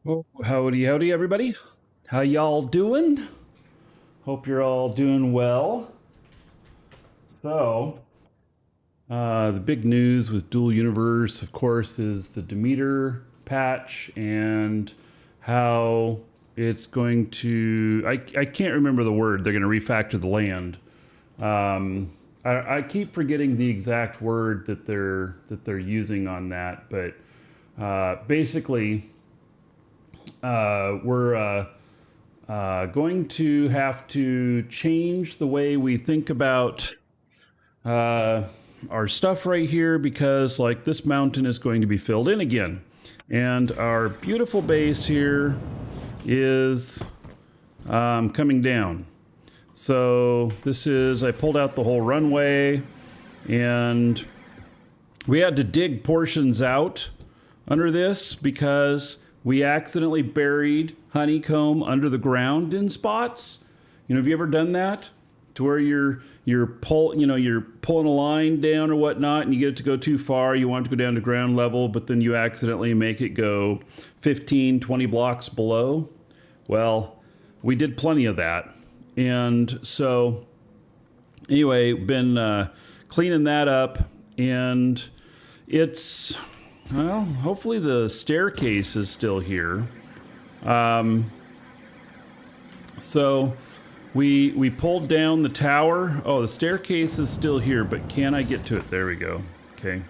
Oh, howdy, howdy, everybody. How y'all doing? Hope you're all doing well. So, the big news with Dual Universe, of course, is the Demeter patch and how it's going to. I can't remember the word. They're going to refactor the land. I keep forgetting the exact word that they're using on that, but basically, we're going to have to change the way we think about uh, our stuff right here because, like, this mountain is going to be filled in again. And our beautiful base here is coming down. So, I pulled out the whole runway and we had to dig portions out under this because we accidentally buried honeycomb under the ground in spots. Have you ever done that? To where you're pulling a line down or whatnot, and you get it to go too far. You want it to go down to ground level, but then you accidentally make it go 15, 20 blocks below. Well, we did plenty of that, and so anyway, been cleaning that up, and it's well, hopefully the staircase is still here. So we pulled down the tower. Oh, the staircase is still here, but can I get to it? There we go. Okay.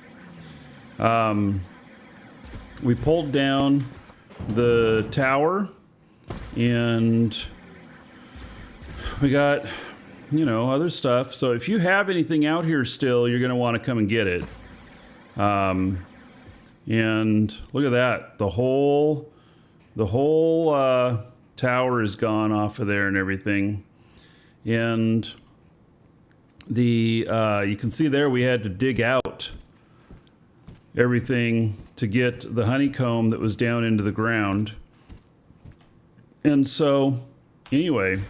We pulled down the tower, and we got other stuff. So if you have anything out here still, you're gonna want to come and get it. And look at that. The whole tower is gone off of there and everything. And you can see there we had to dig out everything to get the honeycomb that was down into the ground. And so, anyway,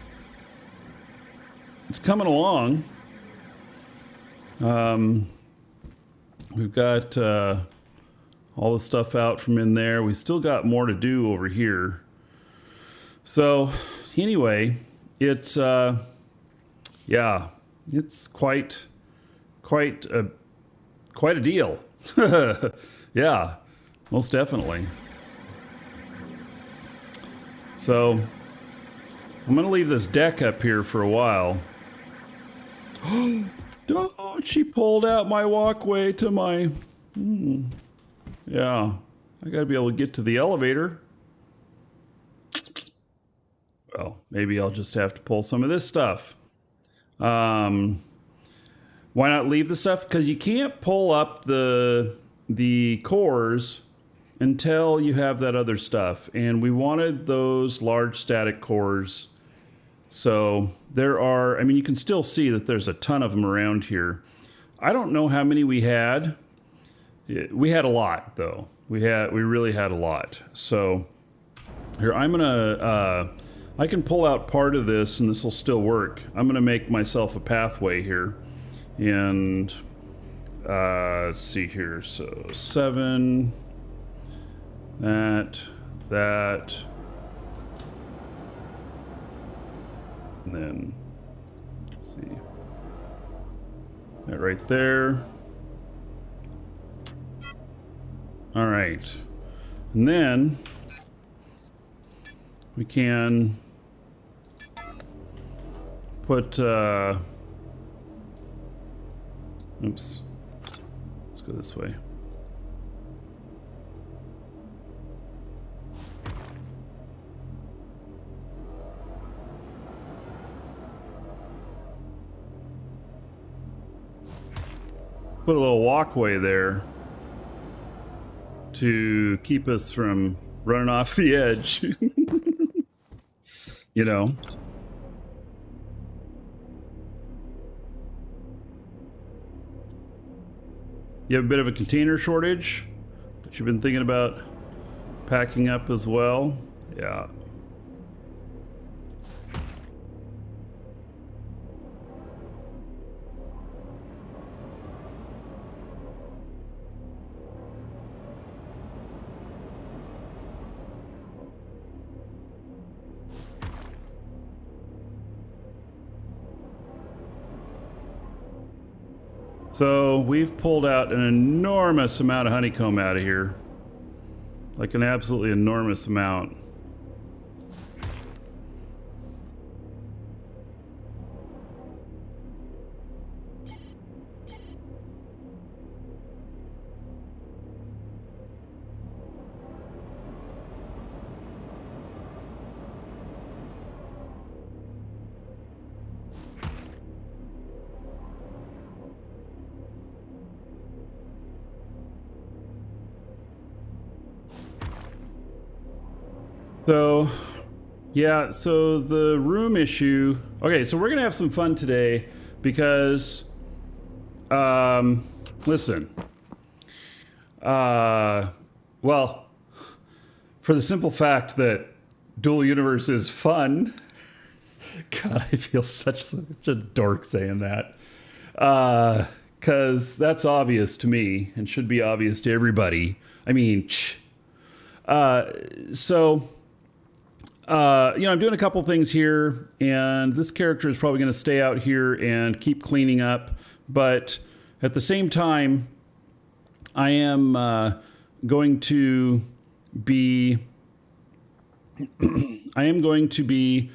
it's coming along. We've got all the stuff out from in there. We still got more to do over here. So anyway, it's it's quite a deal. Yeah, most definitely. So I'm gonna leave this deck up here for a while. Oh, she pulled out my walkway to my. Yeah, I gotta be able to get to the elevator. Well, maybe I'll just have to pull some of this stuff. Why not leave the stuff? Because you can't pull up the cores until you have that other stuff. And we wanted those large static cores. So there are, you can still see that there's a ton of them around here. I don't know how many we had. We had a lot, though. We really had a lot. So here, I can pull out part of this, and this will still work. I'm gonna make myself a pathway here, and let's see here. So 7, that, and then let's see that right there. All right, and then we can put, oops, let's go this way. Put a little walkway there to keep us from running off the edge. You know. You have a bit of a container shortage that you've been thinking about packing up as well. Yeah. So we've pulled out an enormous amount of honeycomb out of here. Like an absolutely enormous amount. So, yeah, so the room issue. Okay, so we're going to have some fun today because, listen, well, for the simple fact that Dual Universe is fun. God, I feel such a dork saying that. Because that's obvious to me and should be obvious to everybody. I mean, so. I'm doing a couple things here, and this character is probably going to stay out here and keep cleaning up. But at the same time, I am going to be. I am going to be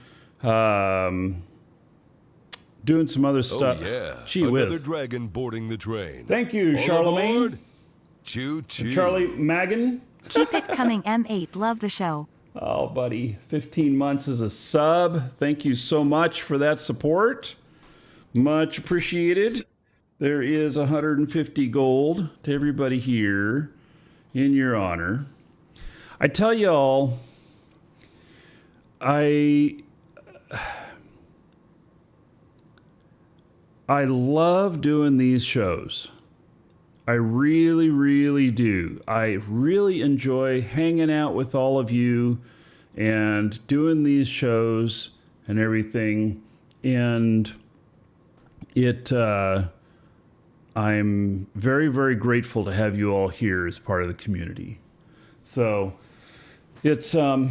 doing some other stuff. Oh yeah, Gee another whiz. dragon boarding the train. Thank you, All Charlemagne. aboard. Choo choo. Charlie Magan. Keep it coming, M8. Love the show. Oh, buddy, 15 months as a sub. Thank you so much for that support. Much appreciated. There is 150 gold to everybody here in your honor. I tell y'all, I love doing these shows. I really, really do. I really enjoy hanging out with all of you and doing these shows and everything. And I'm very, very grateful to have you all here as part of the community. So it's, yeah,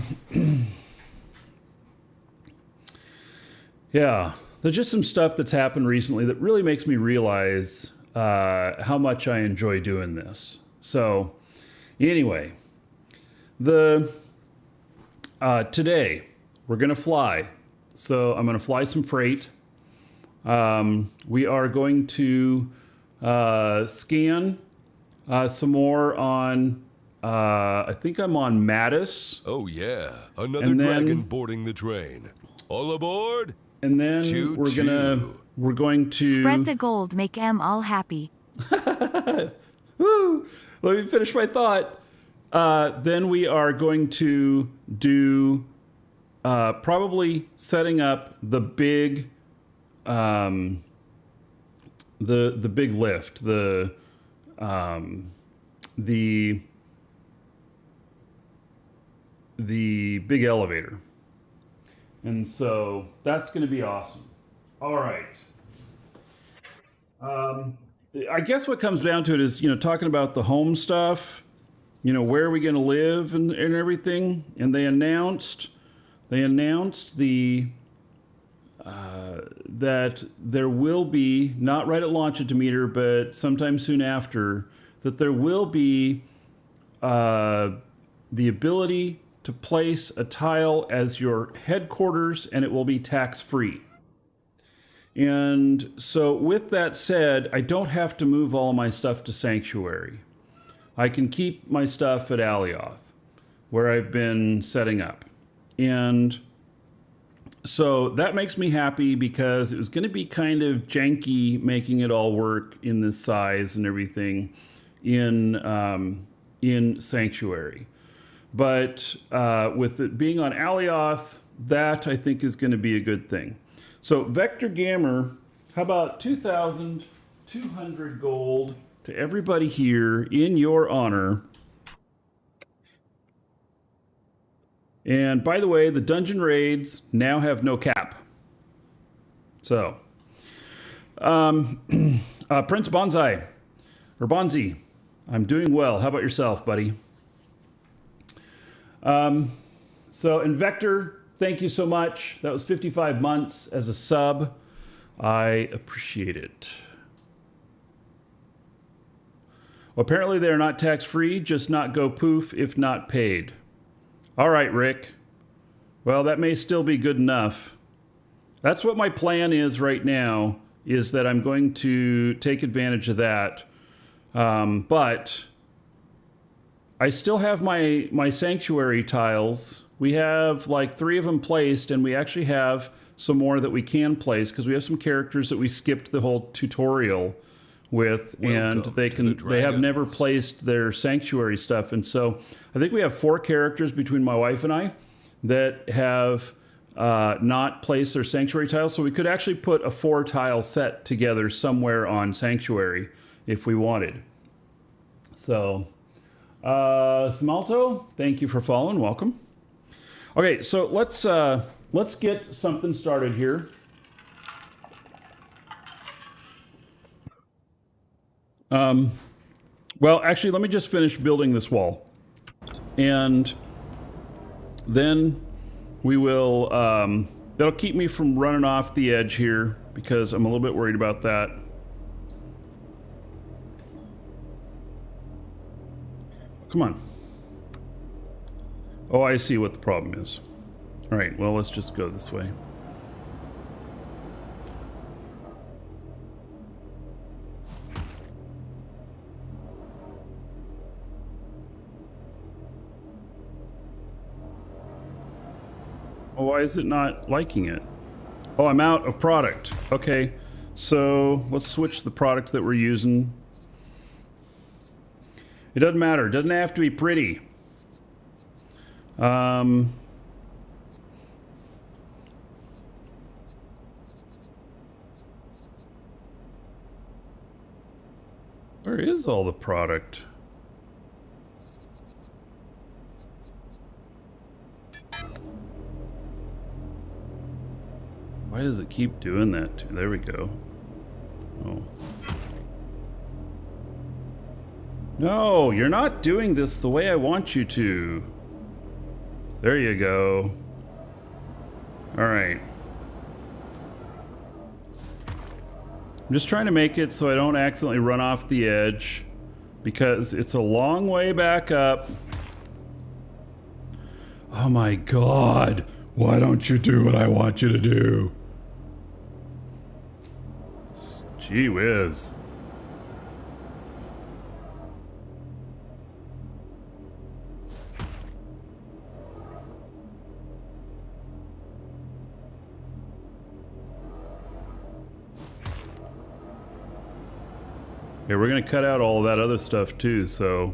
there's just some stuff that's happened recently that really makes me realize how much I enjoy doing this. So anyway, today we're going to fly. So I'm going to fly some freight. We are going to scan some more on, I think I'm on Mattis. Oh yeah, another And then- dragon boarding the train. All aboard. And then Choo we're going to Spread the gold, make M all happy. Woo! Let me finish my thought. Then we are going to do probably setting up the big the big lift, the big elevator. And so that's going to be awesome. All right. I guess what comes down to it is, talking about the home stuff, where are we going to live and everything. And they announced that there will be, not right at launch Demeter, but sometime soon after, that there will be the ability to place a tile as your headquarters, and it will be tax-free. And so with that said, I don't have to move all my stuff to Sanctuary. I can keep my stuff at Alioth, where I've been setting up. And so that makes me happy because it was going to be kind of janky making it all work in this size and everything in Sanctuary. But with it being on Alioth, that I think is going to be a good thing. So Vector Gamer, how about 2,200 gold to everybody here in your honor. And by the way, the dungeon raids now have no cap. So, Prince Bonsai, or Bonzi, I'm doing well. How about yourself, buddy? So, and Vector, thank you so much. That was 55 months as a sub. I appreciate it. Apparently they're not tax-free, just not go poof if not paid. All right, Rick. Well, that may still be good enough. That's what my plan is right now, is that I'm going to take advantage of that. But I still have my sanctuary tiles. We have like 3 of them placed, and we actually have some more that we can place because we have some characters that we skipped the whole tutorial with, and Welcome they to the they have never Dragons. placed their sanctuary stuff. And so I think we have 4 characters between my wife and I that have not placed their sanctuary tiles. So we could actually put a 4 tile set together somewhere on sanctuary if we wanted. So Smalto, thank you for following. Welcome. Okay, so let's get something started here. Well, actually, let me just finish building this wall, and then we will. That'll keep me from running off the edge here because I'm a little bit worried about that. Come on. Oh, I see what the problem is. All right, well, let's just go this way. Oh, why is it not liking it? Oh, I'm out of product. Okay, so let's switch the product that we're using. It doesn't matter. It doesn't have to be pretty. Where is all the product? Why does it keep doing that? There we go. Oh. No, you're not doing this the way I want you to. There you go. All right. I'm just trying to make it so I don't accidentally run off the edge because it's a long way back up. Oh my God. Why don't you do what I want you to do? Gee whiz. Yeah, we're gonna cut out all that other stuff too, so.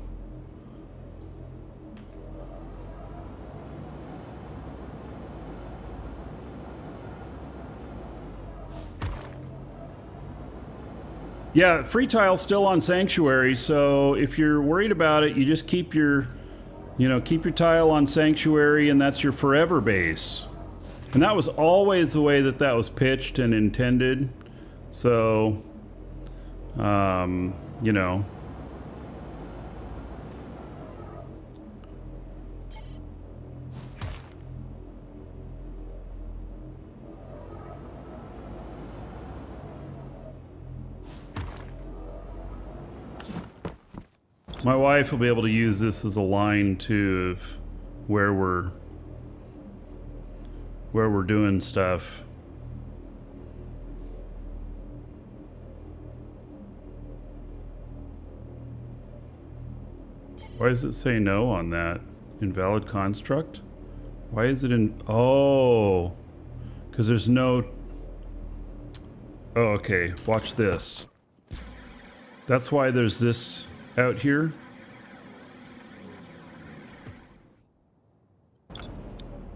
Yeah, free tile's still on Sanctuary, so if you're worried about it, you just keep your, keep your tile on Sanctuary, and that's your forever base. And that was always the way that was pitched and intended. So, you know. My wife will be able to use this as a line too of where we're doing stuff. Why does it say no on that? Invalid construct? Why is it in... Oh, because there's no... Oh, okay. Watch this. That's why there's this out here.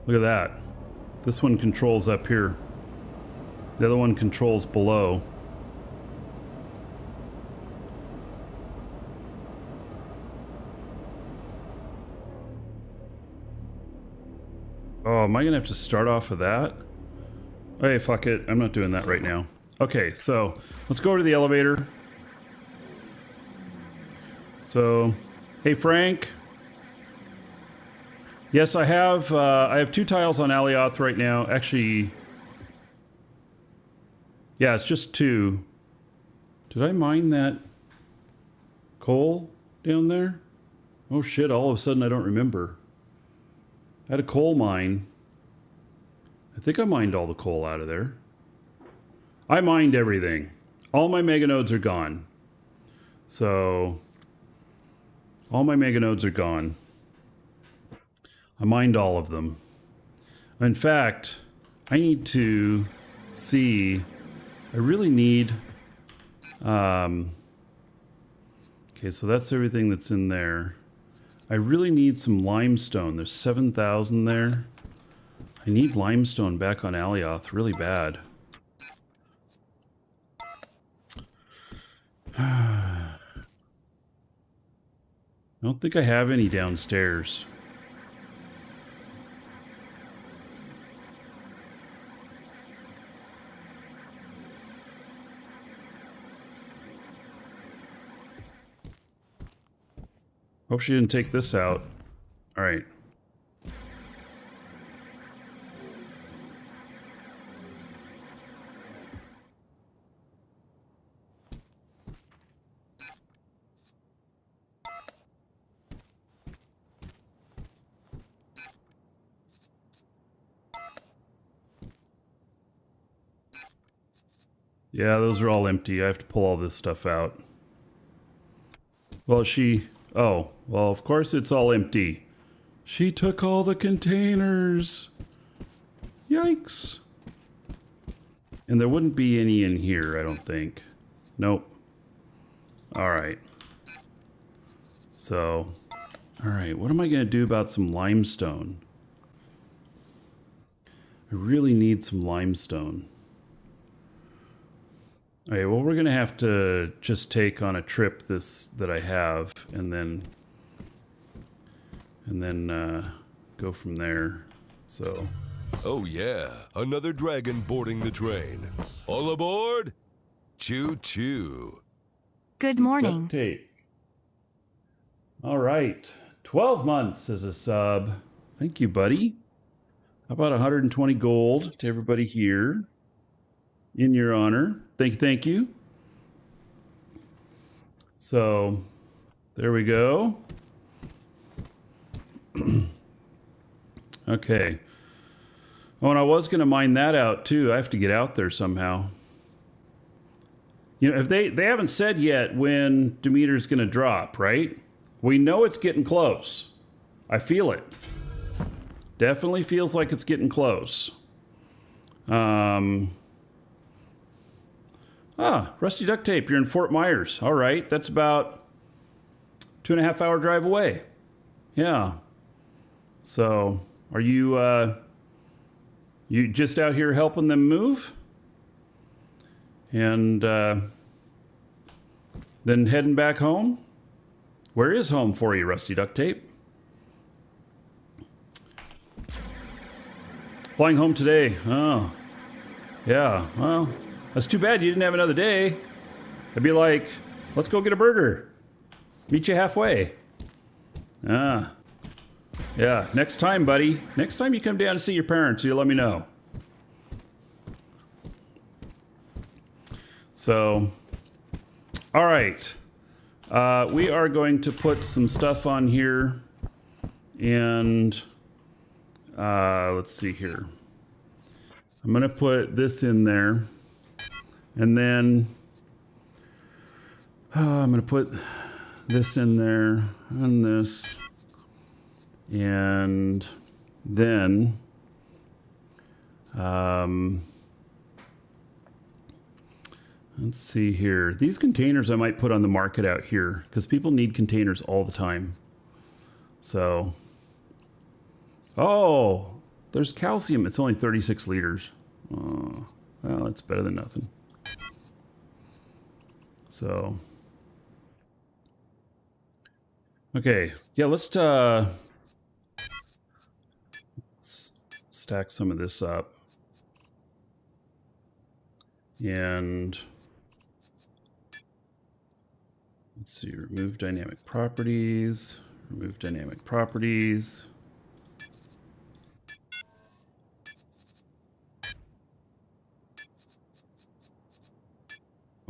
Look at that. This one controls up here. The other one controls below. Oh, am I gonna have to start off with that? Hey, fuck it. I'm not doing that right now. Okay, so let's go to the elevator. So, hey Frank. Yes, I have 2 tiles on Alioth right now. Actually, yeah, it's just 2. Did I mine that? coal down there? Oh shit, all of a sudden I don't remember. I had a coal mine. I think I mined all the coal out of there. I mined everything. All my mega nodes are gone. So, all my mega nodes are gone. I mined all of them. In fact, I need to see, I really need, okay, so that's everything that's in there. I really need some limestone. There's 7,000 there. I need limestone back on Alioth really bad. I don't think I have any downstairs. Hope she didn't take this out. All right. Yeah, those are all empty. I have to pull all this stuff out. Well, oh, well, of course it's all empty. She took all the containers. Yikes. And there wouldn't be any in here, I don't think. Nope. All right. So, all right, what am I going to do about some limestone? I really need some limestone. Okay, well, we're gonna have to just take on a trip that I have, and then go from there. So. Oh yeah, another dragon boarding the train. All aboard! Choo choo. Good morning. Duct tape. All right, 12 months as a sub. Thank you, buddy. How about 120 gold to everybody here? In your honor. Thank you. So, there we go. Okay. Oh, and I was going to mine that out too. I have to get out there somehow. You know, if they haven't said yet when Demeter's going to drop, right? We know it's getting close. I feel it. Definitely feels like it's getting close. Rusty Duct Tape, you're in Fort Myers. All right, that's about 2.5 hour drive away. Yeah. So, are you you just out here helping them move? And then heading back home? Where is home for you, Rusty Duct Tape? Flying home today. Oh, yeah. Well, that's too bad you didn't have another day. I'd be like, let's go get a burger. Meet you halfway. Yeah. Next time, buddy. Next time you come down to see your parents, you let me know. So, all right. We are going to put some stuff on here. And let's see here. I'm going to put this in there. And then I'm going to put this in there and this. And then let's see here. These containers I might put on the market out here because people need containers all the time. So, oh, there's calcium. It's only 36 liters. Oh, well, that's better than nothing. So, okay. Yeah, let's stack some of this up. And let's see, remove dynamic properties, remove dynamic properties.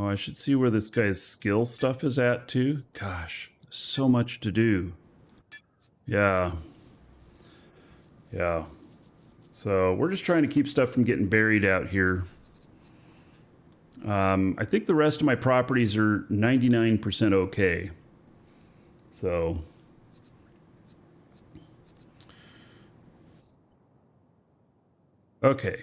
Oh, I should see where this guy's skill stuff is at too. Gosh, so much to do. Yeah. Yeah. So we're just trying to keep stuff from getting buried out here. I think the rest of my properties are 99% okay. So. Okay.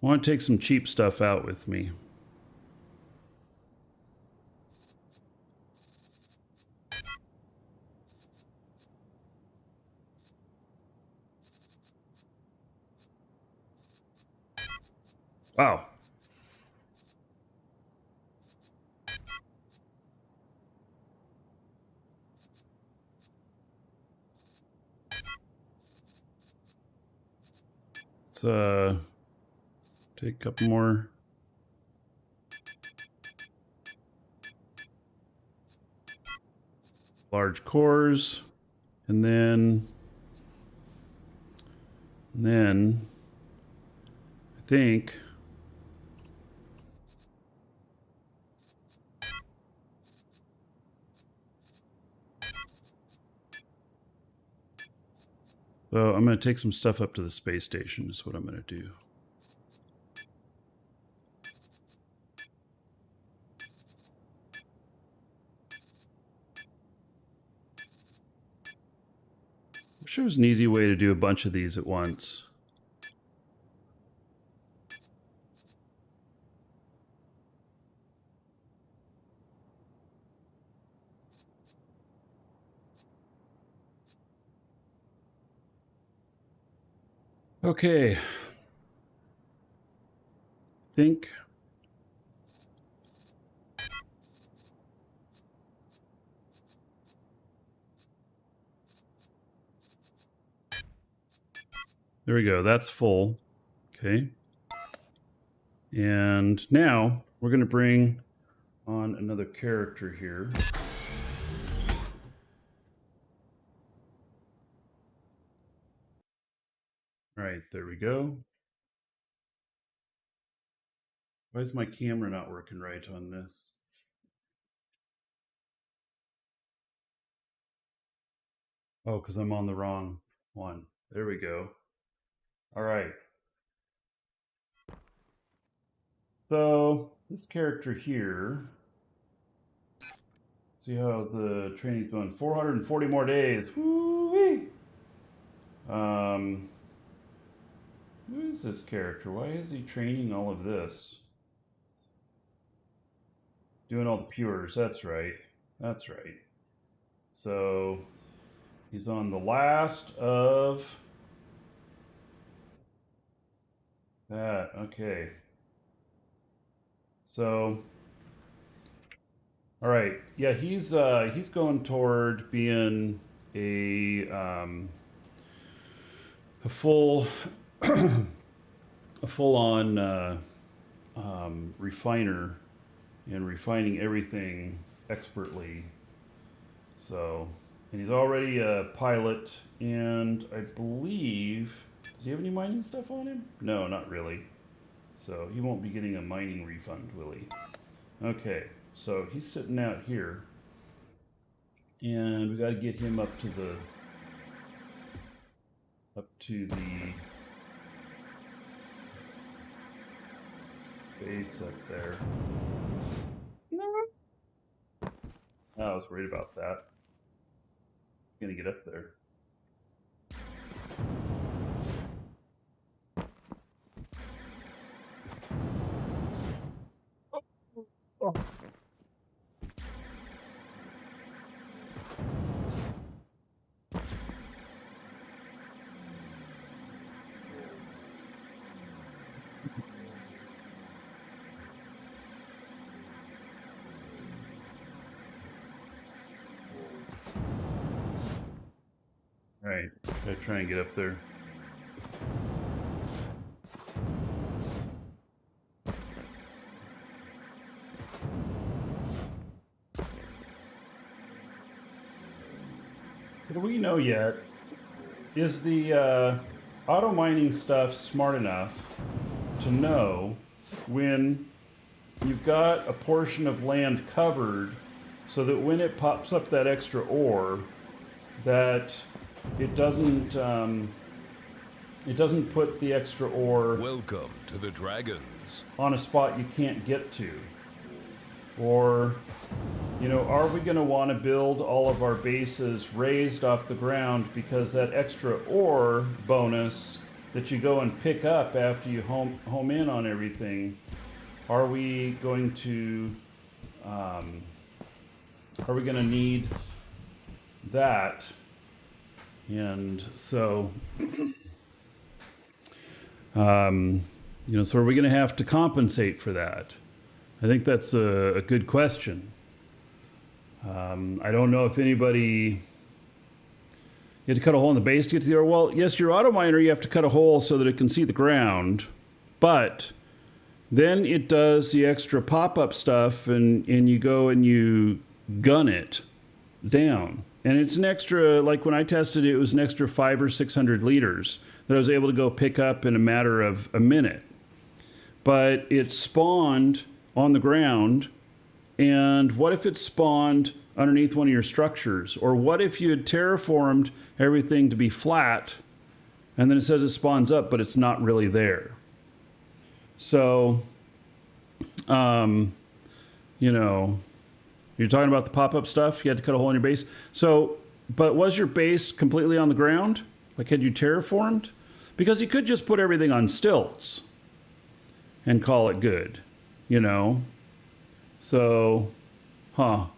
I want to take some cheap stuff out with me. Wow. Let's take a couple more. Large cores. And then I think so I'm going to take some stuff up to the space station is what I'm going to do. I'm sure there's an easy way to do a bunch of these at once. Okay. Think. There we go. That's full. Okay. And now we're going to bring on another character here. All right, there we go. Why is my camera not working right on this? Oh, because I'm on the wrong one. There we go. All right. So this character here, see how the training's going. 440 more days. Woo-wee! Who is this character? Why is he training all of this? Doing all the pures. That's right. That's right. So he's on the last of that. Okay. So, all right. Yeah, he's going toward being a full a full on refiner and refining everything expertly. So, and he's already a pilot, and I believe, does he have any mining stuff on him? No, not really. So he won't be getting a mining refund, will he? Okay, so he's sitting out here, and we got to get him up to the base up there. Oh, I was worried about that. I'm gonna get up there. Oh. Alright, gotta try and get up there. Do we know yet? Is the auto mining stuff smart enough to know when you've got a portion of land covered so that when it pops up that extra ore, that it doesn't put the extra ore Welcome to the Dragons. on a spot you can't get to. Or, you know, are we going to want to build all of our bases raised off the ground because that extra ore bonus that you go and pick up after you home in on everything, are we going to need that? And so, you know, so are we going to have to compensate for that? I think that's a good question. I don't know if anybody... You have to cut a hole in the base to get to the ore. Well, yes, your auto miner, you have to cut a hole so that it can see the ground, but then it does the extra pop-up stuff, and you go and you gun it down. And it's an extra, like when I tested it, it was an extra 500 or 600 liters that I was able to go pick up in a matter of a minute. But it spawned on the ground, and what if it spawned underneath one of your structures? Or what if you had terraformed everything to be flat, and then it says it spawns up, but it's not really there? So, you know, you're talking about the pop-up stuff. You had to cut a hole in your base. So, but was your base completely on the ground? Like, had you terraformed? Because you could just put everything on stilts and call it good, you know? So, All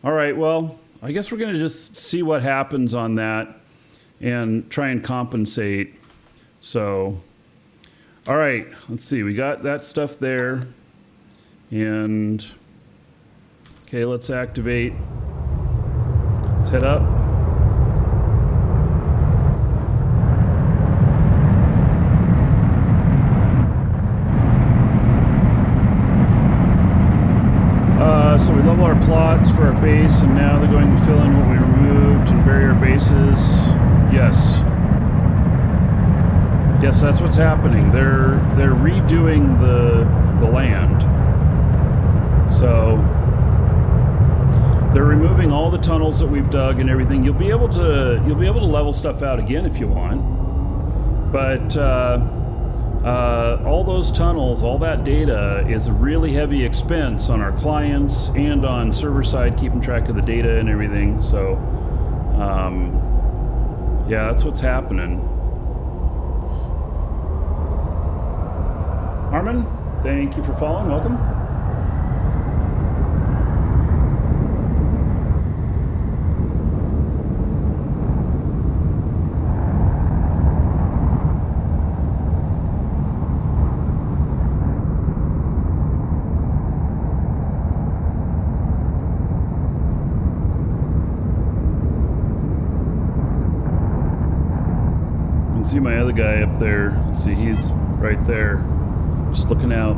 right, well, I guess we're going to just see what happens on that and try and compensate. So, all right, let's see. We got that stuff there. And, okay, let's activate. Let's head up. So we level our plots for our base, and now they're going to fill in what we removed and bury our bases. Yes. Yes, that's what's happening. They're redoing the land. So they're removing all the tunnels that we've dug and everything. You'll be able to level stuff out again if you want. But all those tunnels, all that data is a really heavy expense on our clients and on server side, keeping track of the data and everything. So, yeah, that's what's happening. Armin, thank you for following. Welcome. See my other guy up there. Let's see, he's right there, just looking out.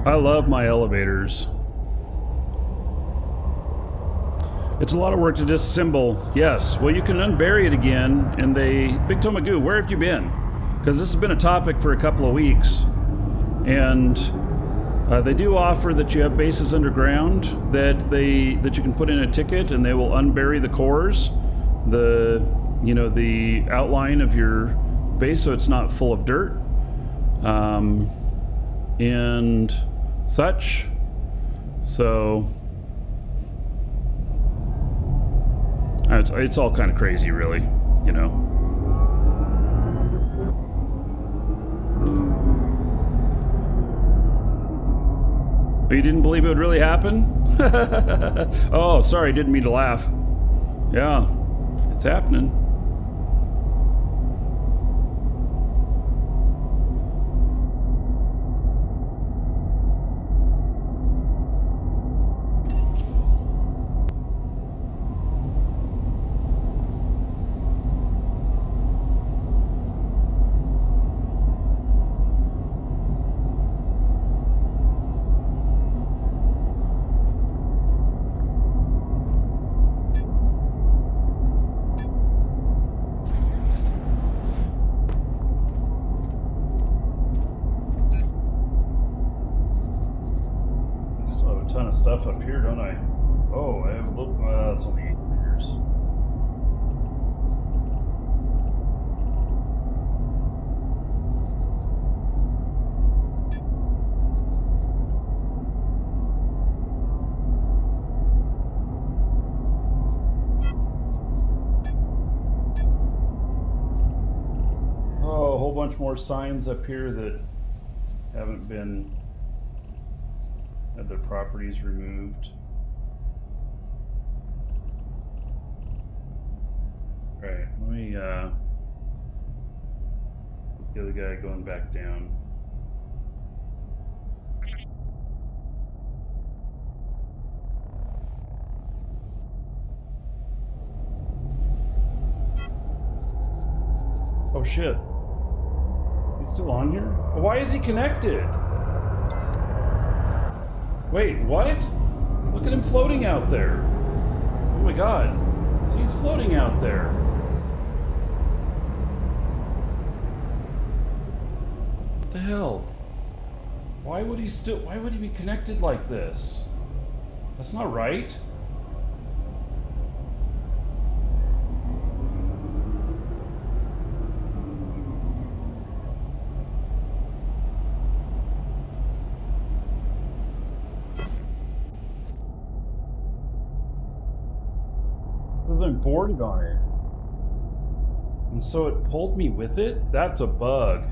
I love my elevators. It's a lot of work to disassemble. Yes, well, you can unbury it again, and Big Toe Magoo, where have you been? Because this has been a topic for a couple of weeks, and they do offer that you have bases underground that you can put in a ticket, and they will unbury the cores, the outline of your base, so it's not full of dirt, and such. So it's all kind of crazy, really, you know. You didn't believe it would really happen? Oh, sorry, didn't mean to laugh. Yeah, it's happening. enough up here, don't I? Oh, I have a little. It's only 8 meters. Oh, a whole bunch more signs up here that haven't been had their properties removed. All right, let me get the other guy going back down. Oh shit. Is he still on here? Why is he connected? Wait, what? Look at him floating out there. Oh my god. See, he's floating out there. What the hell? Why would he be connected like this? That's not right. I'm boarded on it. And so it pulled me with it? That's a bug.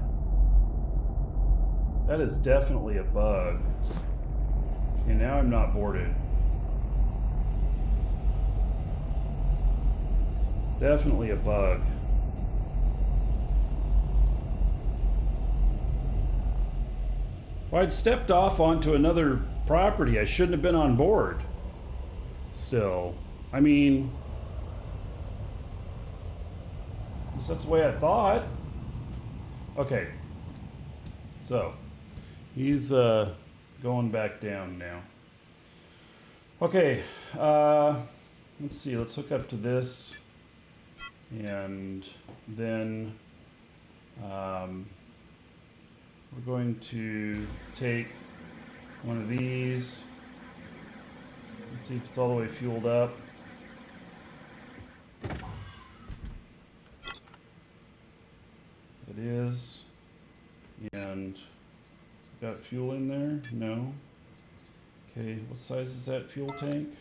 That is definitely a bug. Okay, now I'm not boarded. Definitely a bug. Well, I'd stepped off onto another property. I shouldn't have been on board. Still. I mean, that's the way I thought. Okay. So, he's going back down now. Okay. Let's see. Let's hook up to this. And then we're going to take one of these. Let's see if it's all the way fueled up. It is. And got fuel in there? No. Okay, what size is that fuel tank?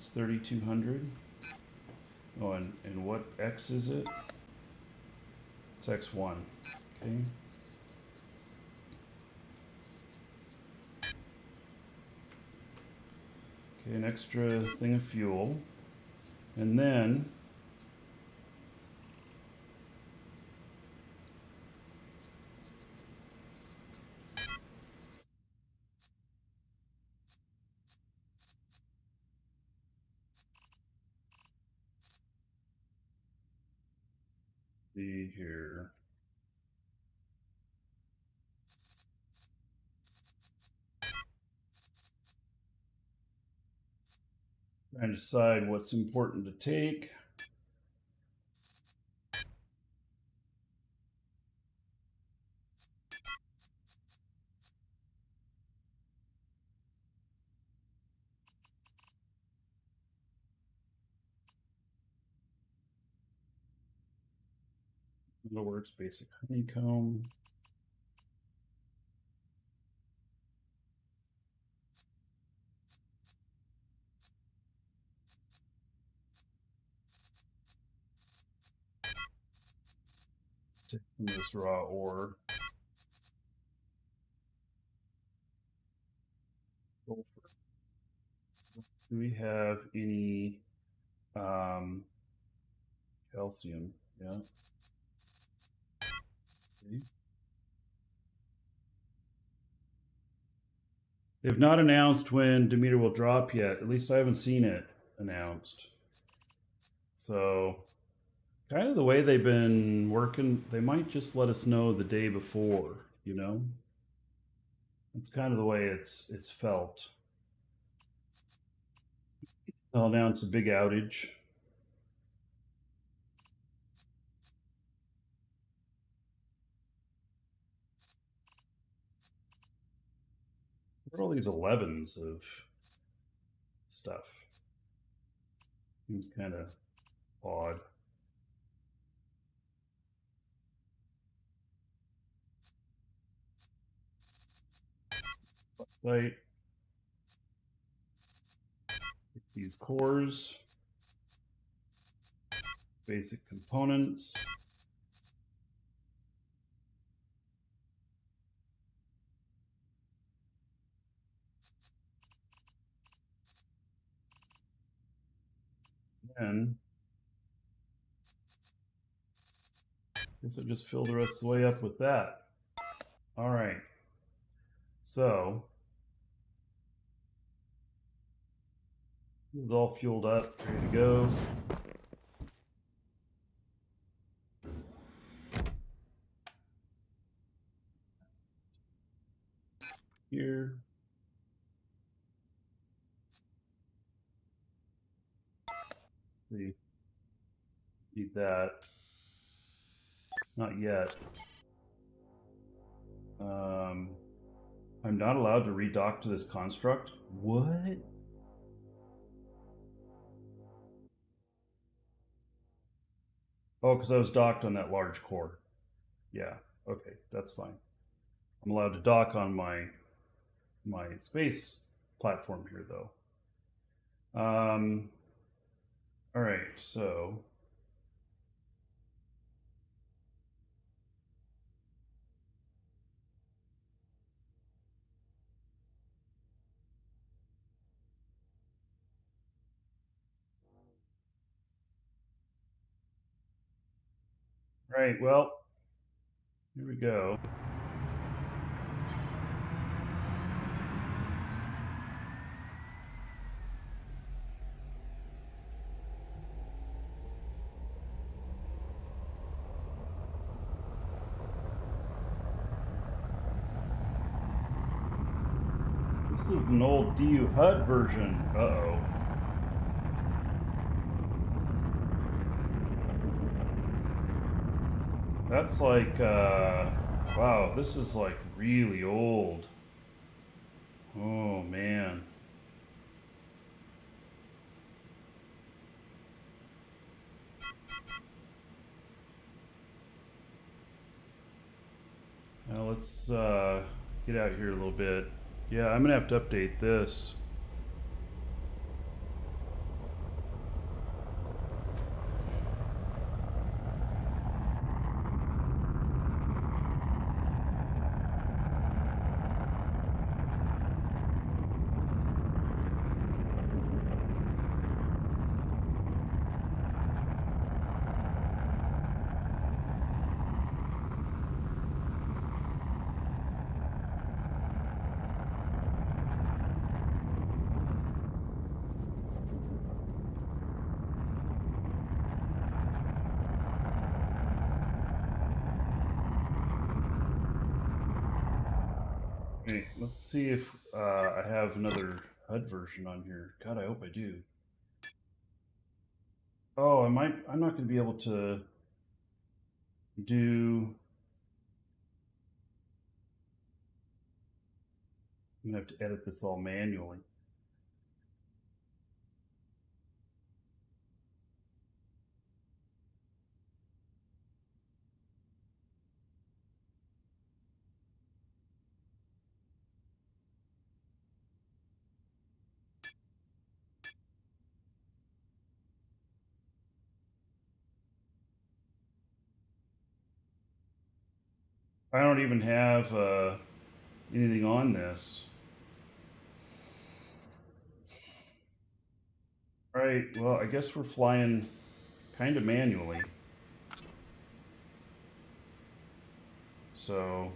It's 3,200. Oh, and what X is it? It's X1. Okay. Okay, an extra thing of fuel. And then see here. Trying to decide what's important to take. Works basic honeycomb. Take some of this raw ore. Sulfur. Do we have any calcium? Yeah. Okay. They've not announced when Demeter will drop yet. At least I haven't seen it announced. So, kind of the way they've been working, they might just let us know the day before, you know? That's kind of the way it's felt. They'll announce a big outage. What are all these 11s of stuff? Seems kind of odd. Like these cores, basic components. And I guess I'll just fill the rest of the way up with that. All right. So this is all fueled up, ready to go. Here. See. Eat that. Not yet. I'm not allowed to redock to this construct? What? Oh, because I was docked on that large core. Yeah, okay, that's fine. I'm allowed to dock on my space platform here, though. All right, so right, well, here we go. This is an old DU HUD version. Uh-oh. That's like, wow, this is like really old. Oh, man. Now let's get out here a little bit. Yeah, I'm gonna have to update this. Okay, let's see if I have another HUD version on here. God, I hope I do. Oh, I'm not going to be able to do. I'm going to have to edit this all manually. I don't even have anything on this. All right, well, I guess we're flying kind of manually. So,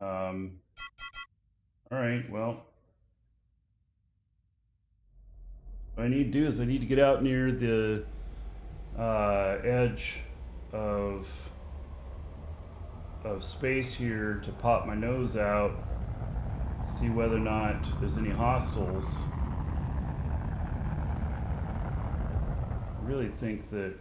all right, well, what I need to do is I need to get out near the edge of space here to pop my nose out, see whether or not there's any hostiles. I really think that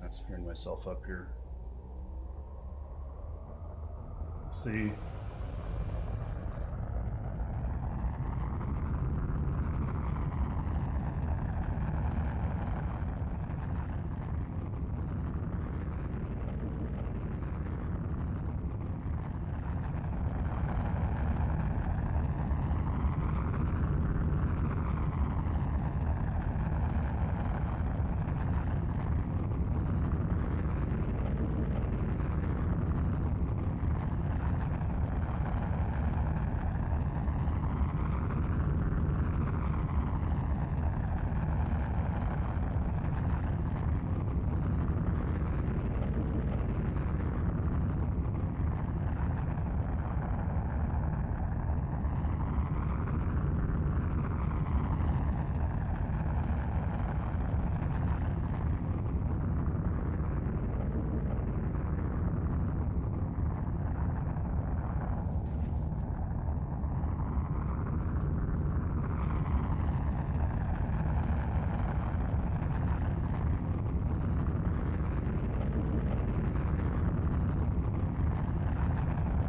I'm screwing myself up here. Let's see.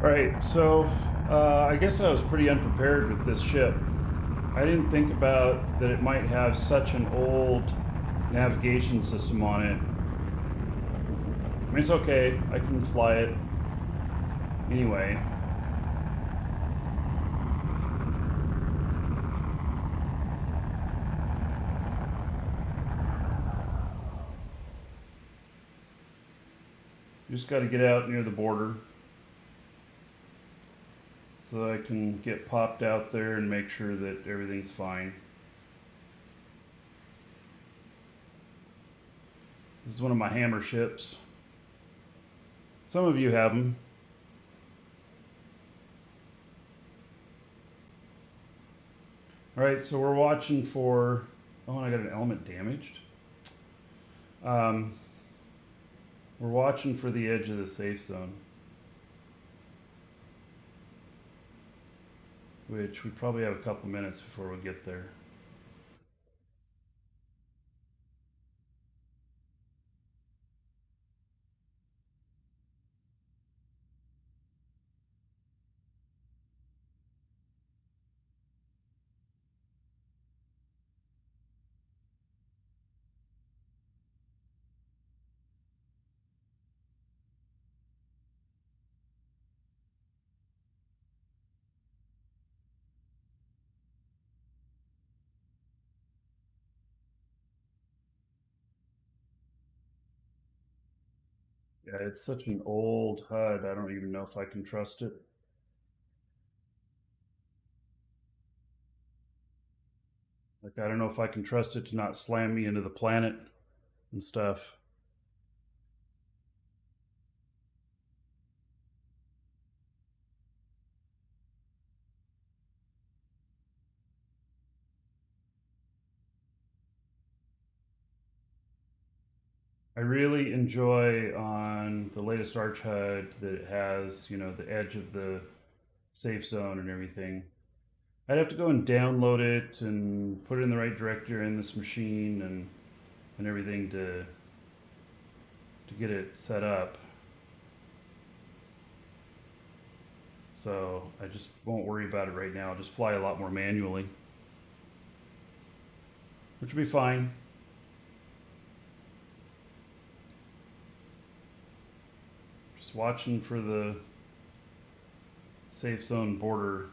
All right, so I guess I was pretty unprepared with this ship. I didn't think about that it might have such an old navigation system on it. I mean, it's okay. I can fly it anyway. You just got to get out near the border so that I can get popped out there and make sure that everything's fine. This is one of my hammer ships. Some of you have them. All right, so we're watching for. Oh, and I got an element damaged. We're watching for the edge of the safe zone, which we probably have a couple minutes before we get there. Yeah, it's such an old HUD. I don't even know if I can trust it. Like, I don't know if I can trust it to not slam me into the planet and stuff. I really enjoy on the latest Arch HUD that it has, the edge of the safe zone and everything. I'd have to go and download it and put it in the right directory in this machine and everything to get it set up. So I just won't worry about it right now. I'll just fly a lot more manually, which will be fine. Just watching for the safe zone border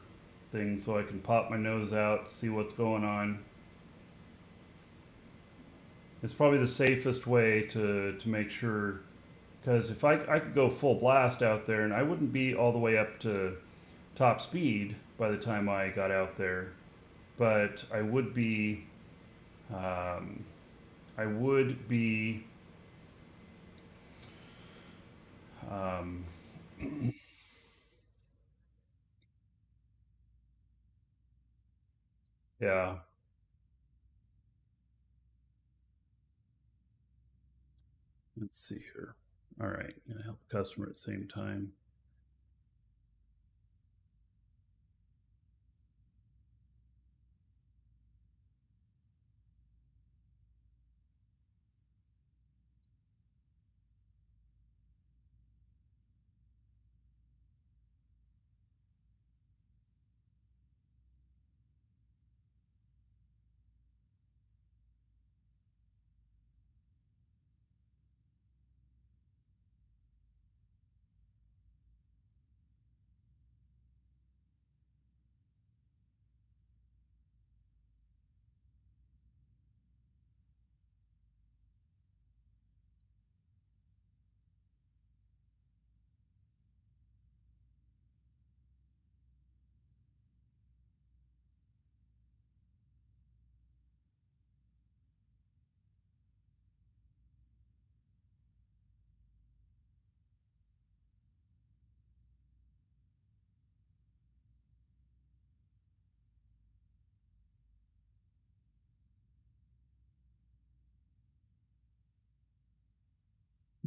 thing so I can pop my nose out, see what's going on. It's probably the safest way to make sure, because if I could go full blast out there and I wouldn't be all the way up to top speed by the time I got out there, but I would be um, I would be um, yeah. Let's see here. All right, gonna help the customer at the same time.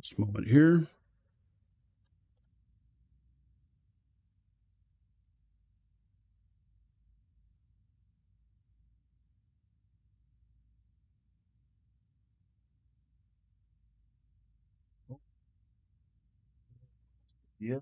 Just a moment here. Yeah.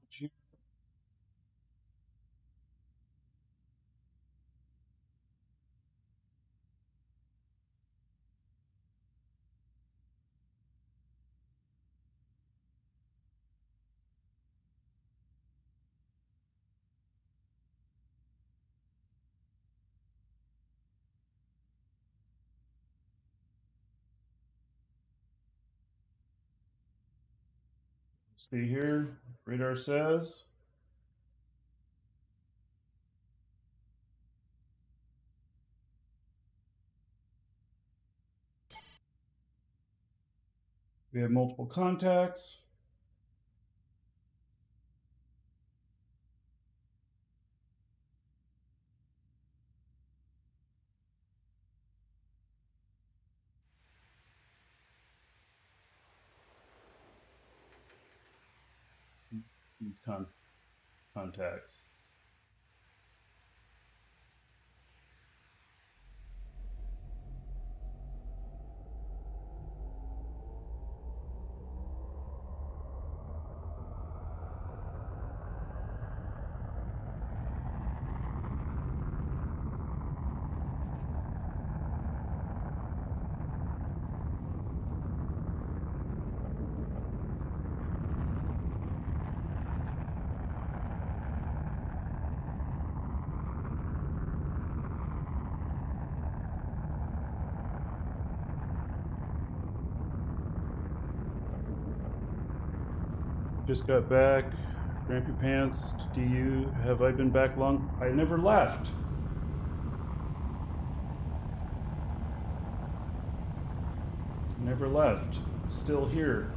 See here, radar says. We have multiple contacts. These contacts. Just got back. Cramp your pants. DU. Have I been back long? I never left. Never left. Still here.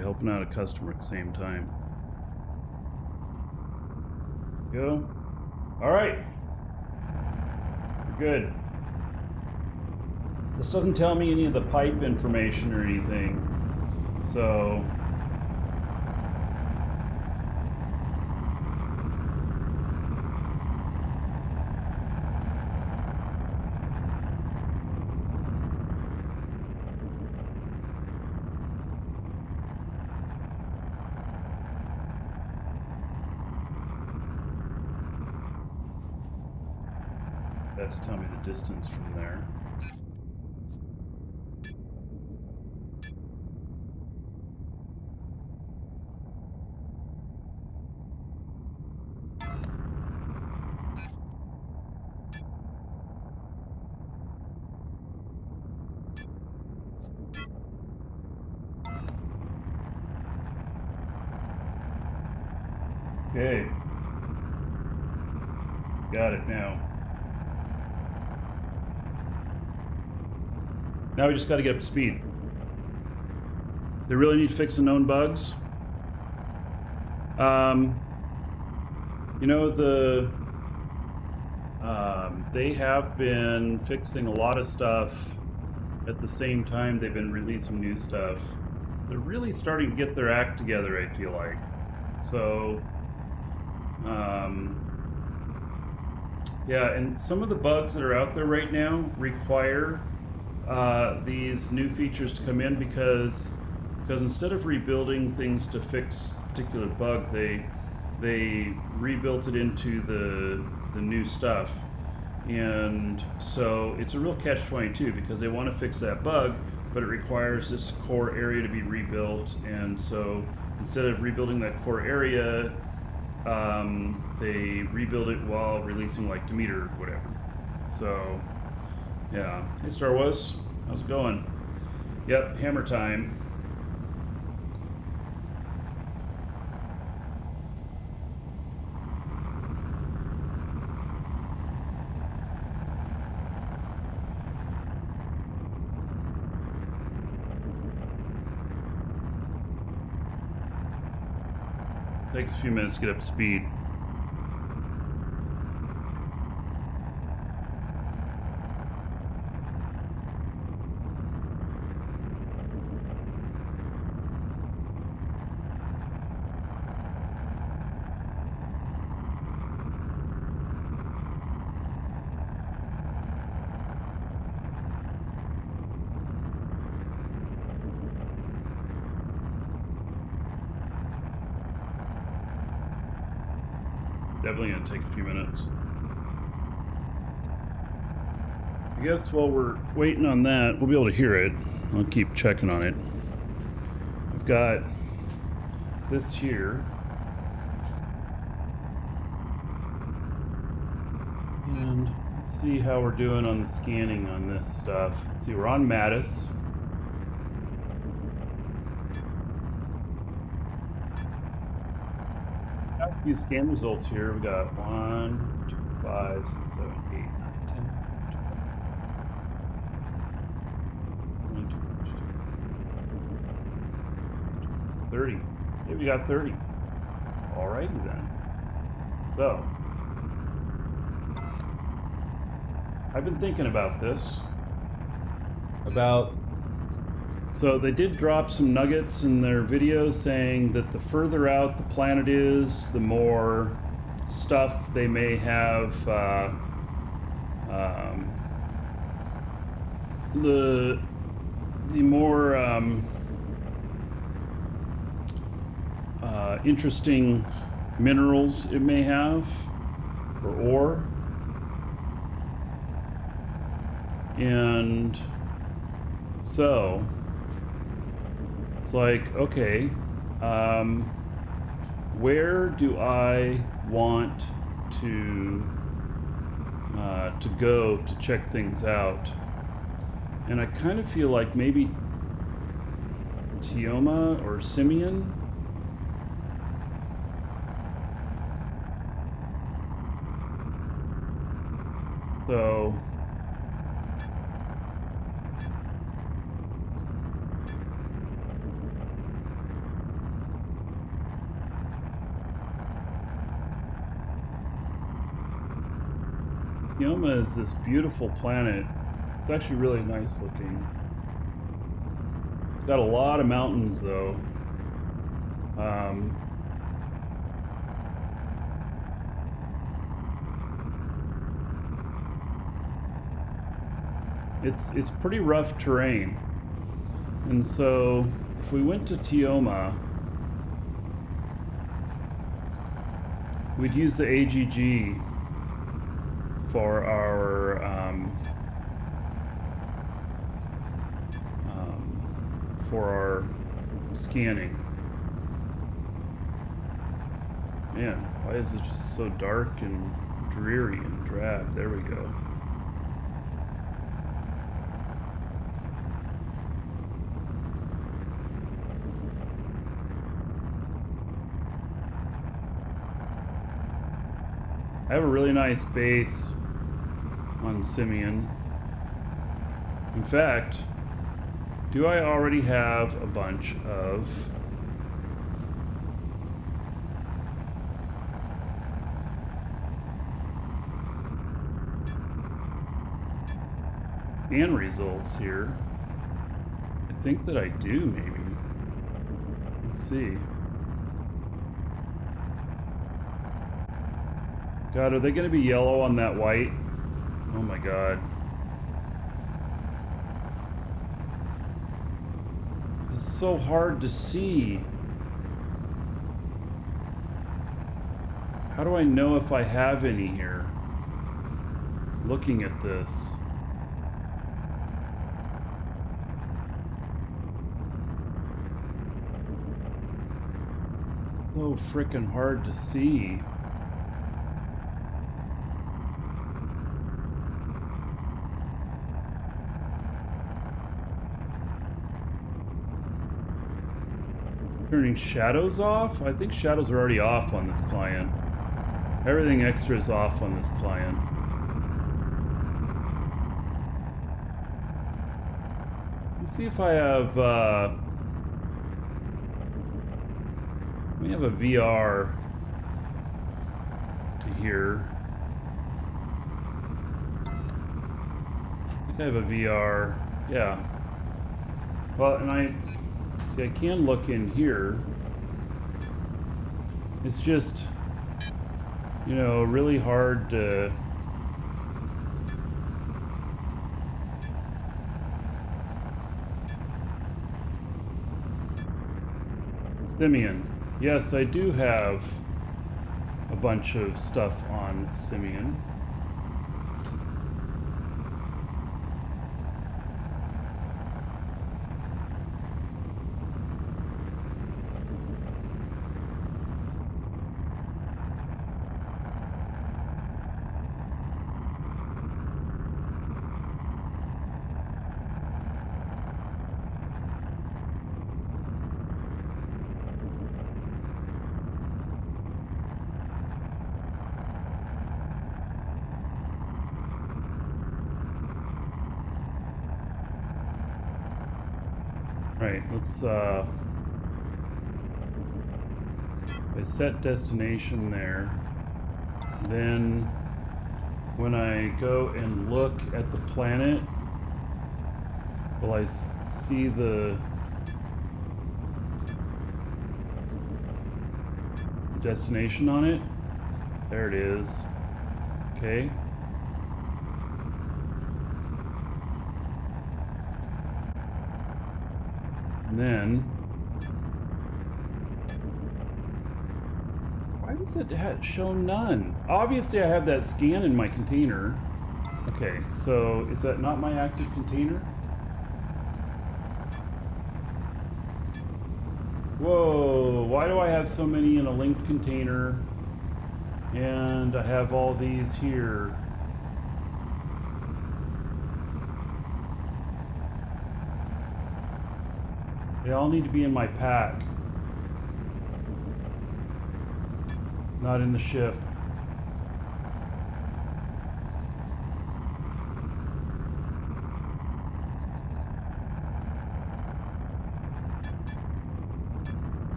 Helping out a customer at the same time. Go. All right. We're good. This doesn't tell me any of the pipe information or anything, so that to tell me the distance from there. Okay. Got it now. Now we just got to get up to speed. They really need to fix the known bugs. You know, they have been fixing a lot of stuff at the same time they've been releasing new stuff. They're really starting to get their act together, I feel like. So, yeah, and some of the bugs that are out there right now require these new features to come in because instead of rebuilding things to fix a particular bug, they rebuilt it into the new stuff. And so it's a real catch-22 because they want to fix that bug, but it requires this core area to be rebuilt. And so instead of rebuilding that core area, they rebuild it while releasing like Demeter or whatever. So yeah. Hey Star Wars, how's it going? Yep, hammer time. Takes a few minutes to get up to speed. Definitely gonna take a few minutes. I guess while we're waiting on that, we'll be able to hear it. I'll keep checking on it. I've got this here. And let's see how we're doing on the scanning on this stuff. Let's see, we're on Mattis. Got a few scan results here. We got 1, 2, 5, 6, 7, 8, 9, 10, 30. Yeah, we got 30. Alrighty then. So, I've been thinking about this. So they did drop some nuggets in their videos saying that the further out the planet is, the more stuff they may have, the more interesting minerals it may have, or ore. And so it's like, okay, where do I want to go to check things out? And I kind of feel like maybe Tioma or Simeon. So Tioma is this beautiful planet. It's actually really nice looking. It's got a lot of mountains though. It's pretty rough terrain. And so if we went to Tioma, we'd use the AGG for our scanning. Man, why is it just so dark and dreary and drab? There we go. I have a really nice base on Simeon. In fact, do I already have a bunch of scan results here? I think that I do, maybe. Let's see. God, are they going to be yellow on that white? Oh my God. It's so hard to see. How do I know if I have any here? Looking at this. It's so frickin' hard to see. Turning shadows off? I think shadows are already off on this client. Everything extra is off on this client. Let's see if I have, let me have a VR to here. I think I have a VR, yeah. Well, and I can look in here. It's just, you know, really hard to... Simian. Yes, I do have a bunch of stuff on Simian. Right, let's I set destination there. Then when I go and look at the planet, will I see the destination on it? There it is. Okay. And then, why does it show none? Obviously I have that scan in my container. Okay, so is that not my active container? Whoa, why do I have so many in a linked container? And I have all these here. They all need to be in my pack. Not in the ship.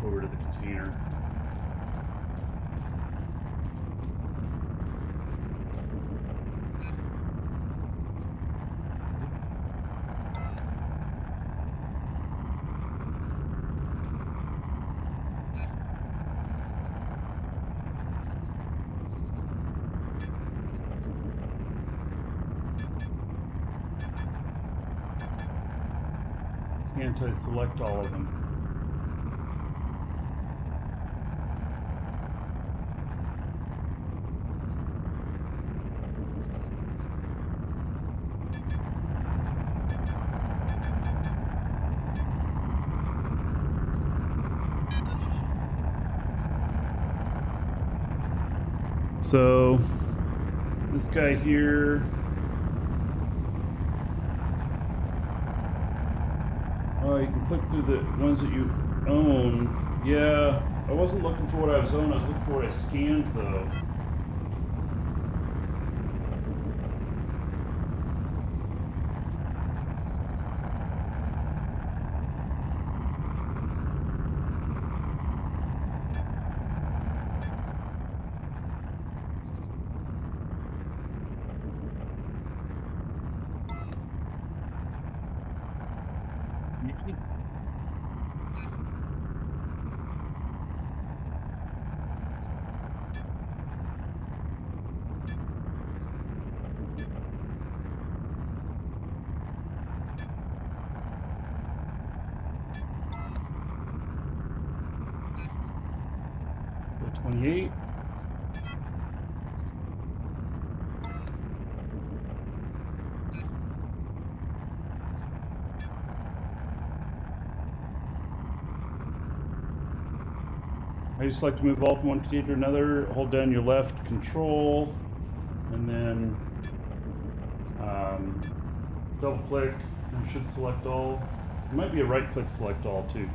Over to the container. Can't I select all of them? So this guy here, oh, you can click through the ones that you own. Yeah, I wasn't looking for what I was on, I was looking for what I scanned though. Go 28. I just like to move all from one container to another. Hold down your left control, and then double click, and it should select all. It might be a right click select all too.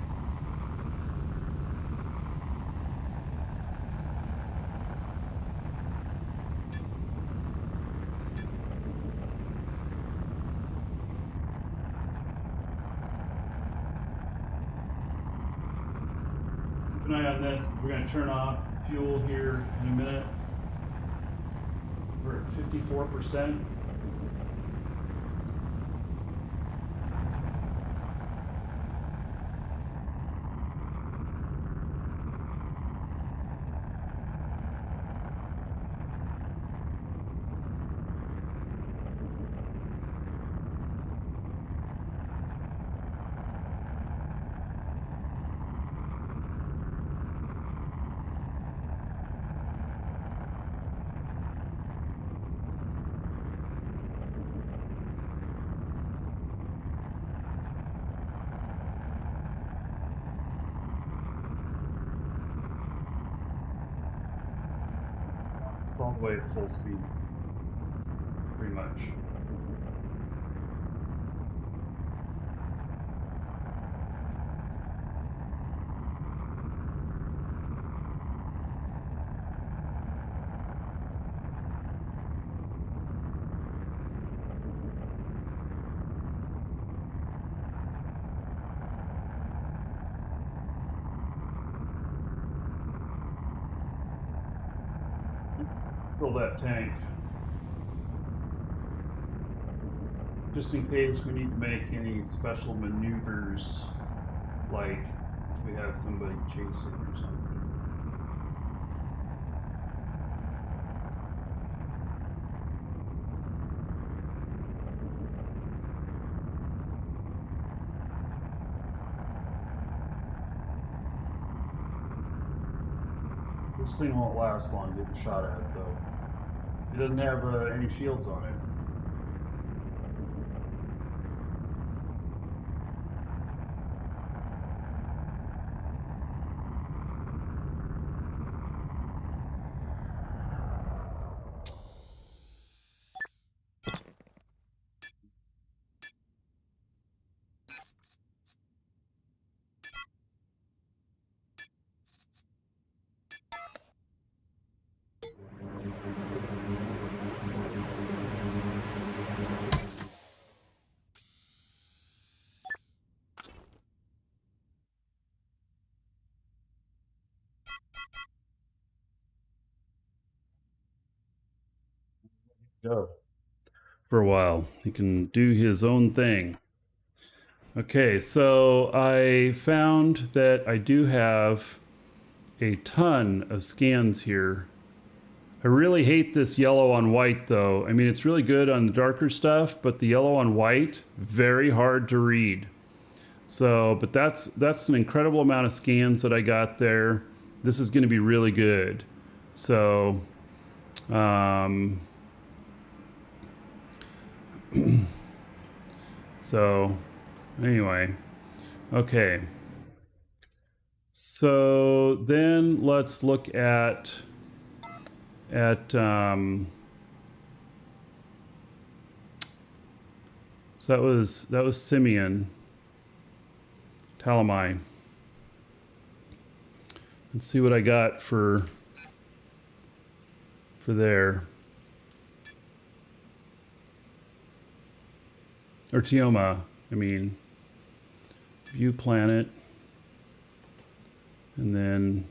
Keep an eye on this because we're going to turn off fuel here in a minute. We're at 54%. It's all the way at full speed, pretty much. Fill that tank. Just in case we need to make any special maneuvers, like if we have somebody chasing or something. This thing won't last long getting shot at, though. It doesn't have any shields on it. Go. For a while. He can do his own thing. Okay, so I found that I do have a ton of scans here. I really hate this yellow on white though. I mean, it's really good on the darker stuff, but the yellow on white, very hard to read. So, but that's an incredible amount of scans that I got there. This is going to be really good. So, so anyway, okay. So then let's look at so that was Simeon Talamai. Let's see what I got for there. Or Tioma, I mean. View planet. And then,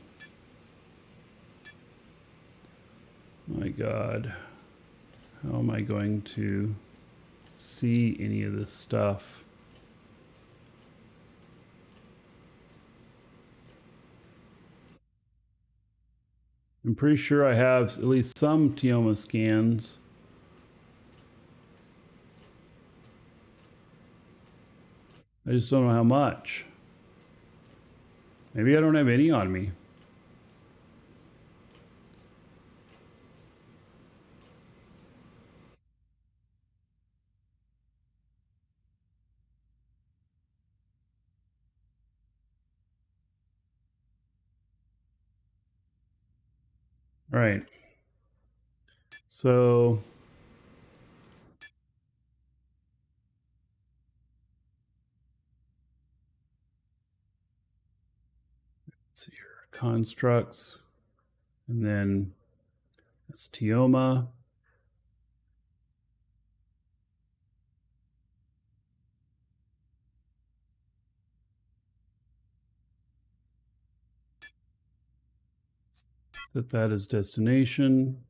my God, how am I going to see any of this stuff? I'm pretty sure I have at least some Tioma scans. I just don't know how much. Maybe I don't have any on me. All right. So let's see here. Constructs. And then it's Tioma. Set that as destination.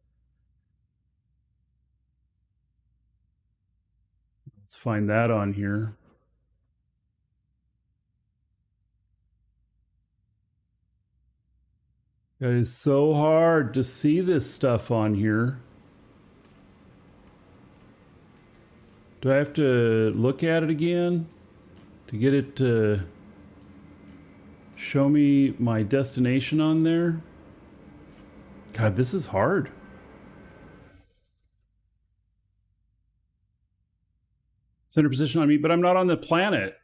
Let's find that on here. It is so hard to see this stuff on here. Do I have to look at it again to get it to show me my destination on there? God, this is hard. Center position on me, but I'm not on the planet.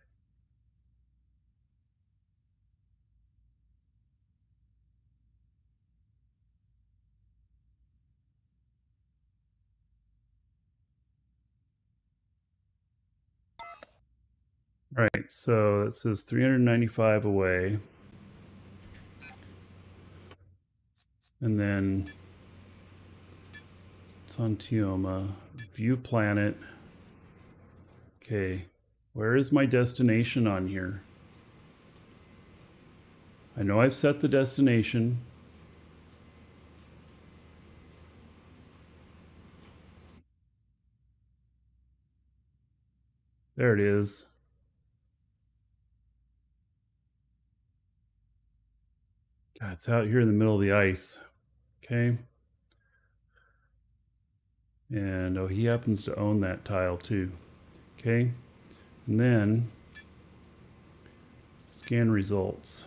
All right, so it says 395 away. And then it's on Tioma. View planet. Okay, where is my destination on here? I know I've set the destination. There it is. God, it's out here in the middle of the ice. Okay. And oh, he happens to own that tile too. Okay. And then scan results.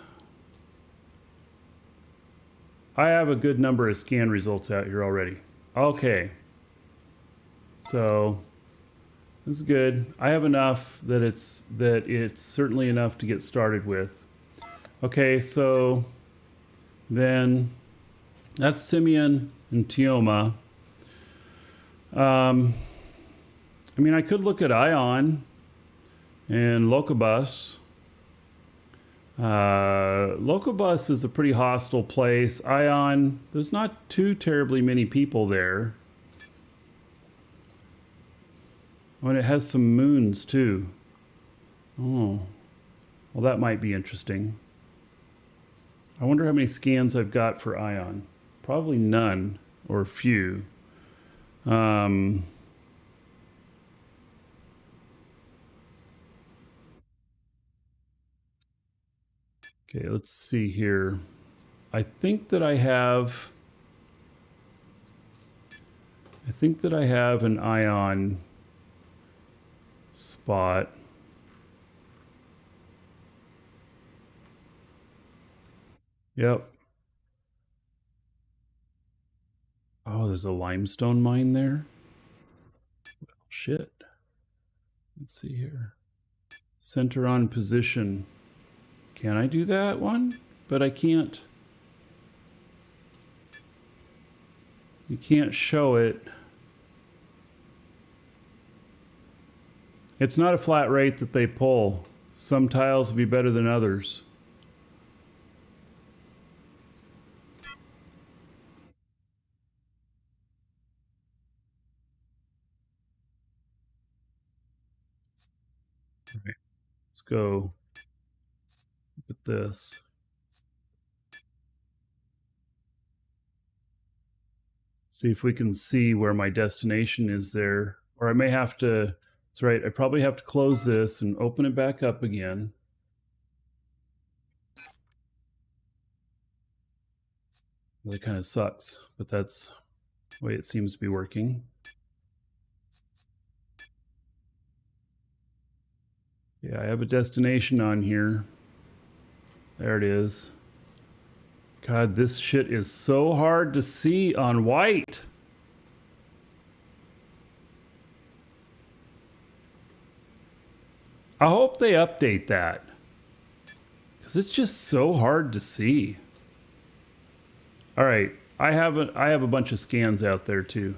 I have a good number of scan results out here already. Okay. So this is good. I have enough that it's certainly enough to get started with. Okay, so then that's Simeon and Tioma. I mean, I could look at Ion and Locobus. Locobus is a pretty hostile place. Ion, there's not too terribly many people there. Oh, and it has some moons too. Oh, well, that might be interesting. I wonder how many scans I've got for Ion. Probably none or few. Okay, let's see here. I think that I have an Ion spot. Yep. Oh, there's a limestone mine there. Well, shit. Let's see here. Center on position. Can I do that one? But I can't. You can't show it. It's not a flat rate that they pull. Some tiles will be better than others. Okay. Let's go look at this. See if we can see where my destination is there. Or I may have to, that's right, I probably have to close this and open it back up again. Really kind of sucks, but that's the way it seems to be working. Yeah, I have a destination on here. There it is. God, this shit is so hard to see on white. I hope they update that, because it's just so hard to see. All right, I have a bunch of scans out there too.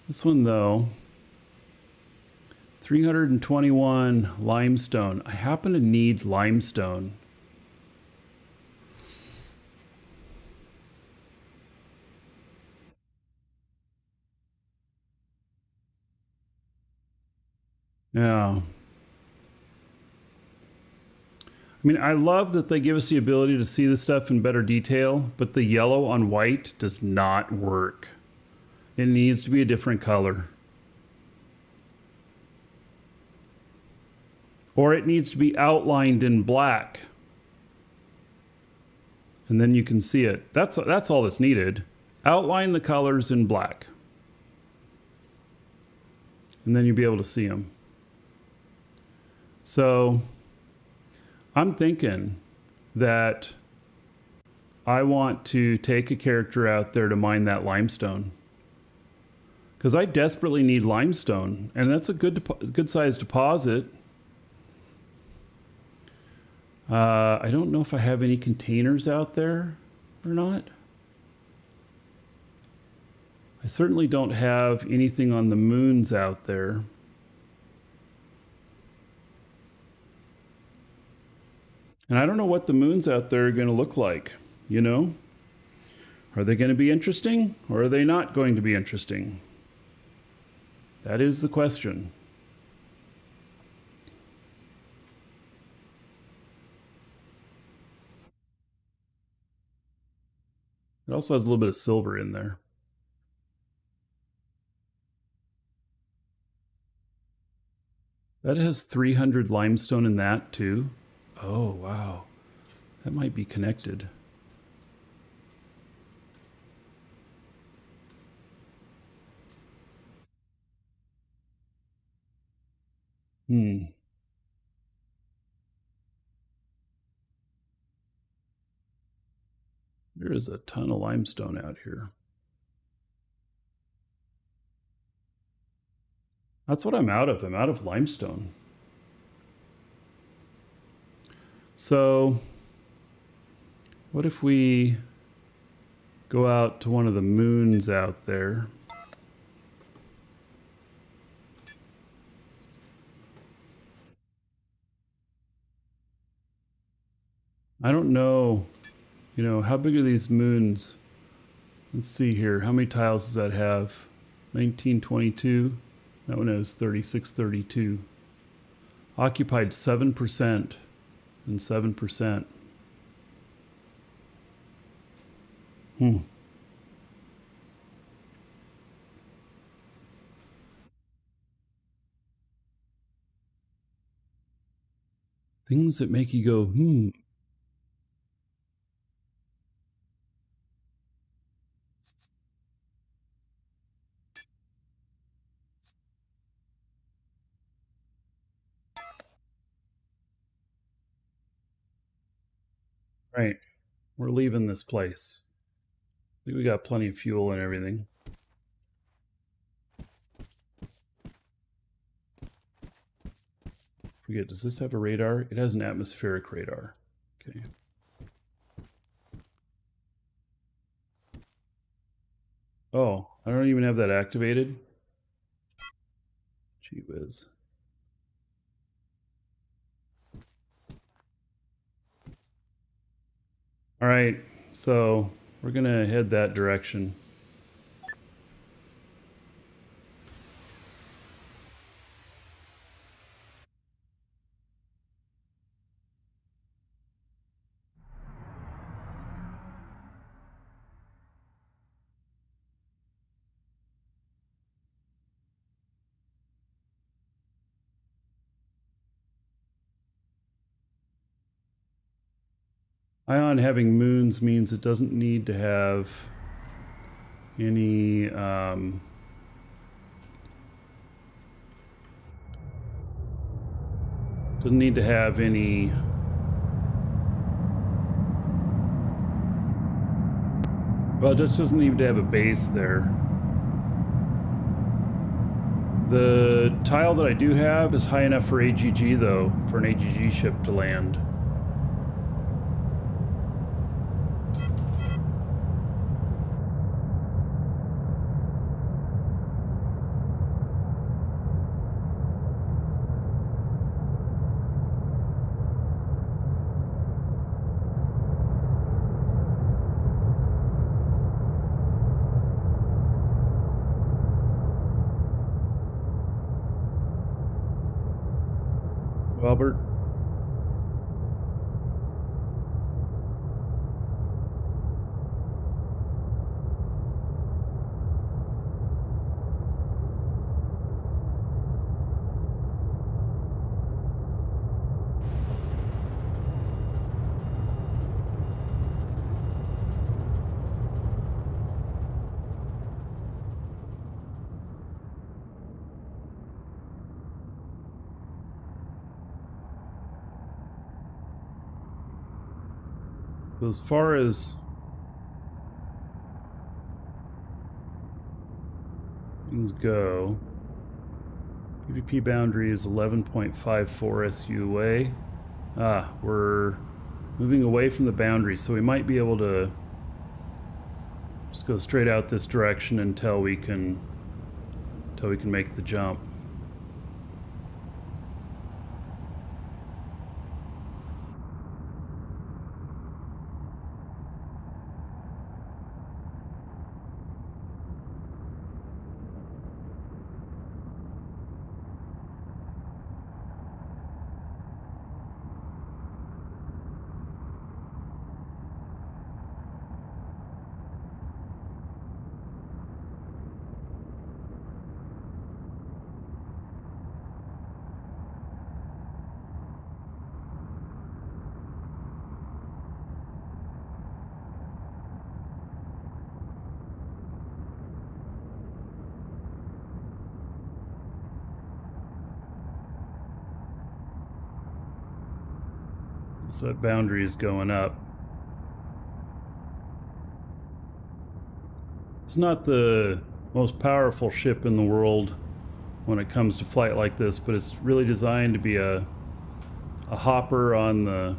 This one though, 321 limestone. I happen to need limestone. Yeah. I mean, I love that they give us the ability to see the stuff in better detail, but the yellow on white does not work. It needs to be a different color. Or it needs to be outlined in black. And then you can see it. That's all that's needed. Outline the colors in black. And then you'll be able to see them. So I'm thinking that I want to take a character out there to mine that limestone. Because I desperately need limestone. And that's a good size deposit. I don't know if I have any containers out there or not. I certainly don't have anything on the moons out there. And I don't know what the moons out there are going to look like, you know? Are they going to be interesting or are they not going to be interesting? That is the question. It also has a little bit of silver in there. That has 300 limestone in that too. Oh, wow. That might be connected. There is a ton of limestone out here. That's what I'm out of. I'm out of limestone. So, what if we go out to one of the moons out there? I don't know, you know, how big are these moons? Let's see here. How many tiles does that have? 1922. That one has 3632. Occupied 7% and 7%. Things that make you go, Right. We're leaving this place. I think we got plenty of fuel and everything. Forget, does this have a radar? It has an atmospheric radar. Okay. Oh, I don't even have that activated. Gee whiz. All right, so we're gonna head that direction. Ion having moons means it doesn't need to have any doesn't need to have any well, it just doesn't need to have a base there. The tile that I do have is high enough for AGG though, for an AGG ship to land. Robert. So as far as things go, PvP boundary is 11.54 SUA. We're moving away from the boundary, so we might be able to just go straight out this direction until we can make the jump. So that boundary is going up. It's not the most powerful ship in the world when it comes to flight like this, but it's really designed to be a hopper on the,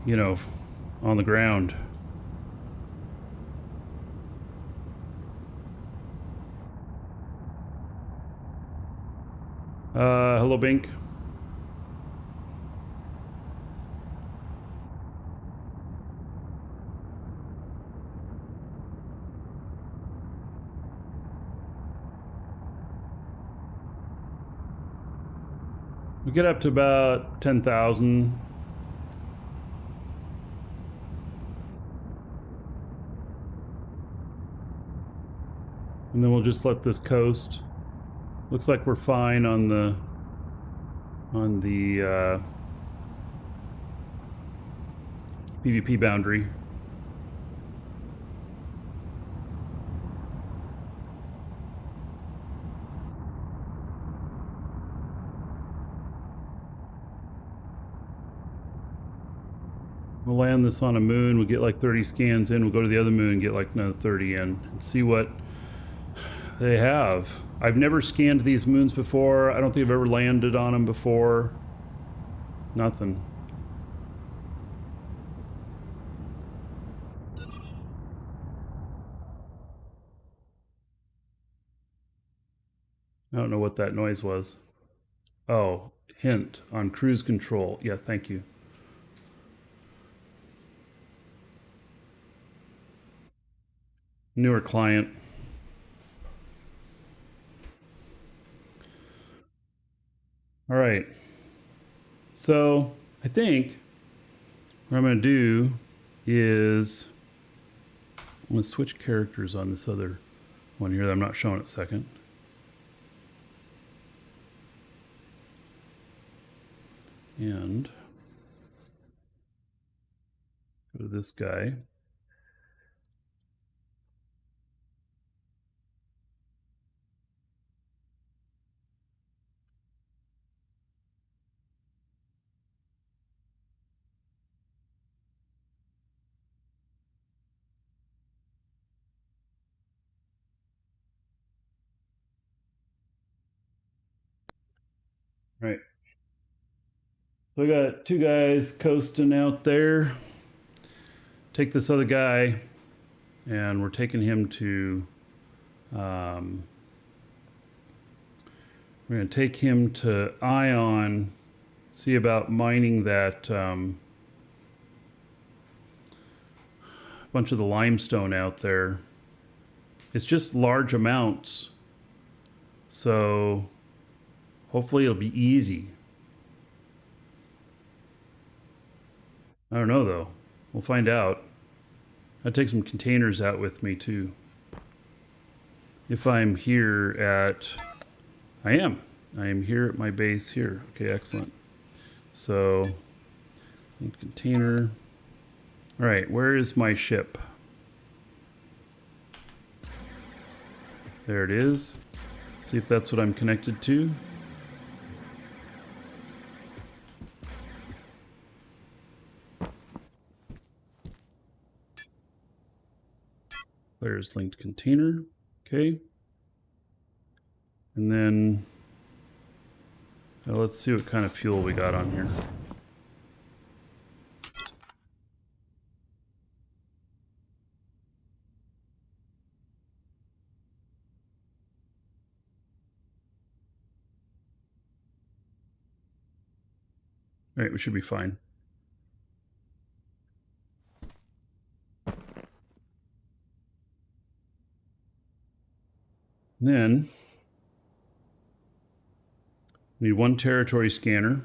you know, on the ground. Hello, Bink. We get up to about 10,000. And then we'll just let this coast. Looks like we're fine on the PvP boundary. We'll land this on a moon, we'll get like 30 scans in, we'll go to the other moon and get like another 30 in and see what they have. I've never scanned these moons before. I don't think I've ever landed on them before. Nothing. I don't know what that noise was. Oh, hint on cruise control. Yeah, thank you. Newer client. All right. So I think what I'm going to do is I'm going to switch characters on this other one here that I'm not showing it second. And go to this guy. Right. So we got two guys coasting out there. Take this other guy, and we're taking him to. We're going to take him to Ion, see about mining that bunch of the limestone out there. It's just large amounts, so Hopefully it'll be easy. I don't know though. We'll find out. I'll take some containers out with me too. If I'm here at... I am here at my base here. Okay, excellent. So, container. All right, where is my ship? There it is. See if that's what I'm connected to. There's linked container. Okay. And then let's see what kind of fuel we got on here. All right, we should be fine. Then we need one territory scanner.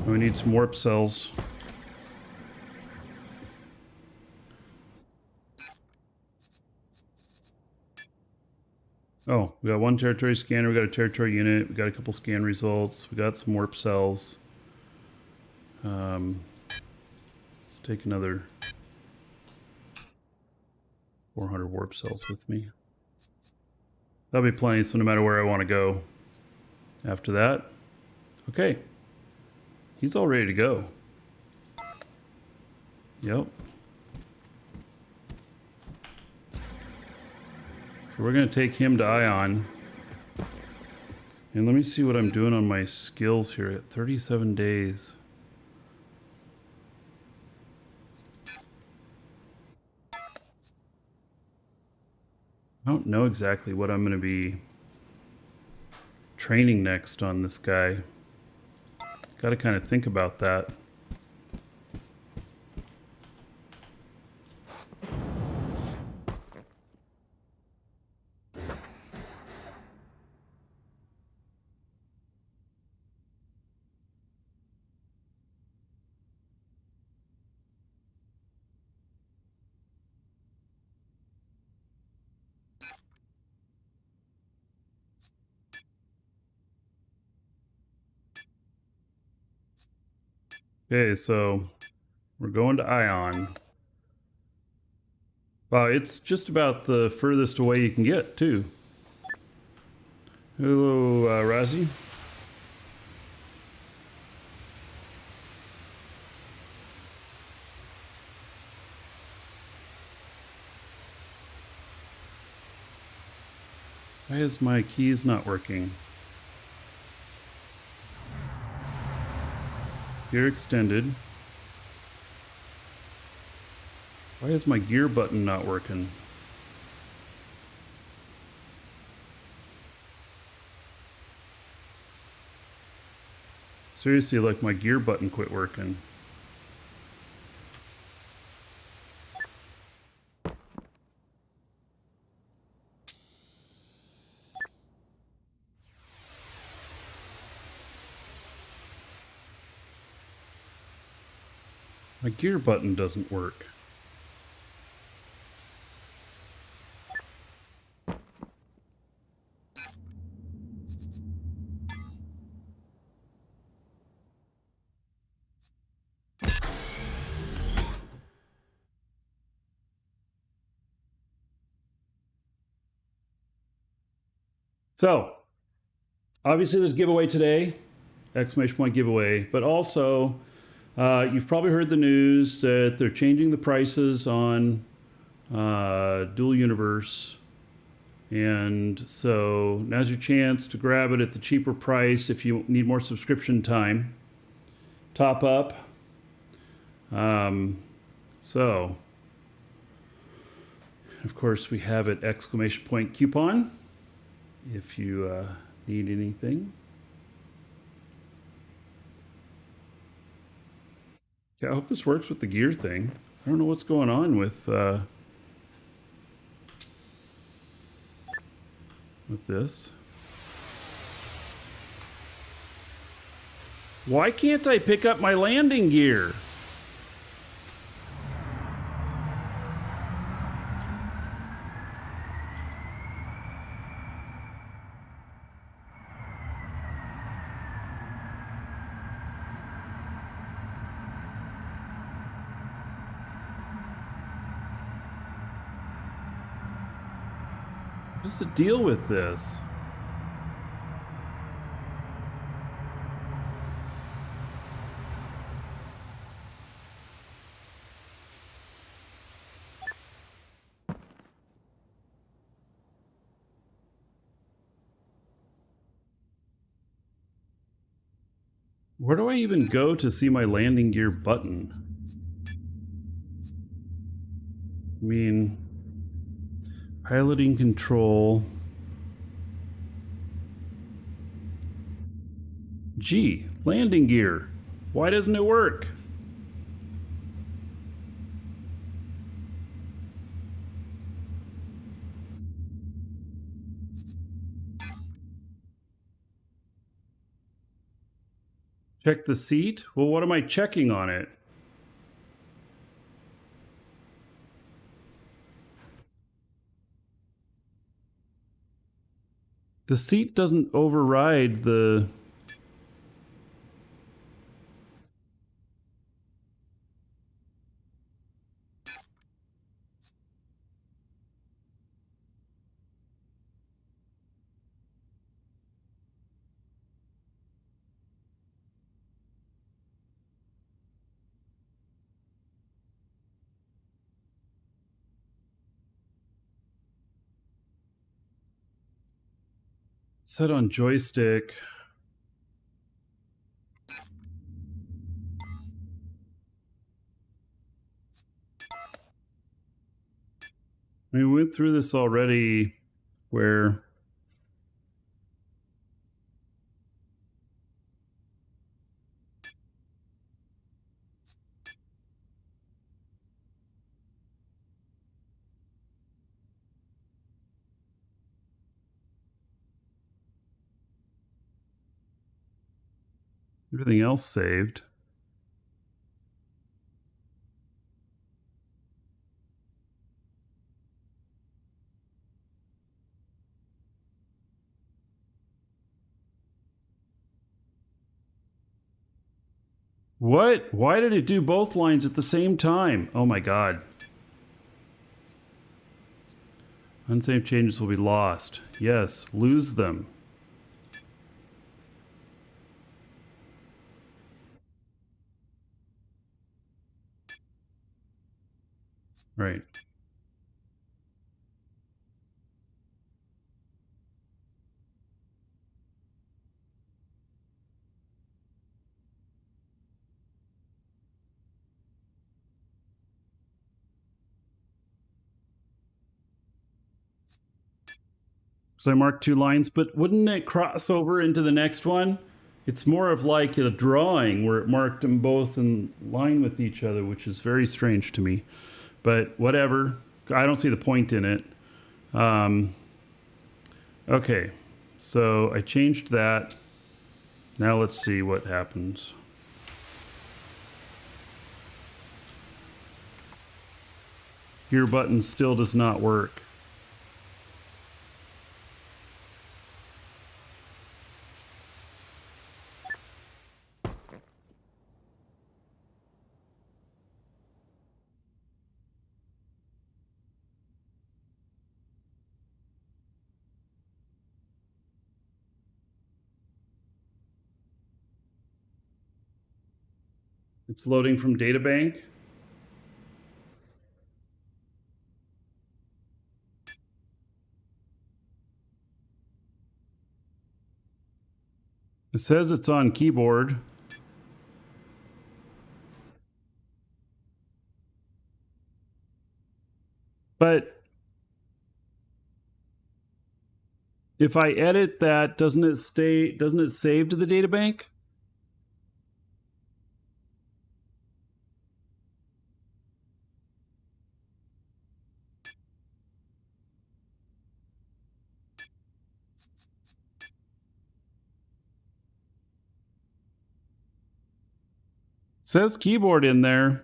And we need some warp cells. Oh, we got one territory scanner, we got a territory unit, we got a couple scan results, we got some warp cells. Let's take another 400 warp cells with me. That'll be plenty, so no matter where I want to go after that. Okay. He's all ready to go. Yep. So we're going to take him to Ion. And let me see what I'm doing on my skills here at 37 days. I don't know exactly what I'm going to be training next on this guy. Got to kind of think about that. Okay, so we're going to Ion. Wow, it's just about the furthest away you can get, too. Hello, Razi. Why is my keys not working? Gear extended. Why is my gear button not working? Seriously, like my gear button quit working. My gear button doesn't work. So, obviously there's a giveaway today, exclamation point giveaway, but also you've probably heard the news that they're changing the prices on Dual Universe. And so now's your chance to grab it at the cheaper price if you need more subscription time. Top up. So, of course, we have it exclamation point coupon if you need anything. Yeah, I hope this works with the gear thing. I don't know what's going on with with this. Why can't I pick up my landing gear? What's the deal with this? Where do I even go to see my landing gear button? I mean, piloting control. Gee, landing gear. Why doesn't it work? Check the seat? Well, what am I checking on it? The seat doesn't override the... Set on joystick. I mean, we went through this already where... everything else saved. What? Why did it do both lines at the same time? Oh my god. Unsaved changes will be lost. Yes, lose them. Right. So I marked 2 lines, but wouldn't it cross over into the next one? It's more of like a drawing where it marked them both in line with each other, which is very strange to me. But whatever. I don't see the point in it. Okay, so I changed that. Now let's see what happens. Gear button still does not work. It's loading from databank. It says it's on keyboard. But if I edit that, doesn't it save to the databank? Says keyboard in there.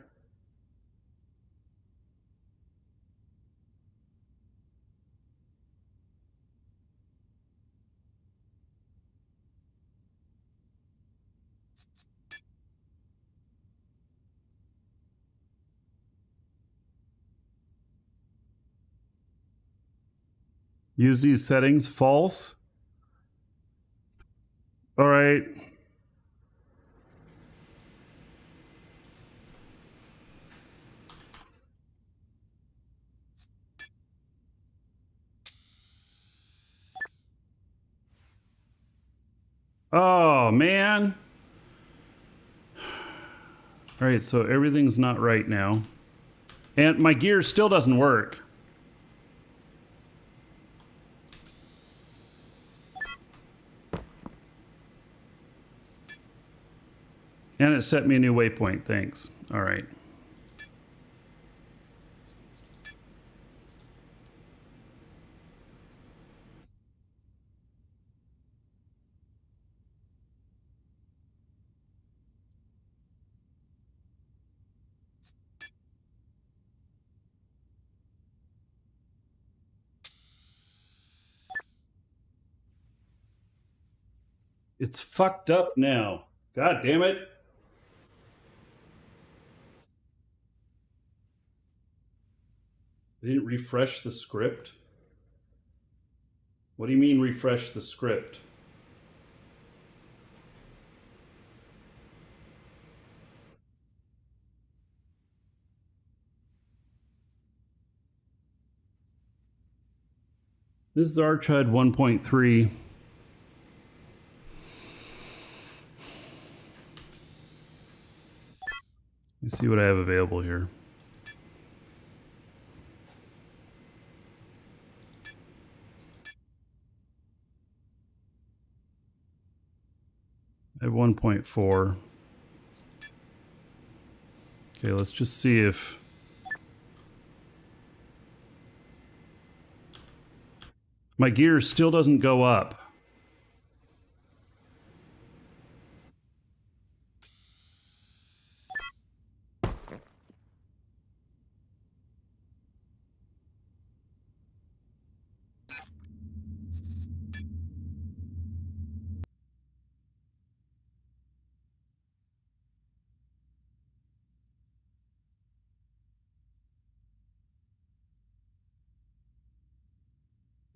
Use these settings. False. All right. Oh, man. All right, so everything's not right now. And my gear still doesn't work. And it set me a new waypoint. Thanks. All right. It's fucked up now. God damn it. They didn't refresh the script? What do you mean refresh the script? This is ArchHUD 1.3. Let's see what I have available here. I have 1.4. Okay, let's just see if... My gear still doesn't go up.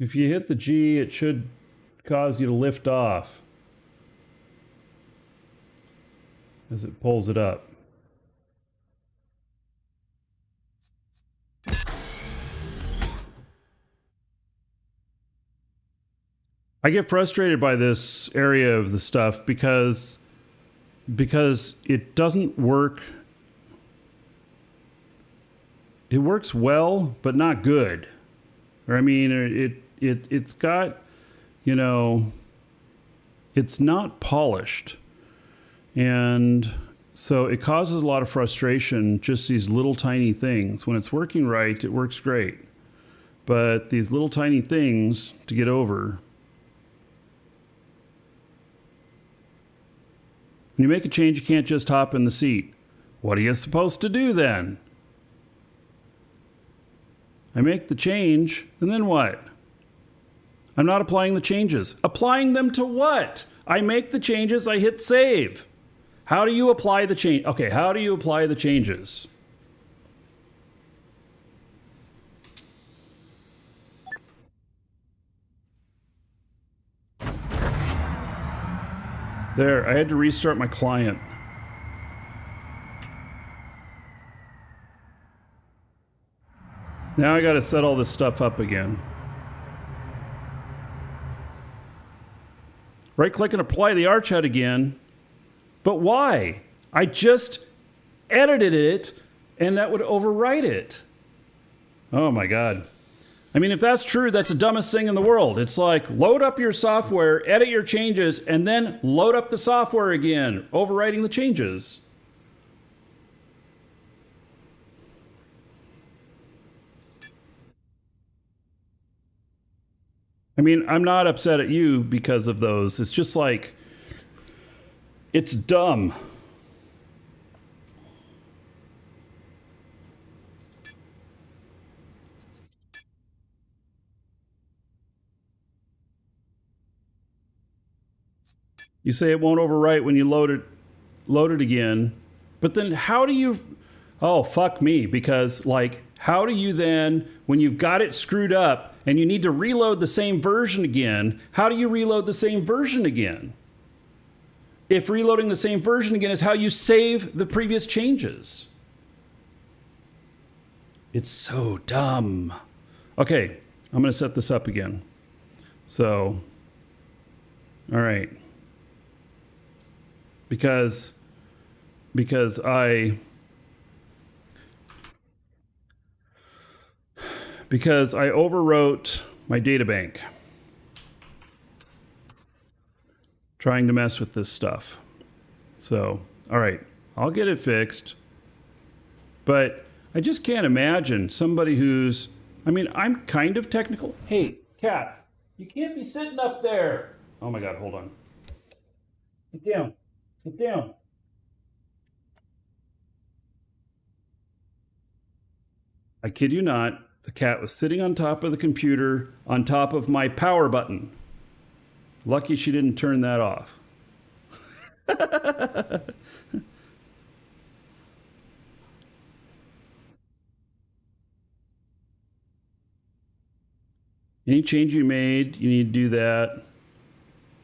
If you hit the G, it should cause you to lift off as it pulls it up. I get frustrated by this area of the stuff because it doesn't work. It works well, but not good. Or I mean, it's got, you know, it's not polished. And so it causes a lot of frustration, just these little tiny things. When it's working right, it works great. But these little tiny things to get over. When you make a change, you can't just hop in the seat. What are you supposed to do then? I make the change, and then what? I'm not applying the changes. Applying them to what? I make the changes, I hit save. How do you apply the change? Okay, how do you apply the changes? There, I had to restart my client. Now I got to set all this stuff up again. Right click and apply the ArchHUD again. But why? I just edited it and that would overwrite it. Oh my God. I mean, if that's true, that's the dumbest thing in the world. It's like load up your software, edit your changes, and then load up the software again, overwriting the changes. I mean, I'm not upset at you because of those. It's just like, it's dumb. You say it won't overwrite when you load it again. But then how do you, oh, fuck me, because like, how do you then, when you've got it screwed up and you need to reload the same version again, how do you reload the same version again? If reloading the same version again is how you save the previous changes. It's so dumb. Okay, I'm going to set this up again. So, all right. Because I overwrote my databank trying to mess with this stuff. So, all right, I'll get it fixed. But I just can't imagine somebody who's, I mean, I'm kind of technical. Hey, cat, you can't be sitting up there. Oh my God, hold on. Get down. Get down. I kid you not, the cat was sitting on top of the computer, on top of my power button. Lucky she didn't turn that off. Any change you made, you need to do that.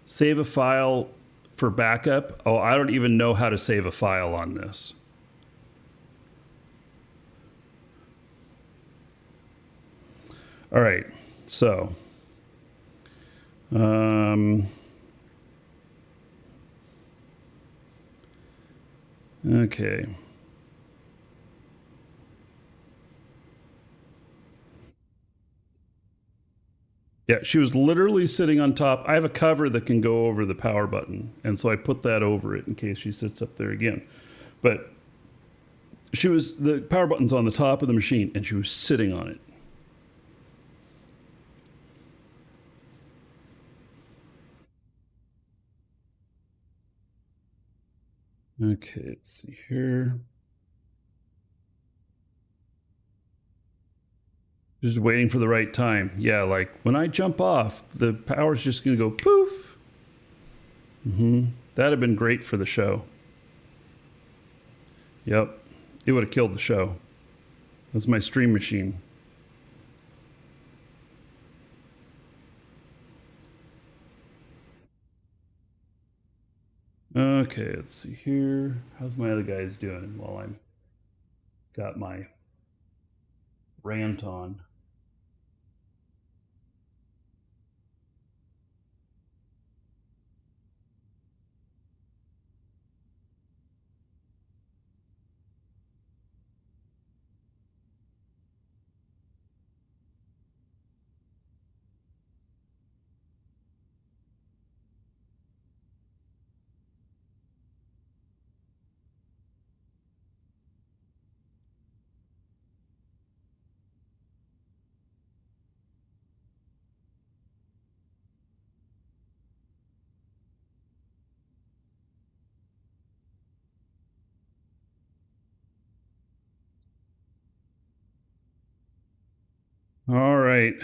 Save a file for backup. Oh, I don't even know how to save a file on this. All right, so okay. Yeah, she was literally sitting on top. I have a cover that can go over the power button, and so I put that over it in case she sits up there again. But the power button's on the top of the machine, and she was sitting on it. Okay, let's see here. Just waiting for the right time. Yeah, like when I jump off, the power's just going to go poof. That'd have been great for the show. Yep, it would have killed the show. That's my stream machine. Okay, let's see here. How's my other guys doing while I'm got my rant on? All right.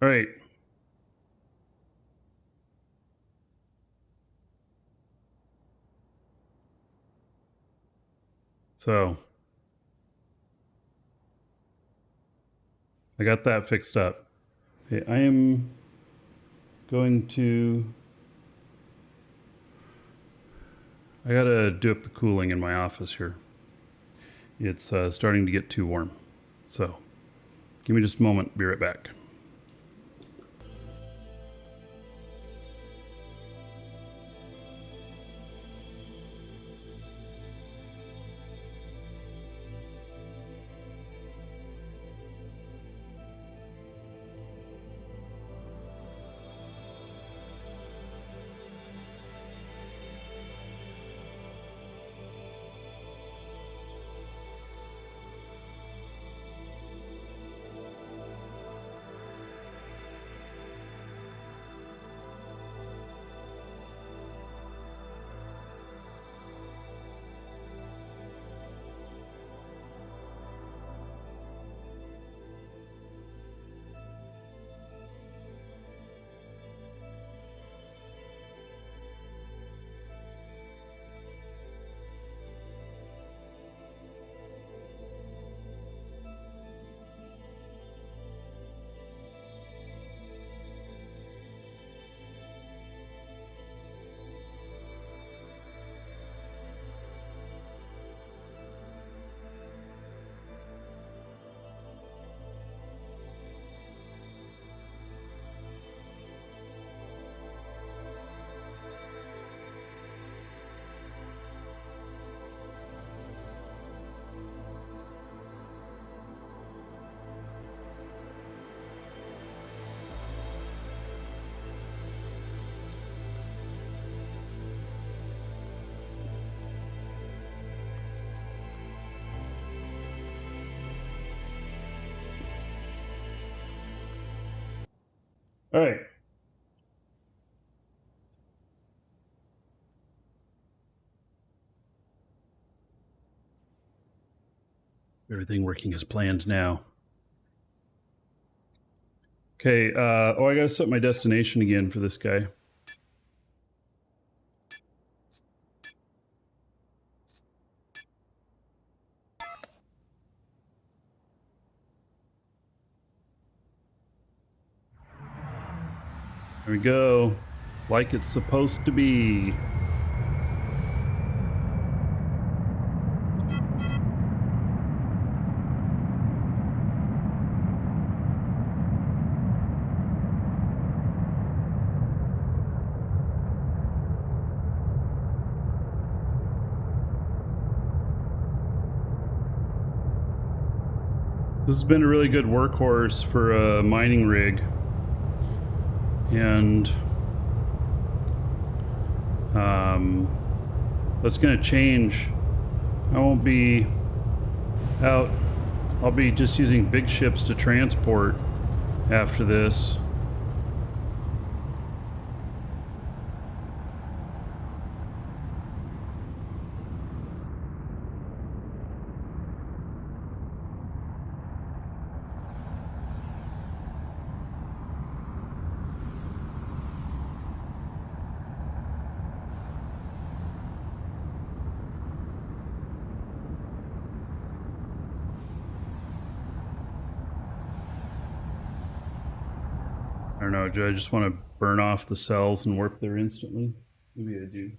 All right. So I got that fixed up. Okay, I am going to. I gotta do up the cooling in my office here. It's starting to get too warm. So give me just a moment. Be right back. All right. Everything working as planned now. Okay, I gotta set my destination again for this guy. There we go. Like it's supposed to be. This has been a really good workhorse for a mining rig. And that's going to change. I won't be out. I'll be just using big ships to transport after this. I don't know, do I just want to burn off the cells and warp there instantly? Maybe I do.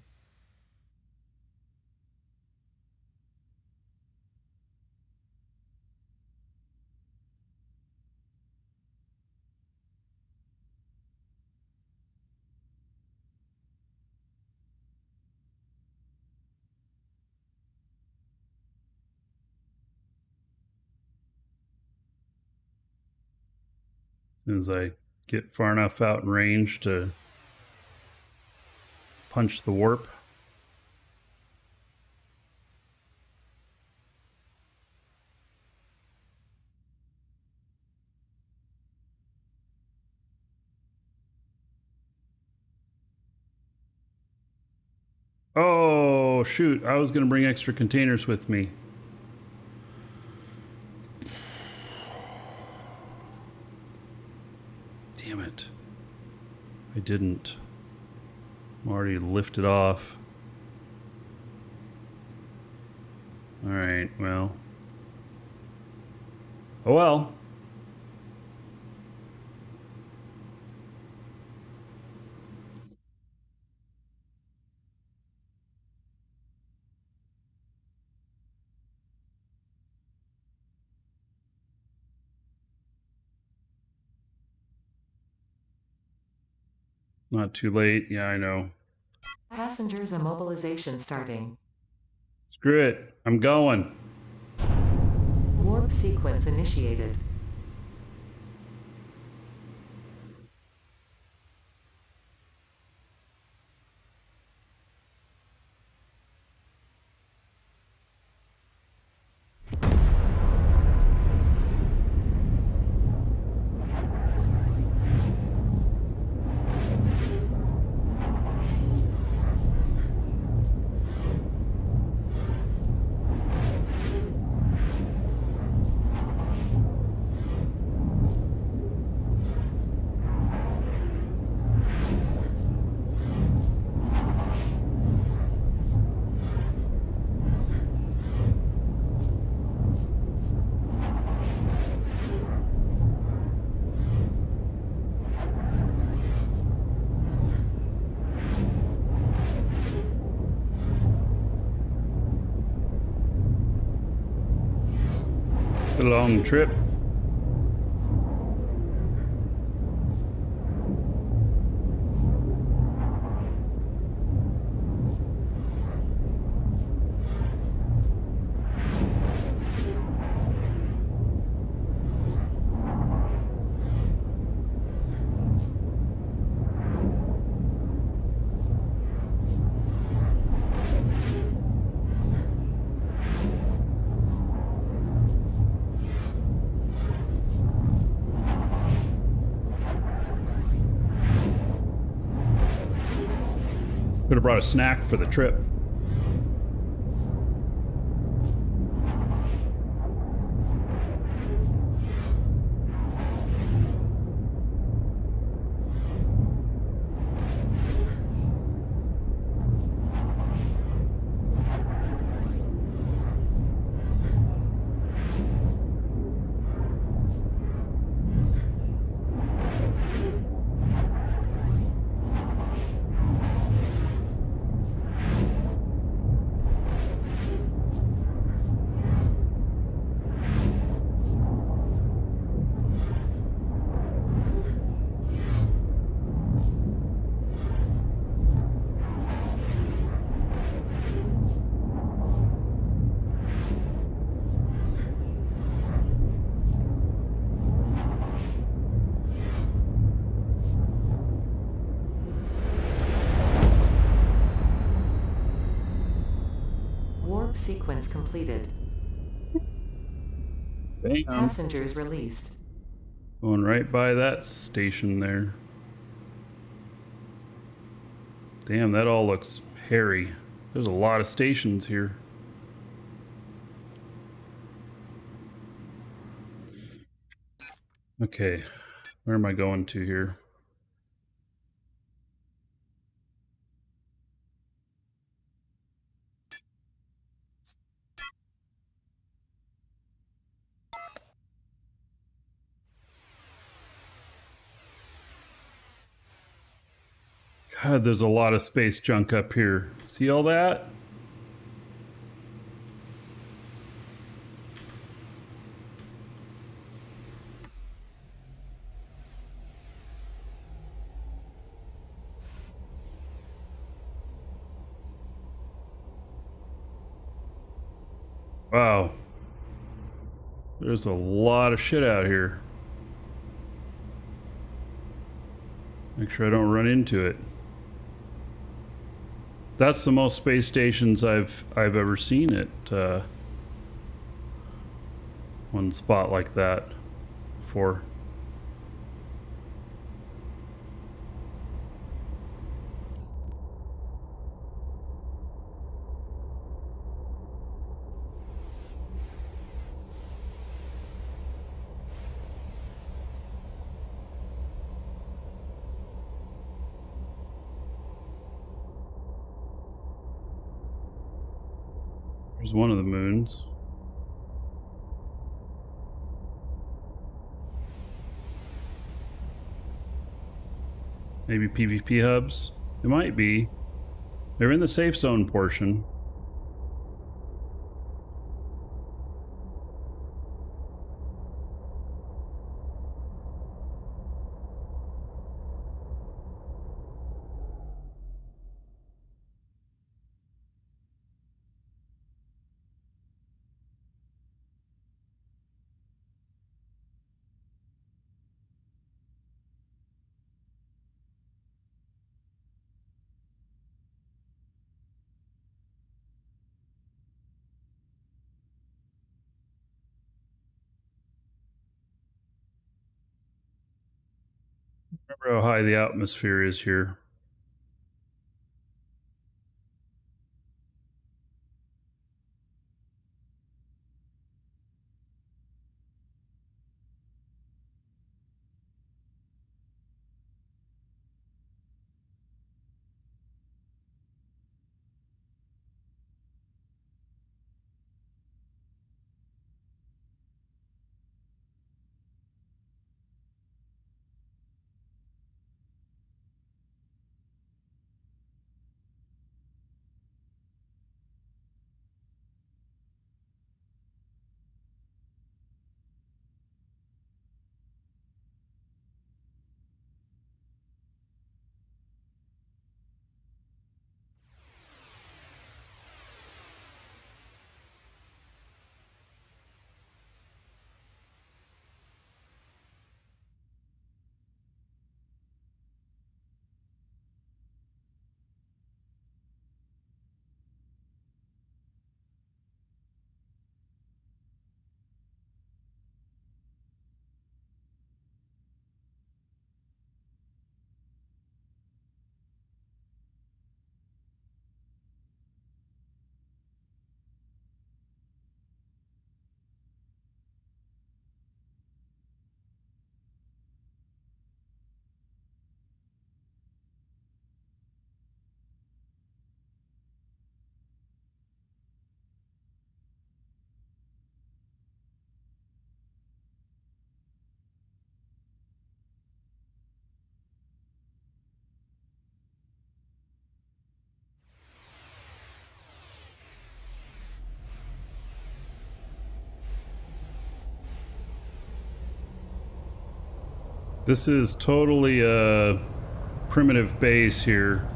As soon as I get far enough out in range to punch the warp. Oh, shoot. I was going to bring extra containers with me. Damn it. I didn't. I'm already lifted off. All right, well. Oh well. Not too late. Yeah, I know. Passengers immobilization starting. Screw it. I'm going. Warp sequence initiated. A long trip. Could have brought a snack for the trip. Warp sequence completed. Bam. Passengers released. Going right by that station there. Damn, that all looks hairy. There's a lot of stations here. Okay, where am I going to here? God, there's a lot of space junk up here. See all that? Wow. There's a lot of shit out here. Make sure I don't run into it. That's the most space stations I've ever seen at one spot like that before. There's one of the moons. Maybe PvP hubs? It might be. They're in the safe zone portion. Remember how high the atmosphere is here. This is totally a primitive base here.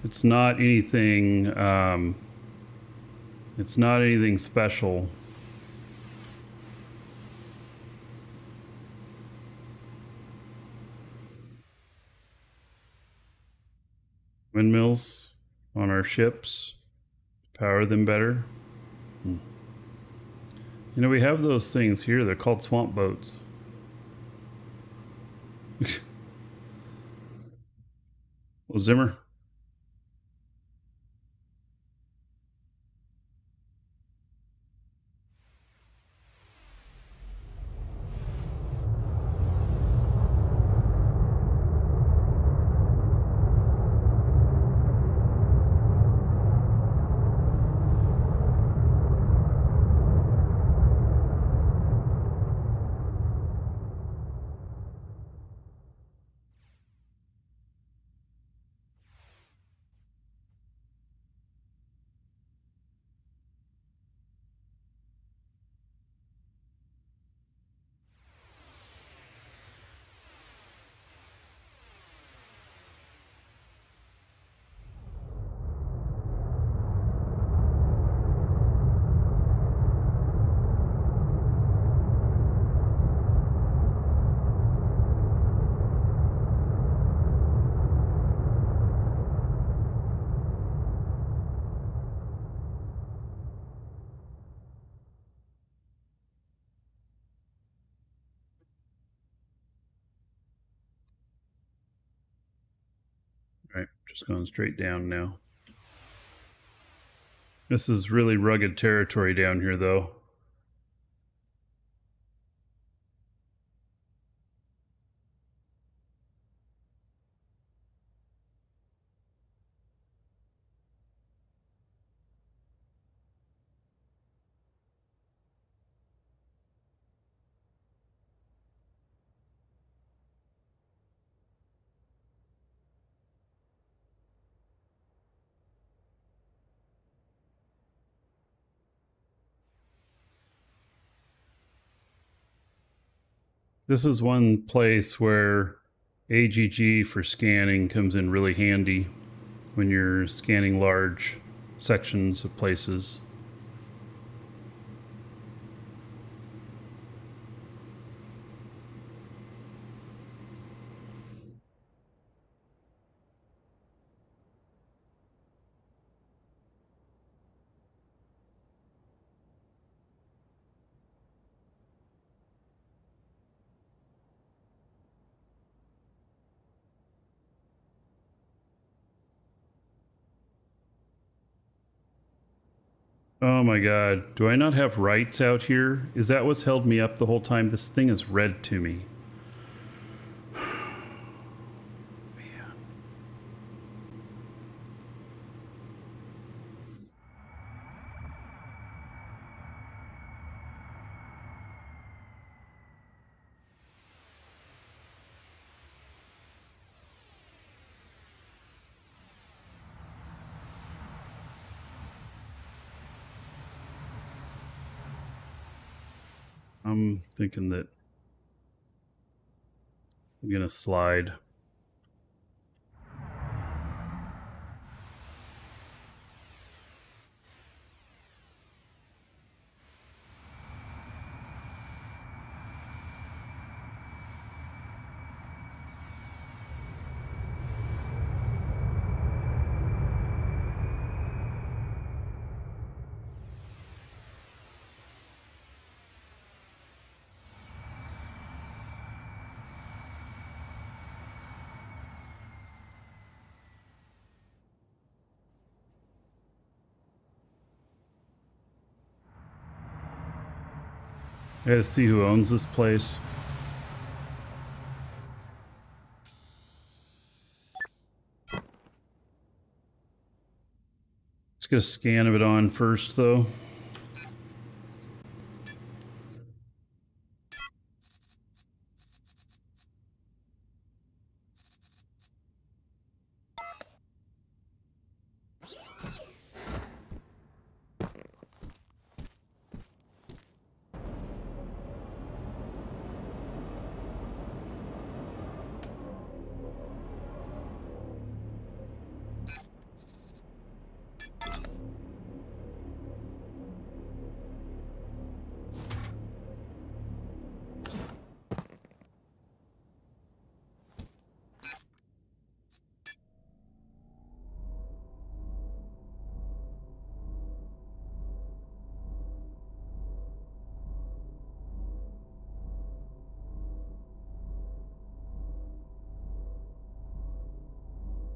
It's not anything, it's not anything special. Windmills on our ships, power them better. You know, we have those things here. They're called swamp boats. Well, Zimmer. Right, just going straight down now. This is really rugged territory down here, though. This is one place where AGG for scanning comes in really handy when you're scanning large sections of places. Oh my god, do I not have rights out here? Is that what's held me up the whole time? This thing is red to me. Man. I'm thinking that I'm gonna slide. I gotta see who owns this place. Let's get a scan of it on first, though.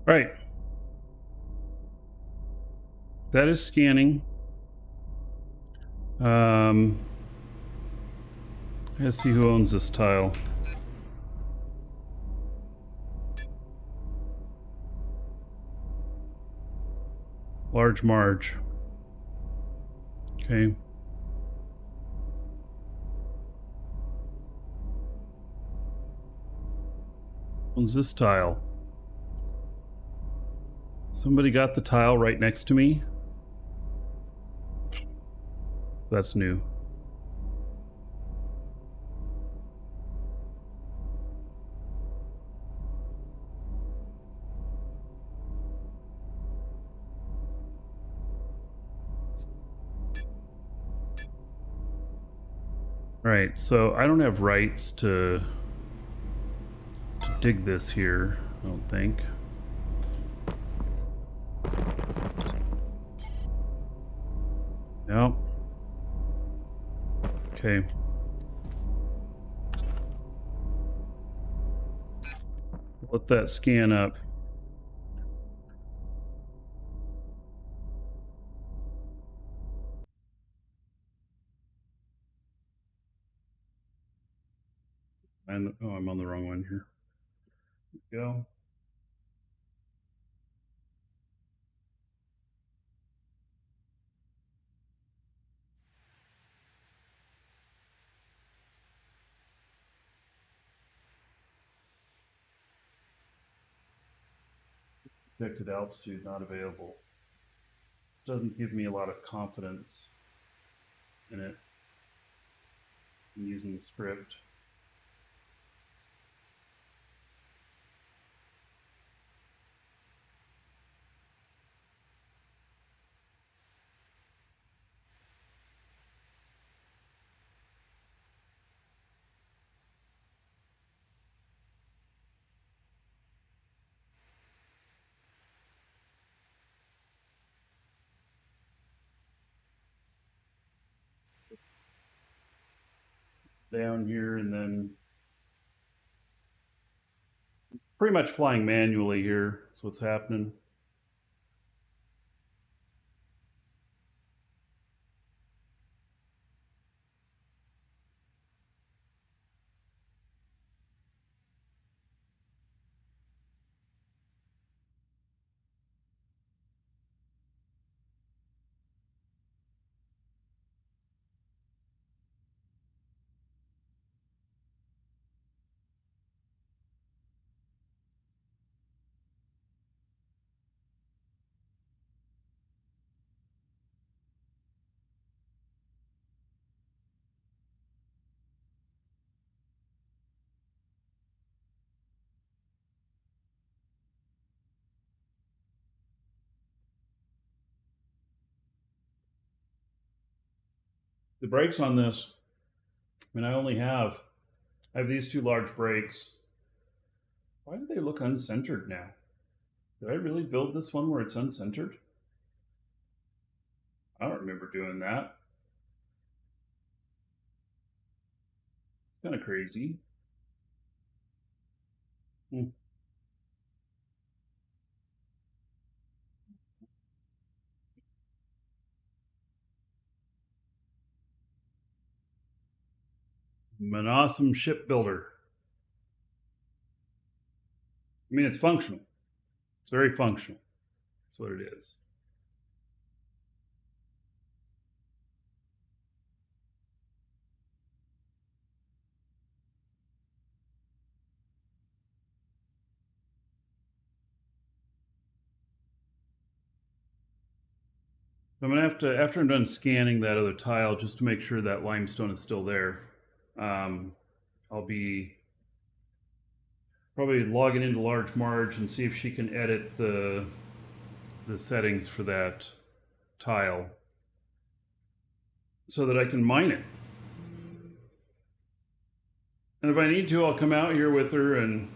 Right. That is scanning. Let's see who owns this tile. Large Marge. Okay. Owns this tile. Somebody got the tile right next to me. That's new. Right, so I don't have rights to dig this here, I don't think. No. Okay. Let that scan up. And oh, I'm on the wrong one here. Go. Detected altitude not available. Doesn't give me a lot of confidence in it. I'm using the script. Down here and then pretty much flying manually here. That's what's happening. The brakes on this, I mean, I have these two large brakes. Why do they look uncentered now? Did I really build this one where it's uncentered? I don't remember doing that. It's kind of crazy. Hmm. I'm an awesome shipbuilder. I mean, it's functional. It's very functional. That's what it is. I'm gonna have to, after I'm done scanning that other tile, just to make sure that limestone is still there. I'll be probably logging into Large Marge and see if she can edit the settings for that tile so that I can mine it. And if I need to, I'll come out here with her and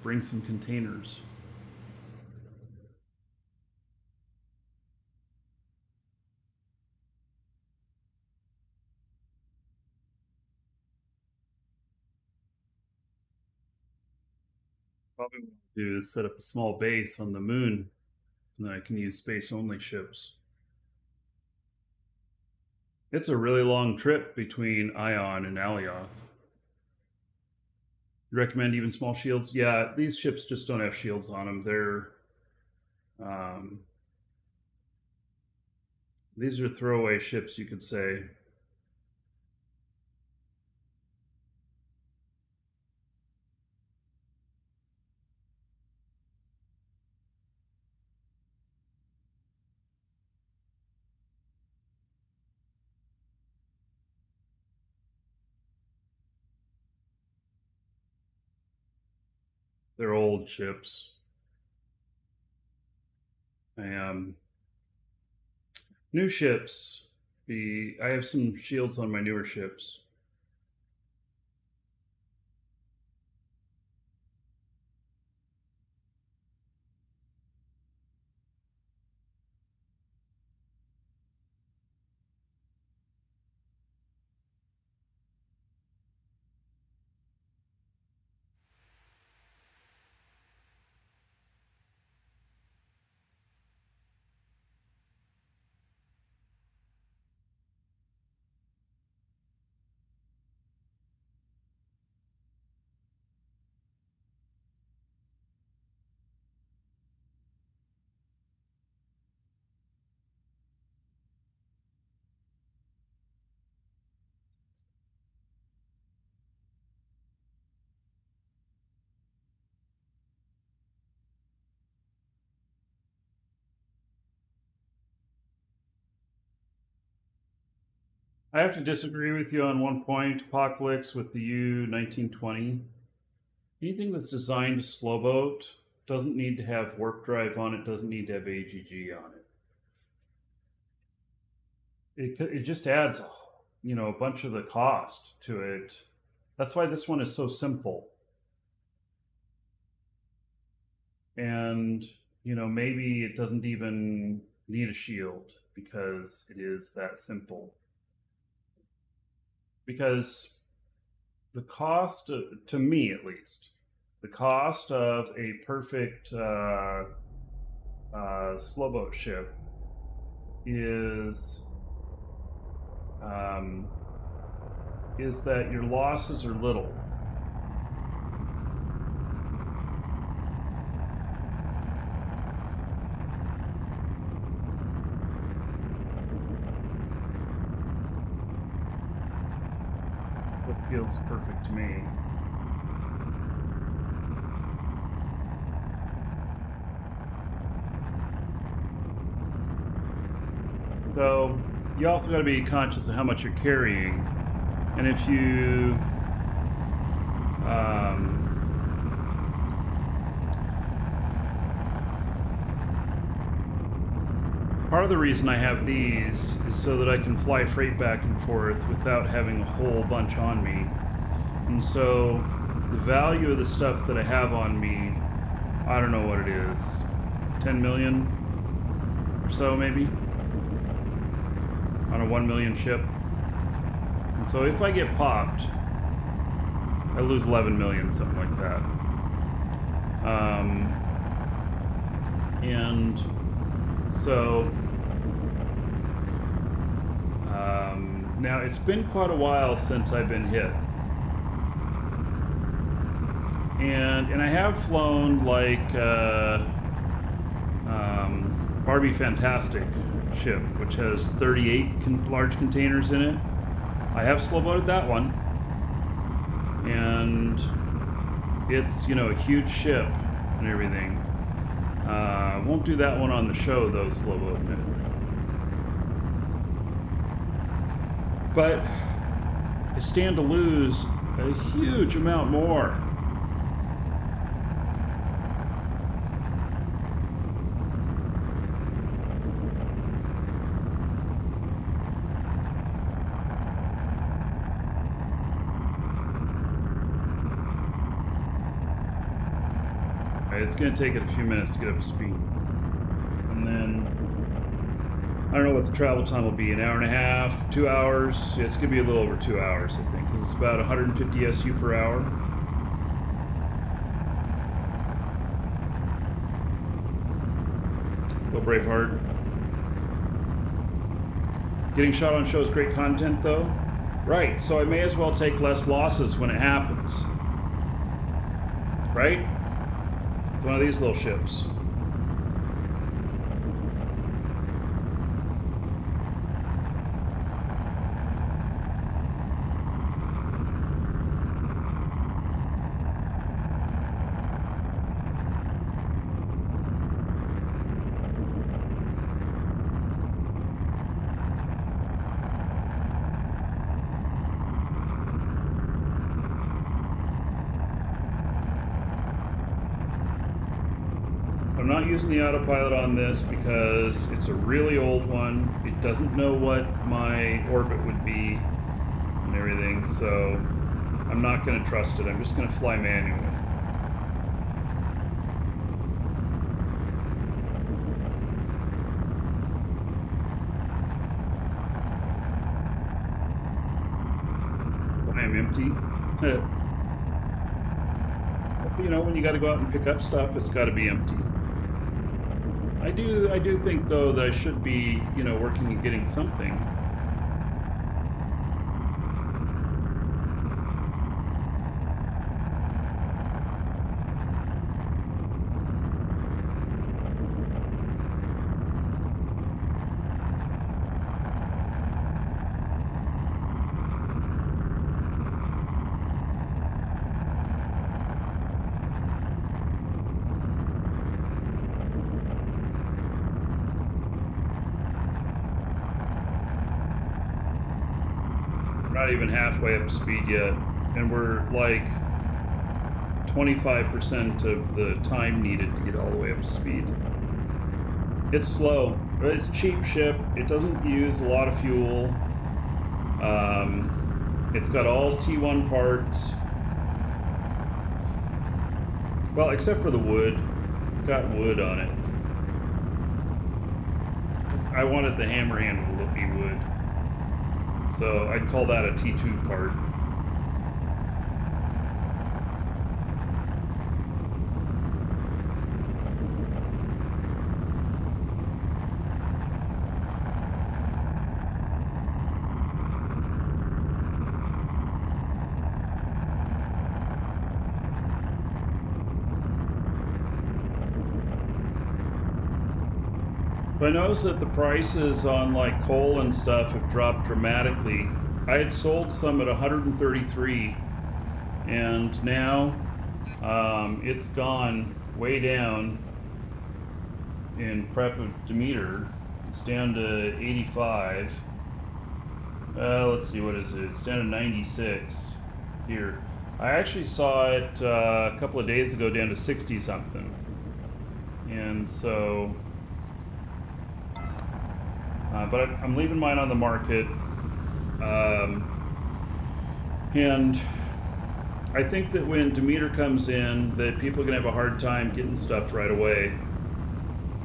bring some containers. probably what I'll do is set up a small base on the moon, and then I can use space-only ships. It's a really long trip between Ion and Alioth. You recommend even small shields? Yeah, these ships just don't have shields on them. These are throwaway ships, you could say. They're old ships. New ships. I have some shields on my newer ships. I have to disagree with you on one point, Apocalypse, with the U-1920. Anything that's designed to slow boat doesn't need to have warp drive on it, doesn't need to have AGG on it. It just adds, a bunch of the cost to it. That's why this one is so simple. And, maybe it doesn't even need a shield because it is that simple. Because the cost, to me at least, the cost of a perfect slow boat ship is that your losses are little. It feels perfect to me. So you also got to be conscious of how much you're carrying, and if you part of the reason I have these is so that I can fly freight back and forth without having a whole bunch on me. And so the value of the stuff that I have on me, I don't know what it is, 10 million or so maybe, on a 1 million ship. And so if I get popped, I lose 11 million, something like that. And so now it's been quite a while since I've been hit, and I have flown like Barbie Fantastic ship, which has 38 large containers in it. I have slow boated that one, and it's a huge ship and everything. Won't do that one on the show though, slow boating it. But I stand to lose a huge amount more. It's going to take it a few minutes to get up to speed. And then, I don't know what the travel time will be, an hour and a half, 2 hours. Yeah, it's going to be a little over 2 hours, I think, because it's about 150 SU per hour. Go Braveheart. Getting shot on show is great content, though. Right, so I may as well take less losses when it happens. Right? With one of these little ships. I'm not using the autopilot on this because it's a really old one. It doesn't know what my orbit would be and everything, so I'm not going to trust it. I'm just going to fly manually. I am empty. You know, when you got to go out and pick up stuff, it's got to be empty. I do think, though, that I should be, you know, working and getting something. Not even halfway up to speed yet, and we're like 25% of the time needed to get all the way up to speed. It's slow, but it's a cheap ship. It doesn't use a lot of fuel. It's got all T1 parts. Well, except for the wood. It's got wood on it. I wanted the hammer handle to be wood. So I'd call that a T2 part. But I noticed that the prices on like coal and stuff have dropped dramatically. I had sold some at 133, and now it's gone way down in prep of Demeter. It's down to 85. Let's see, what is it? It's down to 96 here. I actually saw it a couple of days ago down to 60 something. And so, but I'm leaving mine on the market. And I think that when Demeter comes in, that people are gonna have a hard time getting stuff right away.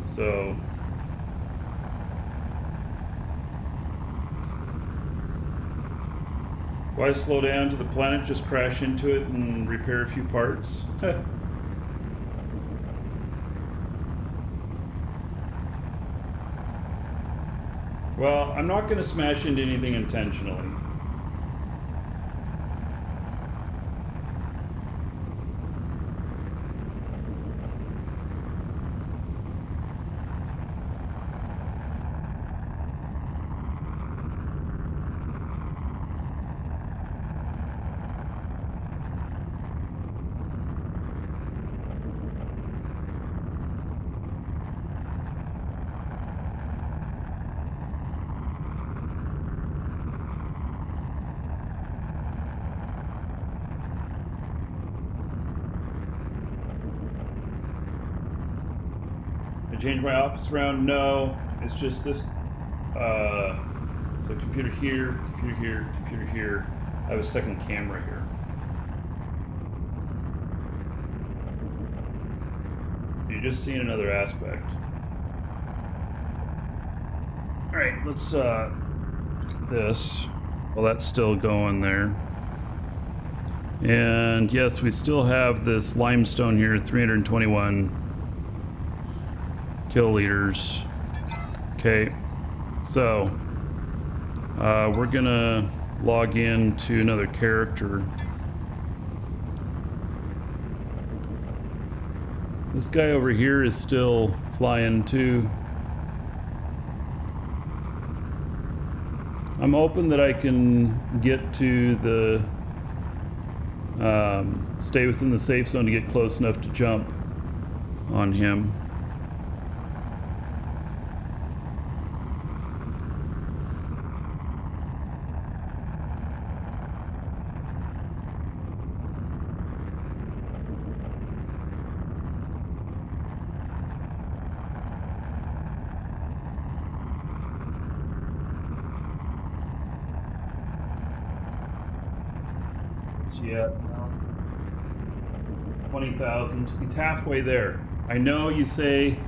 So why slow down to the planet? Just crash into it and repair a few parts. Well, I'm not gonna smash into anything intentionally. Change my office around? No, it's just this. So computer here, computer here, computer here. I have a second camera here. You're just seeing another aspect. All right, let's look at this. Well, that's still going there. And yes, we still have this limestone here, 321. Kill leaders. Okay. So, we're gonna log in to another character. This guy over here is still flying too. I'm hoping that I can get to the stay within the safe zone to get close enough to jump on him. Yeah, 20,000. He's halfway there. I know you say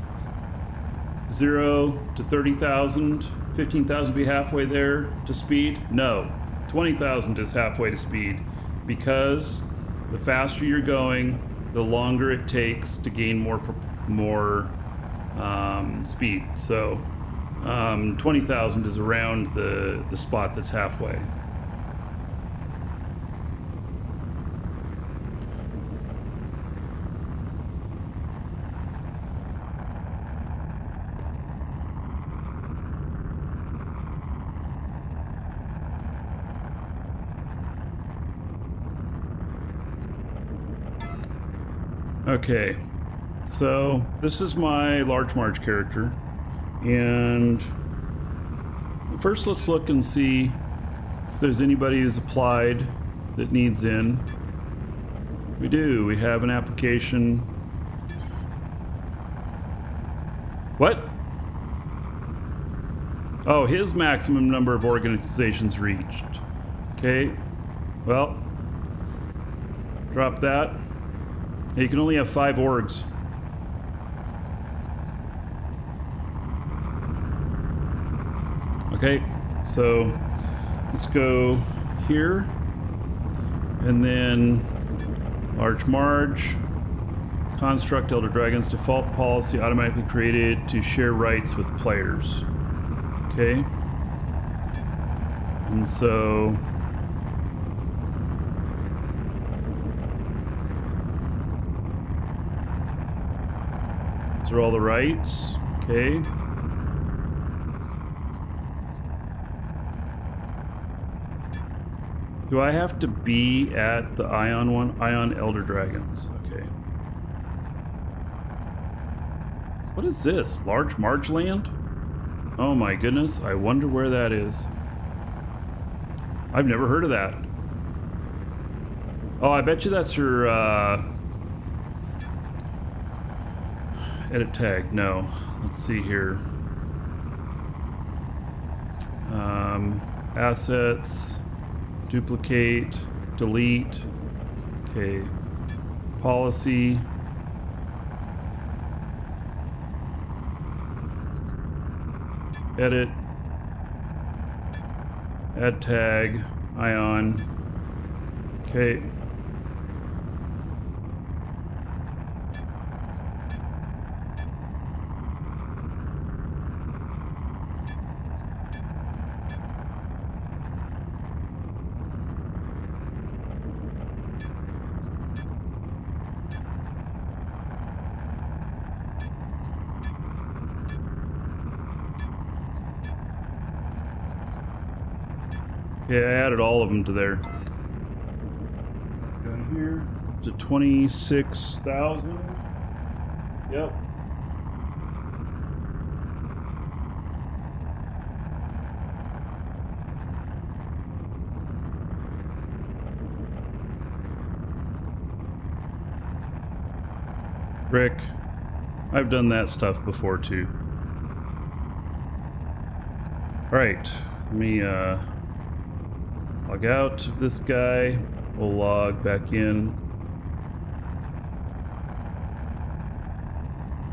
0 to 30,000, 15,000 be halfway there to speed. No, 20,000 is halfway to speed, because the faster you're going, the longer it takes to gain more speed. So 20,000 is around the spot that's halfway. Okay, so this is my Large March character, and first let's look and see if there's anybody who's applied that needs in. We do. We have an application. What? Oh, his maximum number of organizations reached. Okay, well, drop that. You can only have 5 orgs. Okay, so let's go here, and then Large March, construct Elder Dragon's default policy automatically created to share rights with players. Okay, and so these are all the rights. Okay. Do I have to be at the Ion one? Ion Elder Dragons. Okay. What is this? Large March land? Oh my goodness. I wonder where that is. I've never heard of that. Oh, I bet you that's your edit tag. No. Let's see here. Assets. Duplicate, delete, okay, policy, edit, add tag, Ion, okay. Yeah, I added all of them to there. Down here to 26,000. Yep. Rick, I've done that stuff before too. All right, let me log out of this guy. We'll log back in.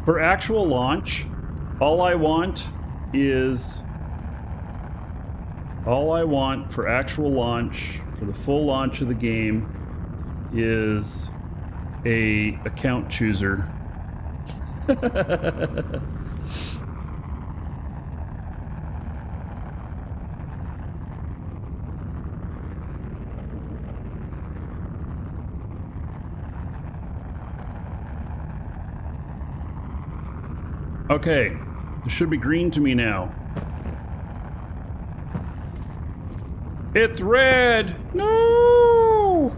For actual launch, all I want for actual launch, for the full launch of the game, is a account chooser. Okay, it should be green to me now. It's red! No!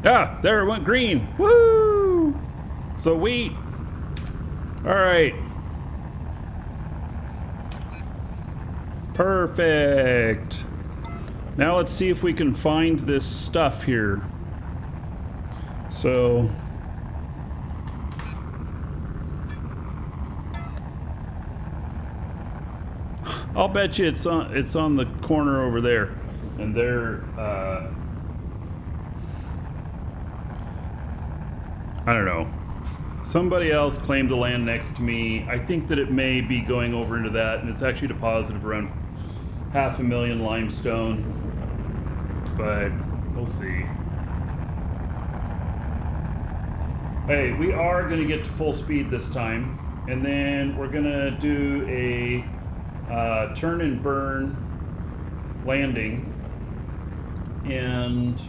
Ah, there it went green. Woo! Sweet. All right. Perfect. Now let's see if we can find this stuff here. So I'll bet you it's on the corner over there, and they're I don't know. Somebody else claimed the land next to me. I think that it may be going over into that, and it's actually deposited around 500,000 limestone, but we'll see. Hey, we are going to get to full speed this time, and then we're going to do a turn and burn landing, and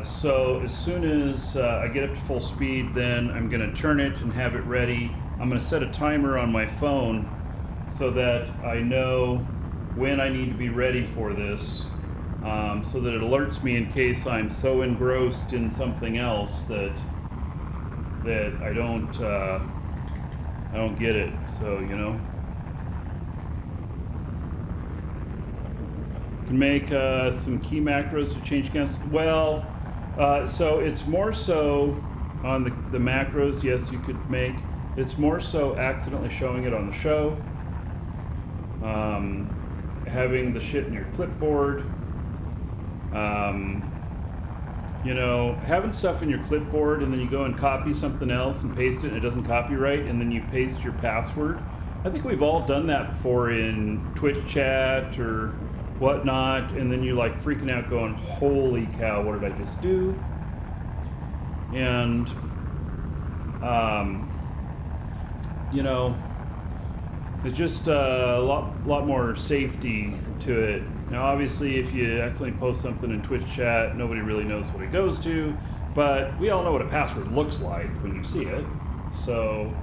so as soon as I get up to full speed, then I'm going to turn it and have it ready. I'm going to set a timer on my phone so that I know when I need to be ready for this, so that it alerts me in case I'm so engrossed in something else that I don't get it. So, you know, can make some key macros to change accounts. Well, so it's more so on the macros. Yes, you could make. It's more so accidentally showing it on the show. Having the shit in your clipboard. You know, having stuff in your clipboard and then you go and copy something else and paste it and it doesn't copy right, and then you paste your password. I think we've all done that before in Twitch chat or whatnot, and then you like freaking out going, holy cow, what did I just do? And you know, it's just a lot more safety to it. Now obviously if you accidentally post something in Twitch chat, nobody really knows what it goes to, but we all know what a password looks like when you see it. So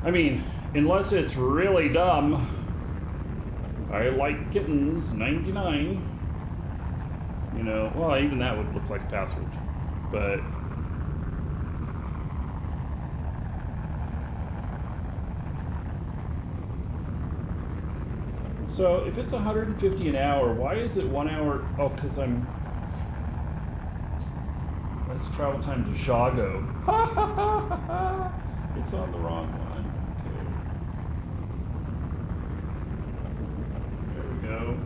I mean, unless it's really dumb, I like kittens 99, you know, well, even that would look like a password, but so if it's 150 an hour, why is it 1 hour? Oh, because that's travel time to Jago. It's on the wrong one. Okay. There we go.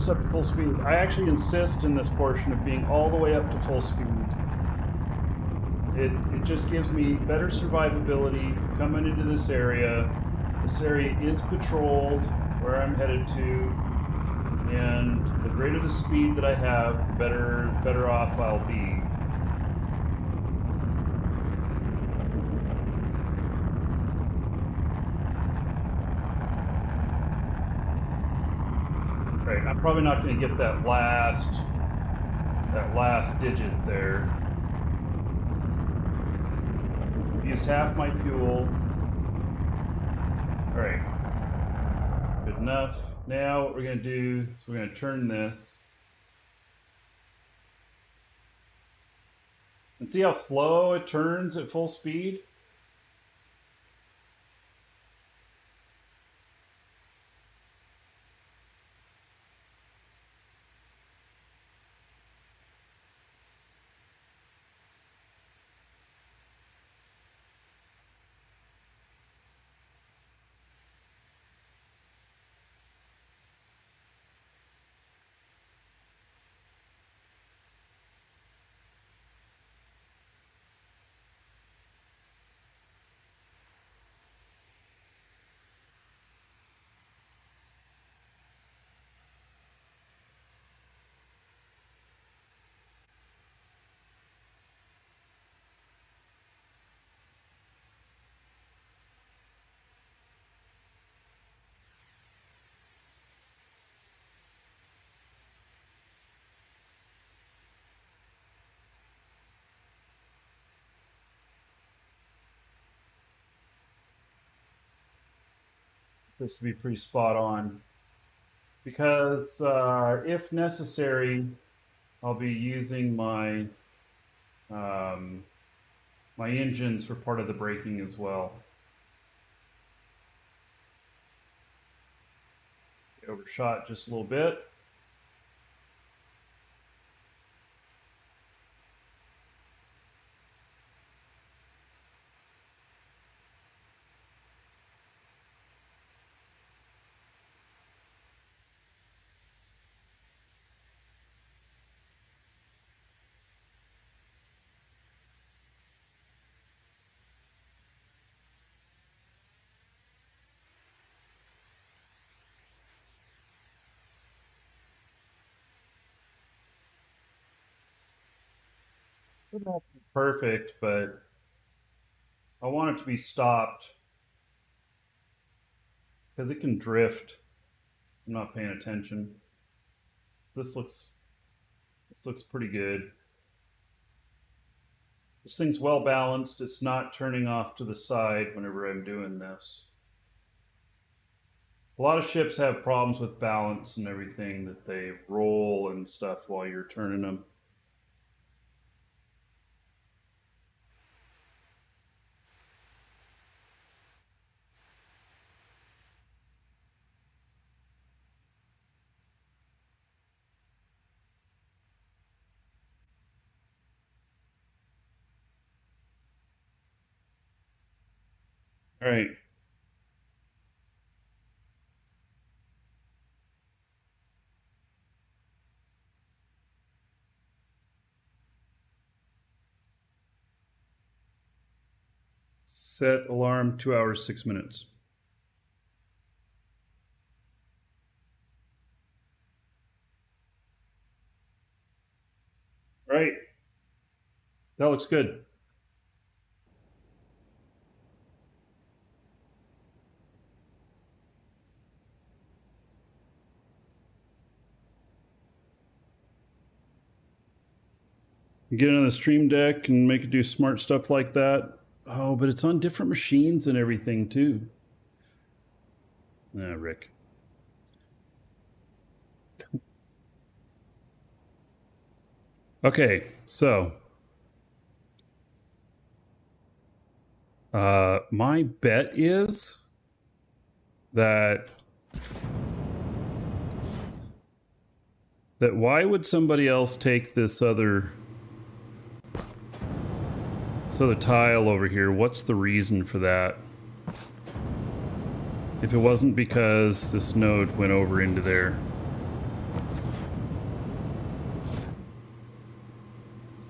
Up to full speed. I actually insist in this portion of being all the way up to full speed. It just gives me better survivability coming into this area. This area is patrolled where I'm headed to, and the greater the speed that I have, the better off I'll be. Right, I'm probably not going to get that last digit there. Used half my fuel. All right, good enough. Now what we're going to do is we're going to turn this. And see how slow it turns at full speed? this to be pretty spot on. Because if necessary, I'll be using my my engines for part of the braking as well. Overshot just a little bit. Perfect, but I want it to be stopped because it can drift. I'm not paying attention. This looks pretty good. This thing's well balanced. It's not turning off to the side whenever I'm doing this. A lot of ships have problems with balance and everything, that they roll and stuff while you're turning them. All right. Set alarm 2 hours, 6 minutes. All right. That looks good. Get it on the Stream Deck and make it do smart stuff like that. Oh, but it's on different machines and everything too. Rick. Okay, so my bet is that why would somebody else take this other tile over here? What's the reason for that? If it wasn't because this node went over into there.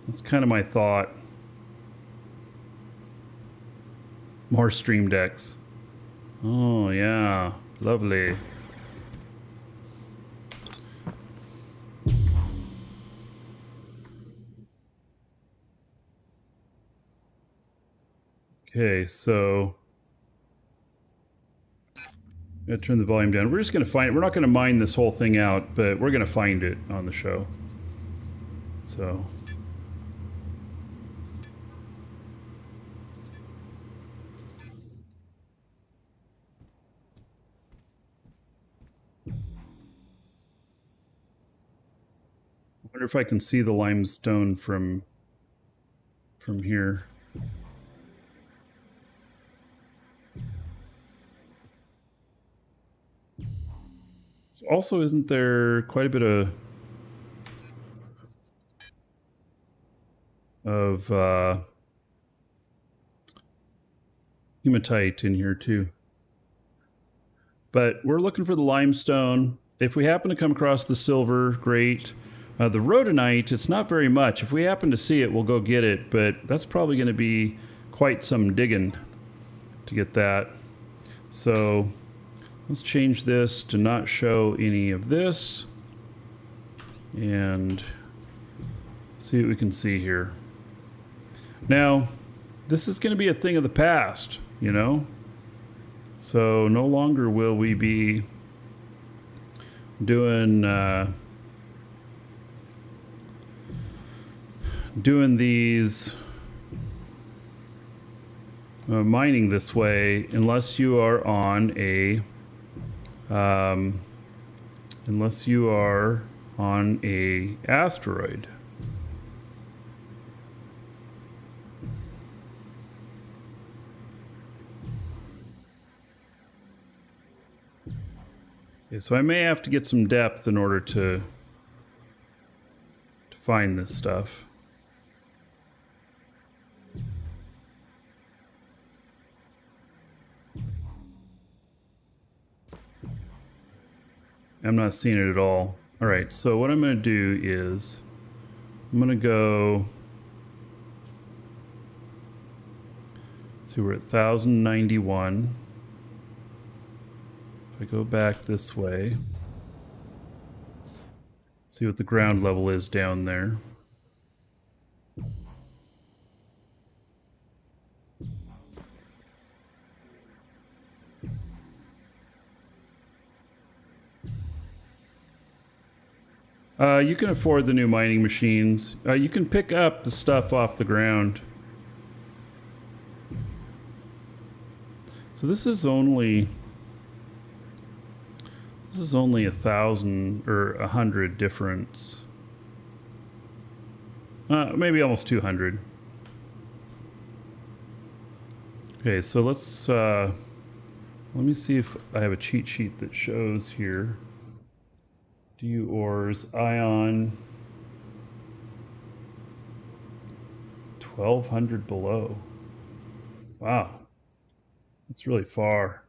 That's kind of my thought. More Stream Decks. Oh yeah, lovely. Okay, so I'm gonna turn the volume down. We're just gonna find it. We're not gonna mine this whole thing out, but we're gonna find it on the show. So I wonder if I can see the limestone from here. Also, isn't there quite a bit of hematite in here too? But we're looking for the limestone. If we happen to come across the silver, great. The rhodonite, it's not very much. If we happen to see it, we'll go get it, but that's probably going to be quite some digging to get that. So let's change this to not show any of this and see what we can see here. Now, this is going to be a thing of the past, you know? So no longer will we be doing these mining this way unless you are on a Unless you are on a asteroid. Okay, so I may have to get some depth in order to find this stuff. I'm not seeing it at all. All right, so what I'm going to do is I'm going to go. So we're at 1091. If I go back this way, see what the ground level is down there. You can afford the new mining machines. You can pick up the stuff off the ground. So this is only 1,000 or 100 difference. Maybe almost 200. Okay, so let's let me see if I have a cheat sheet that shows here. Do ores, ion, 1,200 below. Wow, that's really far.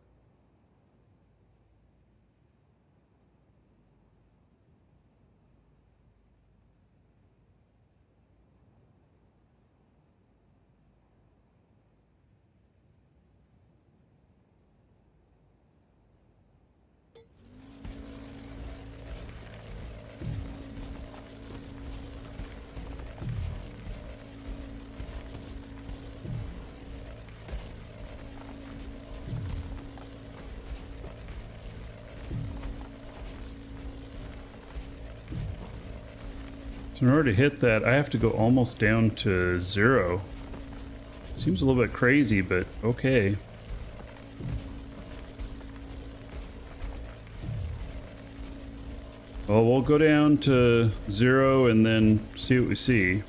So in order to hit that, I have to go almost down to 0. Seems a little bit crazy, but okay. Well, we'll go down to 0 and then see what we see.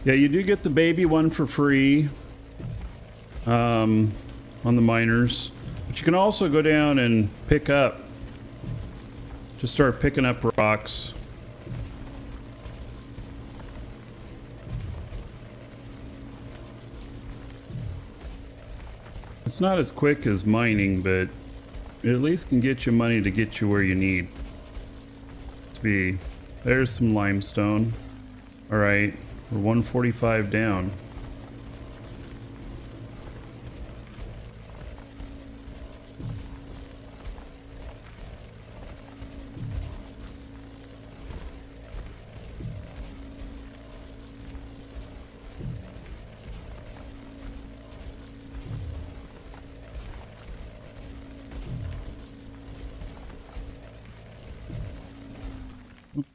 Yeah, you do get the baby one for free on the miners, but you can also go down and pick up, just start picking up rocks. It's not as quick as mining, but it at least can get you money to get you where you need to be. There's some limestone. All right. We're 145 down.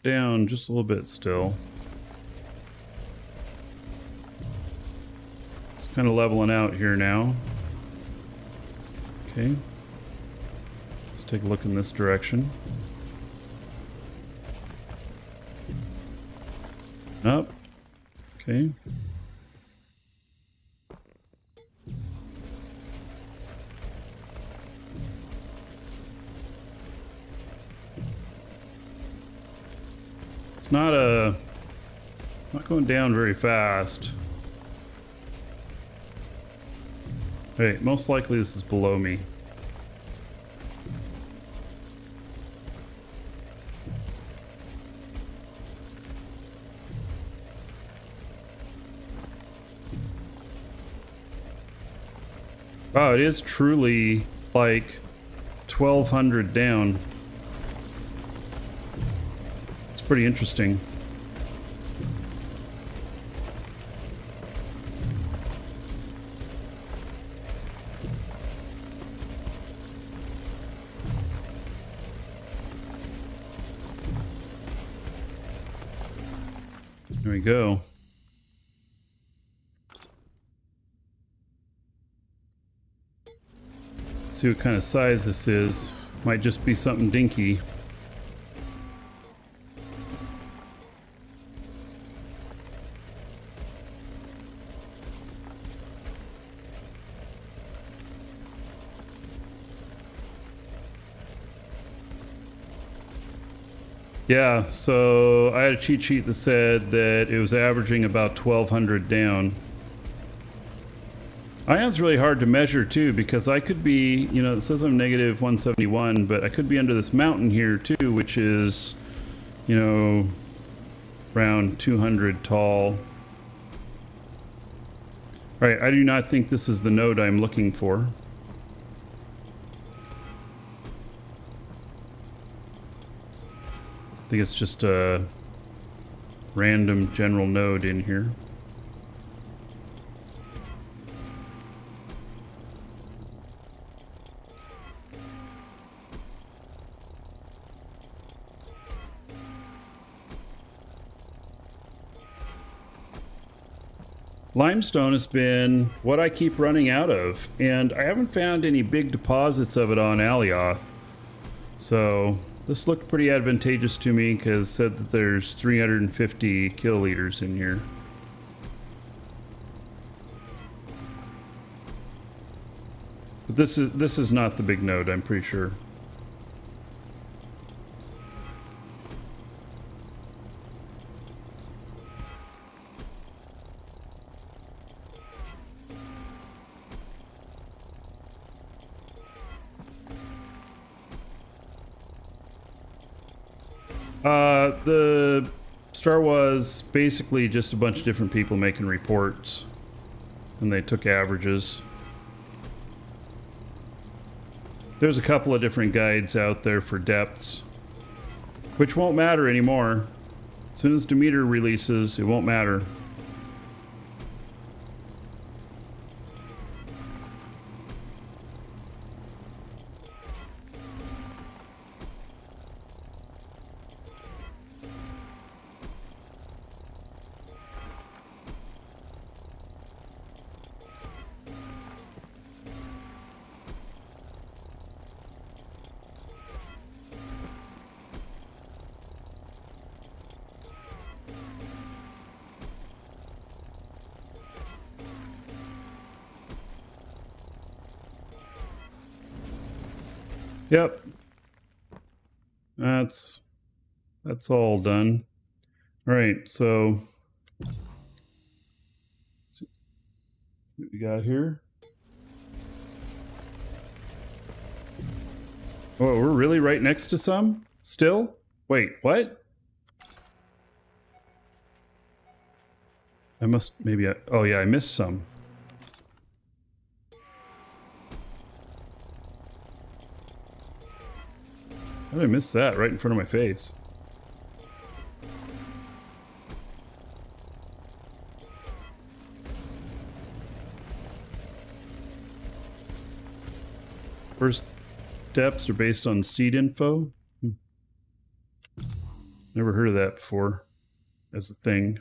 Down just a little bit still. Kind of leveling out here now. Okay. Let's take a look in this direction. Up. Okay. It's not going down very fast. Hey, most likely this is below me. Wow, it is truly like 1,200 down. It's pretty interesting. There we go. See what kind of size this is. Might just be something dinky. Yeah, so I had a cheat sheet that said that it was averaging about 1,200 down. Ion's really hard to measure too, because I could be, you know, it says I'm negative 171, but I could be under this mountain here too, which is, you know, around 200 tall. All right, I do not think this is the node I'm looking for. I think it's just a random general node in here. Limestone has been what I keep running out of, and I haven't found any big deposits of it on Alioth. So this looked pretty advantageous to me because it said that there's 350 kiloliters in here. But this is not the big node, I'm pretty sure. The star was basically just a bunch of different people making reports, and they took averages. There's a couple of different guides out there for depths, which won't matter anymore. As soon as Demeter releases, it won't matter. Yep. That's all done. All right, so let's see what we got here. Oh, we're really right next to some still? Wait, what? Oh yeah, I missed some. How did I miss that right in front of my face? First depths are based on seed info. Never heard of that before as a thing.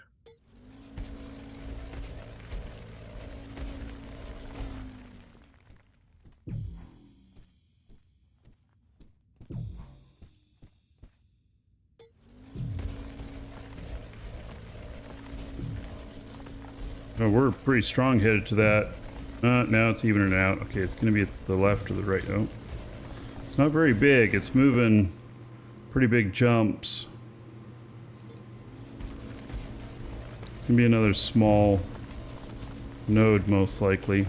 Oh, we're pretty strong headed to that. Now it's evening out. Okay, it's going to be at the left or the right. Oh, it's not very big. It's moving pretty big jumps. It's going to be another small node, most likely.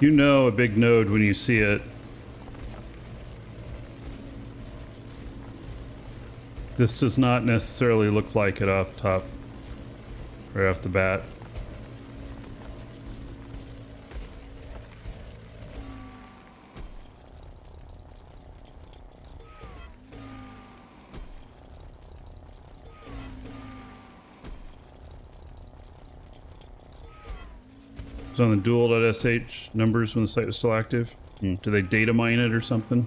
You know a big node when you see it. This does not necessarily look like it off the top, right off the bat. It's on the dual.sh numbers when the site was still active. Do they data mine it or something?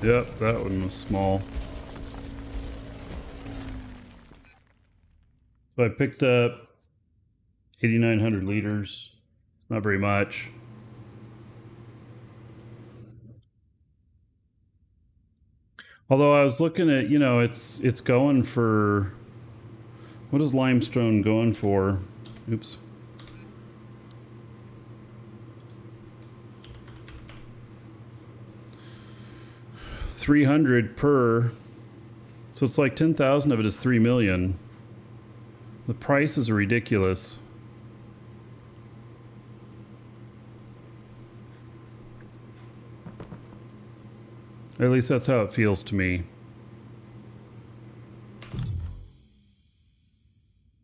Yep, that one was small. So I picked up 8,900 liters. Not very much. Although I was looking at, you know, it's going for, what is limestone going for? Oops. $300 per, so it's like 10,000 of it is 3 million. The prices are ridiculous. At least that's how it feels to me. I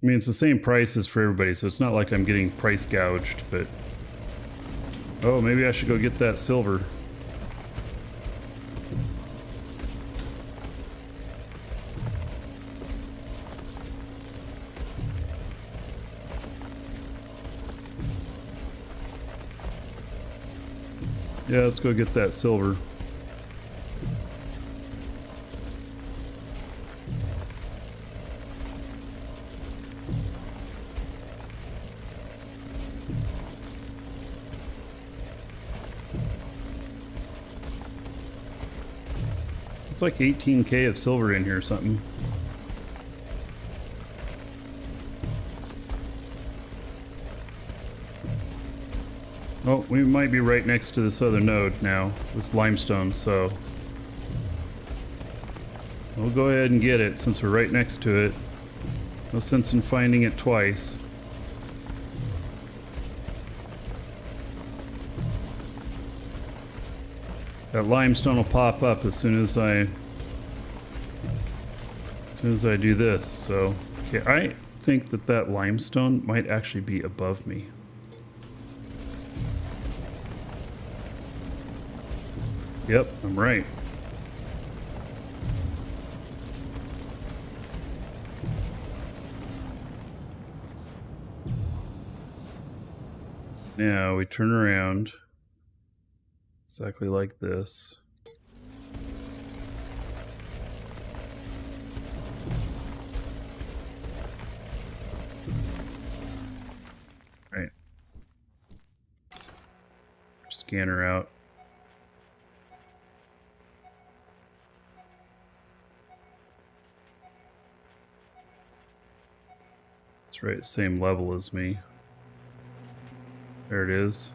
mean, it's the same prices for everybody, so it's not like I'm getting price gouged, but... Oh, maybe I should go get that silver. Yeah, let's go get that silver. It's like 18K of silver in here or something. Oh, we might be right next to this other node now, this limestone, so we'll go ahead and get it since we're right next to it. No sense in finding it twice. That limestone will pop up as soon as I do this. So, okay, I think that limestone might actually be above me. Yep, I'm right. Now we turn around exactly like this. Right. Scanner out. It's right, same level as me. There it is.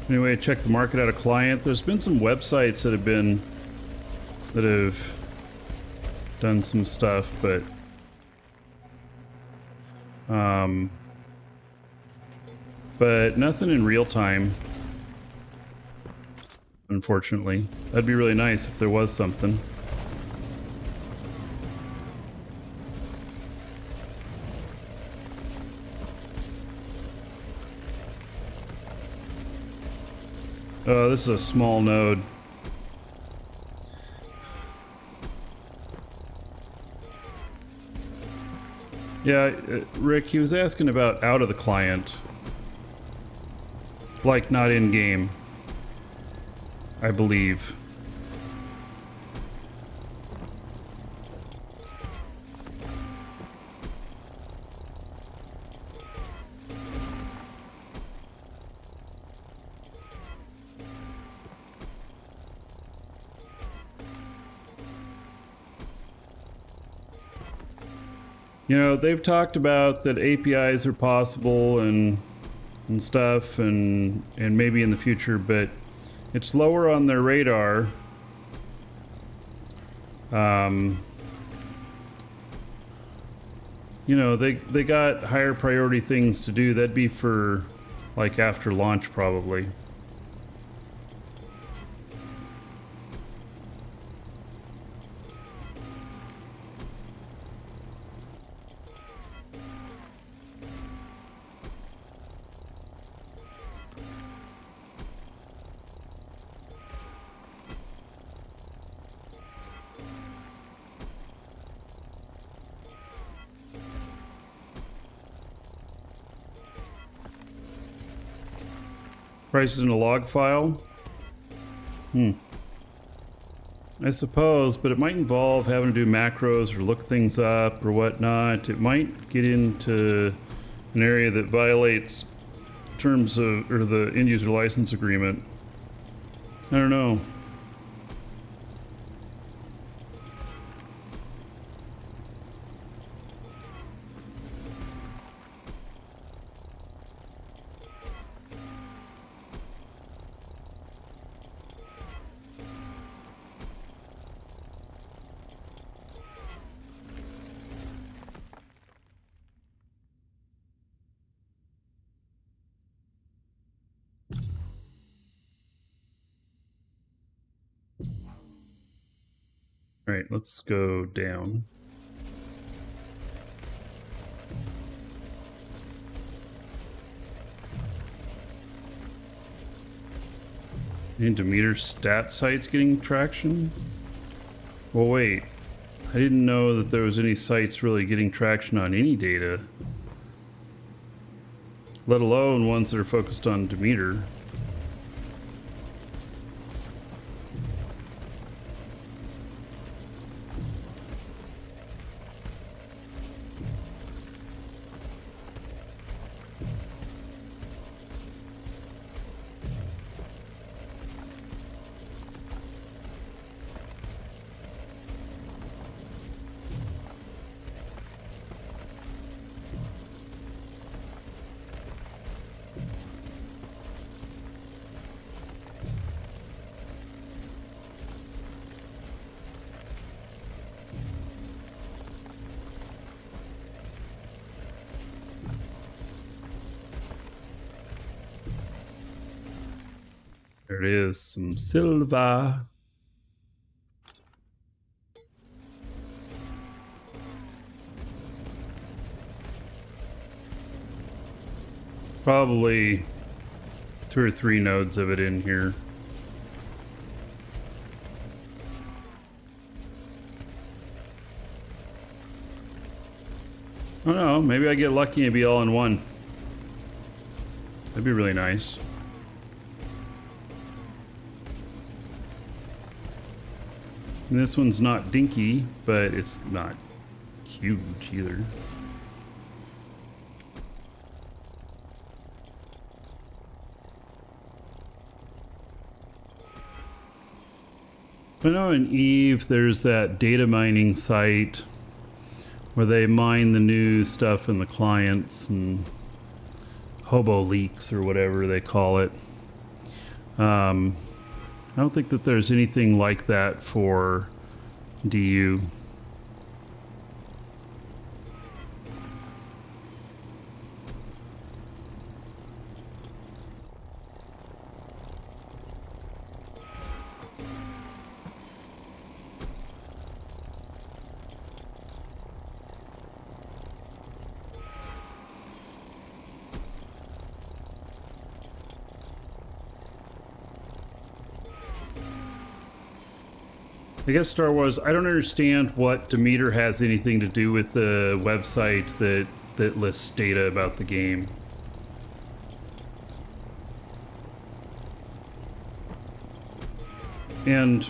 Anyway, check the market out a client. There's been some websites that have done some stuff, but nothing in real time, unfortunately. That'd be really nice if there was something. Oh, this is a small node. Yeah, Rick, he was asking about out of the client. Like not in game, I believe. You know, they've talked about that APIs are possible and stuff, and maybe in the future, but it's lower on their radar. You know, they got higher priority things to do. That'd be for like after launch, probably. Prices in a log file? I suppose, but it might involve having to do macros or look things up or whatnot. It might get into an area that violates terms of, or the end user license agreement. I don't know. All right, let's go down. Any Demeter stat sites getting traction? Well, wait. I didn't know that there was any sites really getting traction on any data, let alone ones that are focused on Demeter. There it is, some silver. Probably 2 or 3 nodes of it in here. I don't know, maybe I get lucky and be all in one. That'd be really nice. And this one's not dinky, but it's not huge either. I know in Eve there's that data mining site where they mine the new stuff in the clients and hobo leaks or whatever they call it. I don't think that there's anything like that for DU. I guess Star Wars, I don't understand what Demeter has anything to do with the website that lists data about the game. And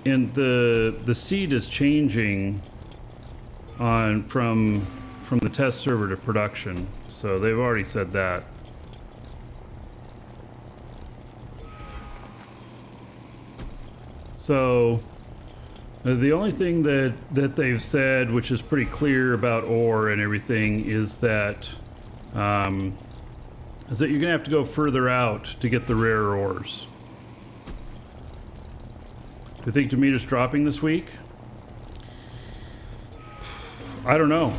the seed is changing on from the test server to production. So they've already said that. So the only thing that they've said, which is pretty clear about ore and everything, is that you're gonna have to go further out to get the rare ores. Do you think Demeter's dropping this week? I don't know.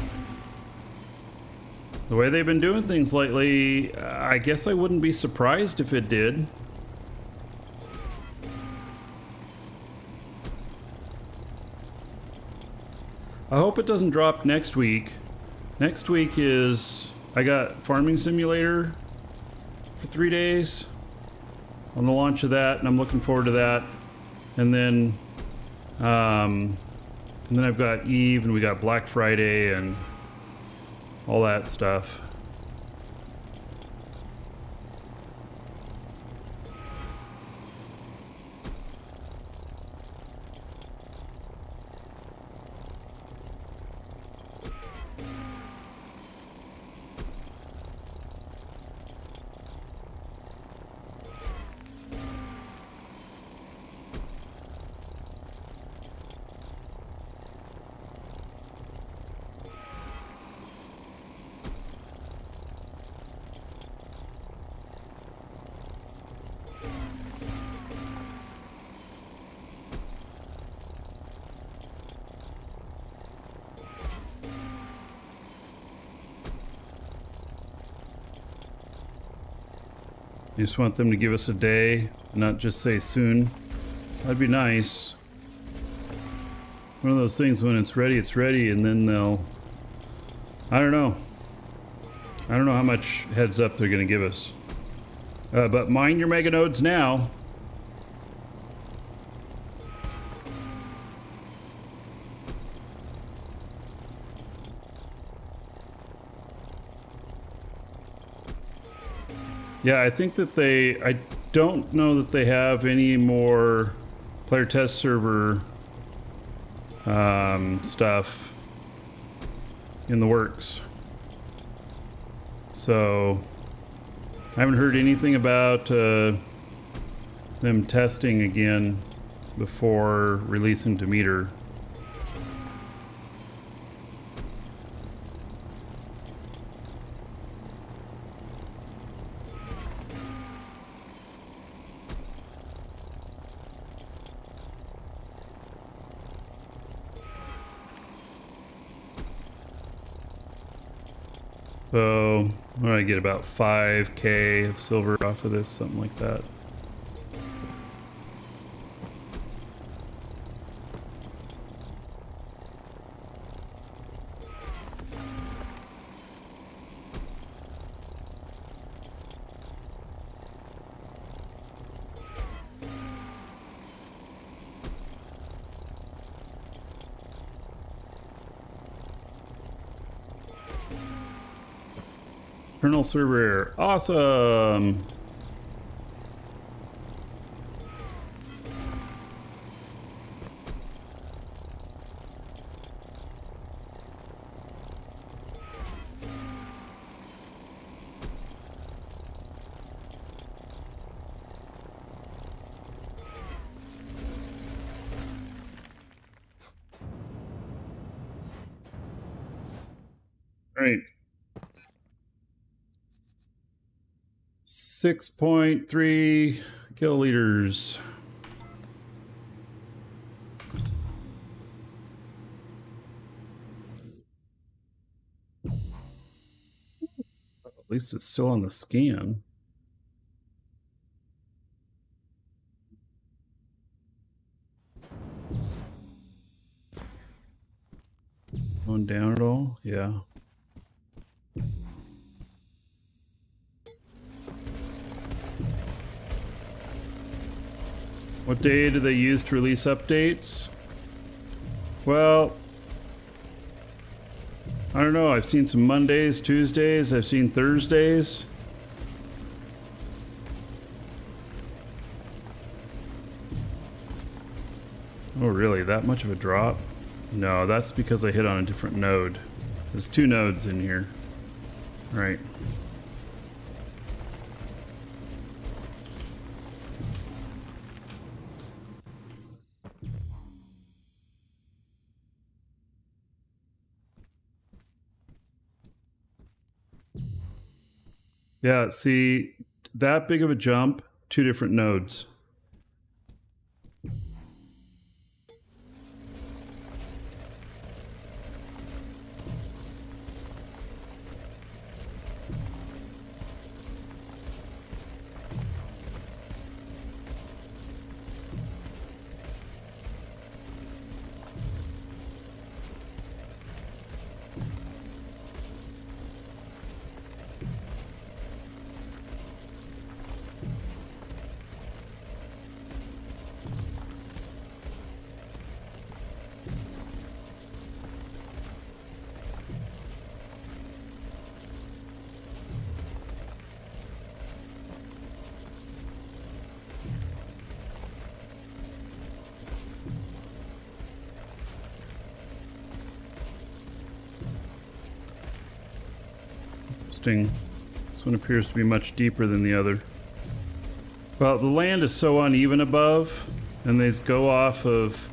The way they've been doing things lately, I guess I wouldn't be surprised if it did. I hope it doesn't drop next week. Next week is, I got Farming Simulator for 3 days on the launch of that, and I'm looking forward to that. And then I've got Eve, and we got Black Friday and all that stuff. You just want them to give us a day, not just say soon. That'd be nice. One of those things, when it's ready, and then they'll... I don't know. I don't know how much heads up they're going to give us. But mine your mega nodes now. Yeah, I think that I don't know that they have any more player test server stuff in the works. So I haven't heard anything about them testing again before releasing Demeter. So, what do I get? About 5k of silver off of this, something like that. Kernel server error. Awesome! Right. 6.3 Kill leaders. At least it's still on the scan. Going down at all? Yeah. What day do they use to release updates? Well, I don't know. I've seen some Mondays, Tuesdays, I've seen Thursdays. Oh, really? That much of a drop? No, that's because I hit on a different node. There's 2 nodes in here. Right. Yeah, see, that big of a jump, 2 different nodes. Interesting. This one appears to be much deeper than the other. Well, the land is so uneven above, and these go off of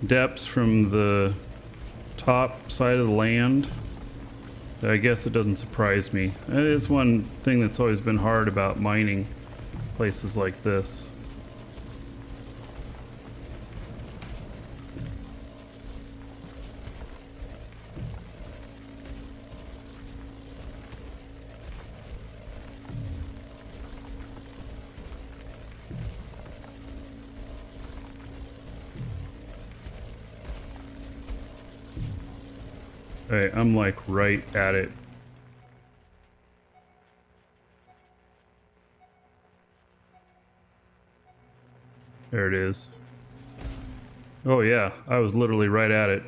depths from the top side of the land. I guess it doesn't surprise me. It is one thing that's always been hard about mining places like this. Hey, I'm like right at it. There it is. Oh yeah, I was literally right at it.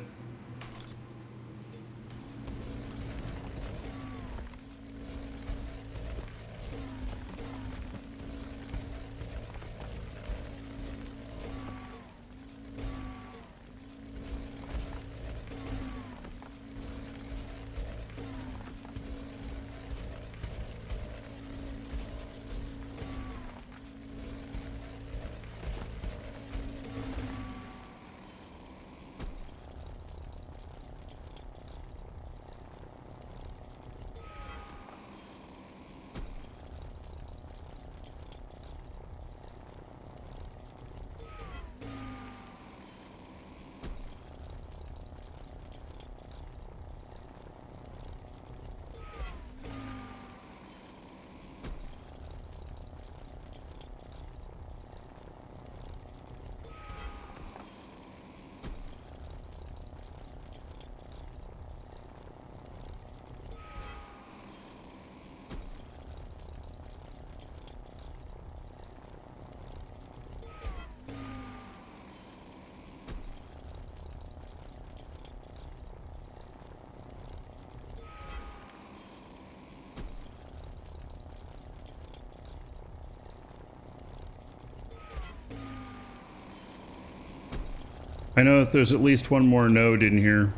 I know that there's at least one more node in here,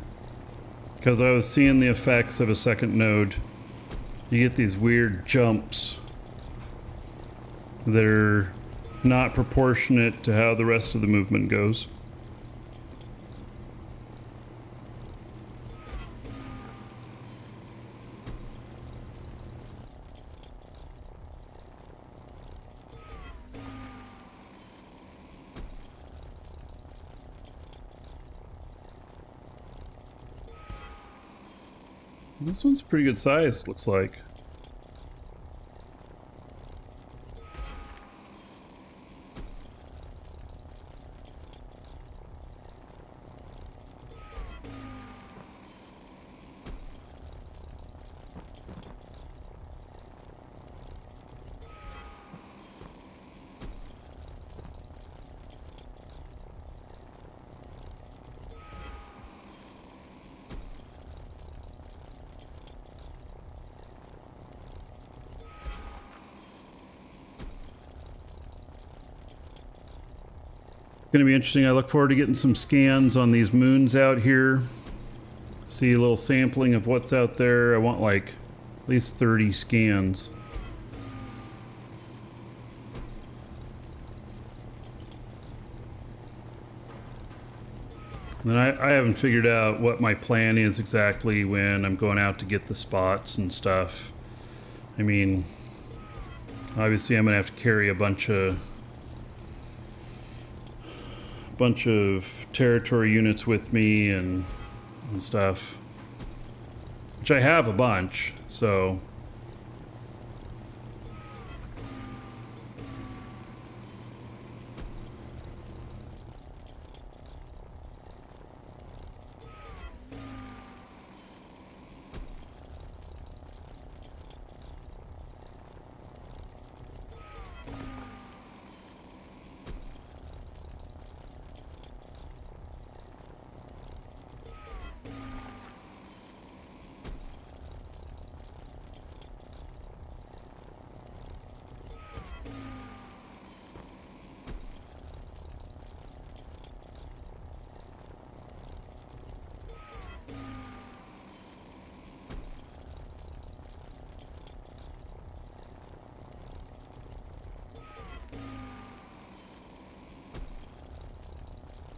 because I was seeing the effects of a second node. You get these weird jumps that are not proportionate to how the rest of the movement goes. This one's pretty good size, looks like. Going to be interesting. I look forward to getting some scans on these moons out here. See a little sampling of what's out there. I want like at least 30 scans. And I haven't figured out what my plan is exactly when I'm going out to get the spots and stuff. I mean, obviously I'm going to have to carry a bunch of territory units with me and stuff, which I have a bunch, so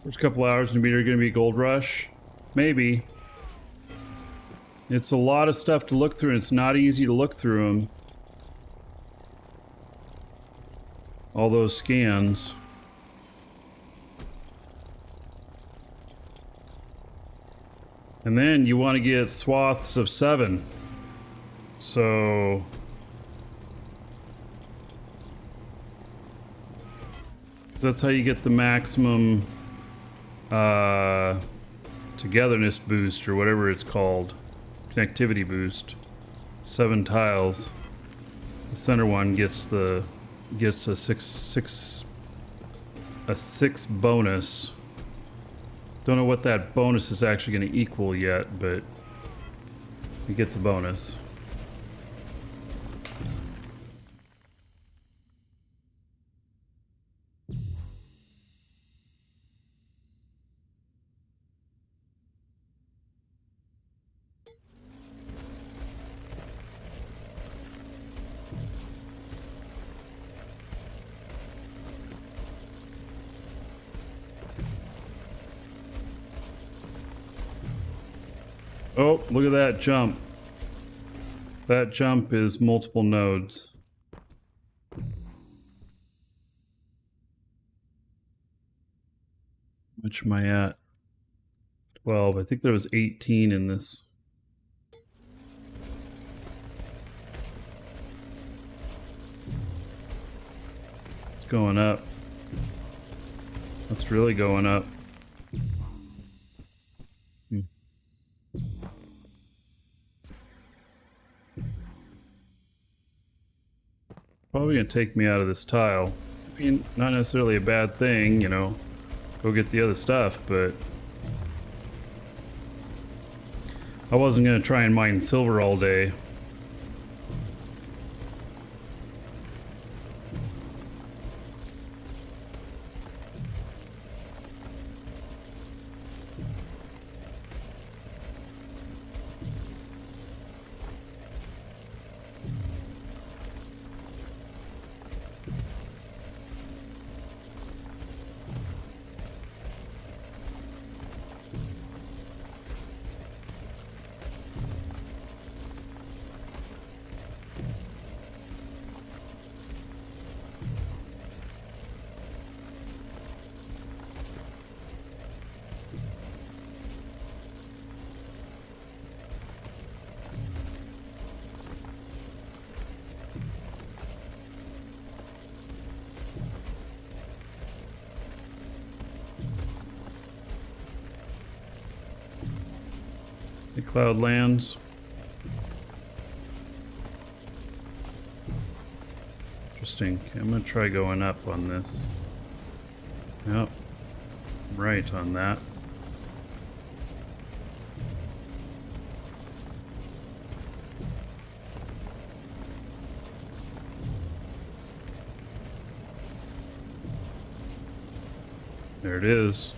first couple hours in the meter are going to be Gold Rush. Maybe. It's a lot of stuff to look through, and it's not easy to look through them. All those scans. And then you want to get swaths of 7. So... that's how you get the maximum togetherness boost, or whatever it's called. Connectivity boost. 7 tiles. The center one gets a 6 bonus. Don't know what that bonus is actually going to equal yet, but it gets a bonus. Oh, look at that jump. That jump is multiple nodes. How much am I at? 12. I think there was 18 in this. It's going up. That's really going up. Probably gonna take me out of this tile. I mean, not necessarily a bad thing, you know. Go get the other stuff, but I wasn't gonna try and mine silver all day. Cloudlands. Interesting. Okay, I'm gonna try going up on this. Yep. Right on that. There it is.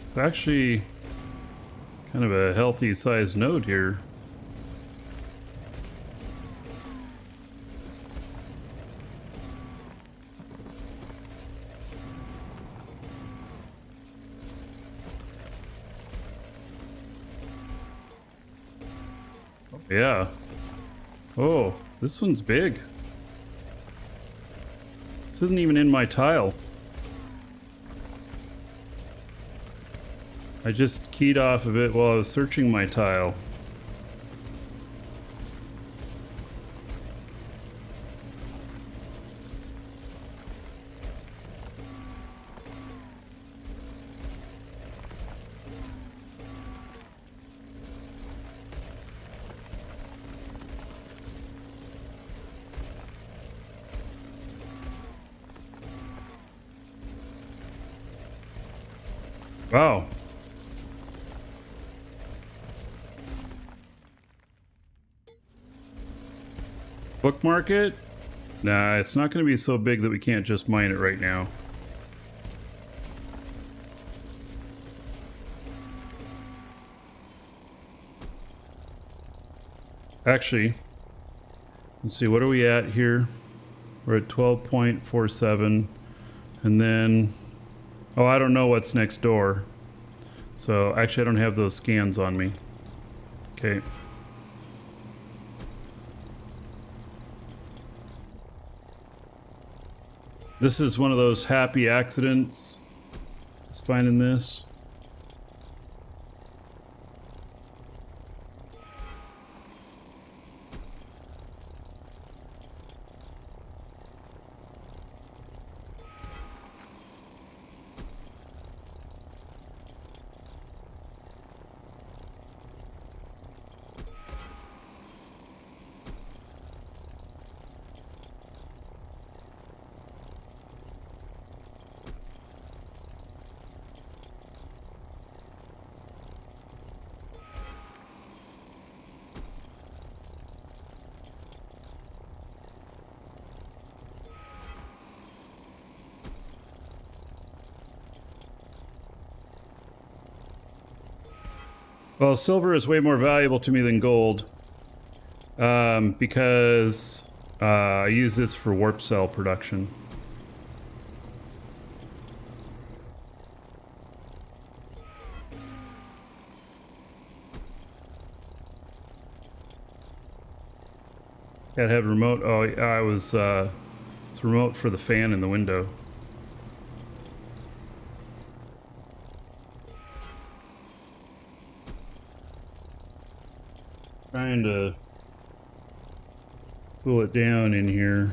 It's actually kind of a healthy sized node here. Yeah. Oh, this one's big. This isn't even in my tile. I just keyed off of it while I was searching my tile. Wow. Bookmark it? Nah, it's not going to be so big that we can't just mine it right now. Actually, let's see, what are we at here? We're at 12.47. And then, oh, I don't know what's next door. So actually, I don't have those scans on me. Okay. This is one of those happy accidents. Just finding this. Well, silver is way more valuable to me than gold because I use this for warp cell production. Gotta have remote. Oh, I was. It's remote for the fan in the window. Trying to cool it down in here.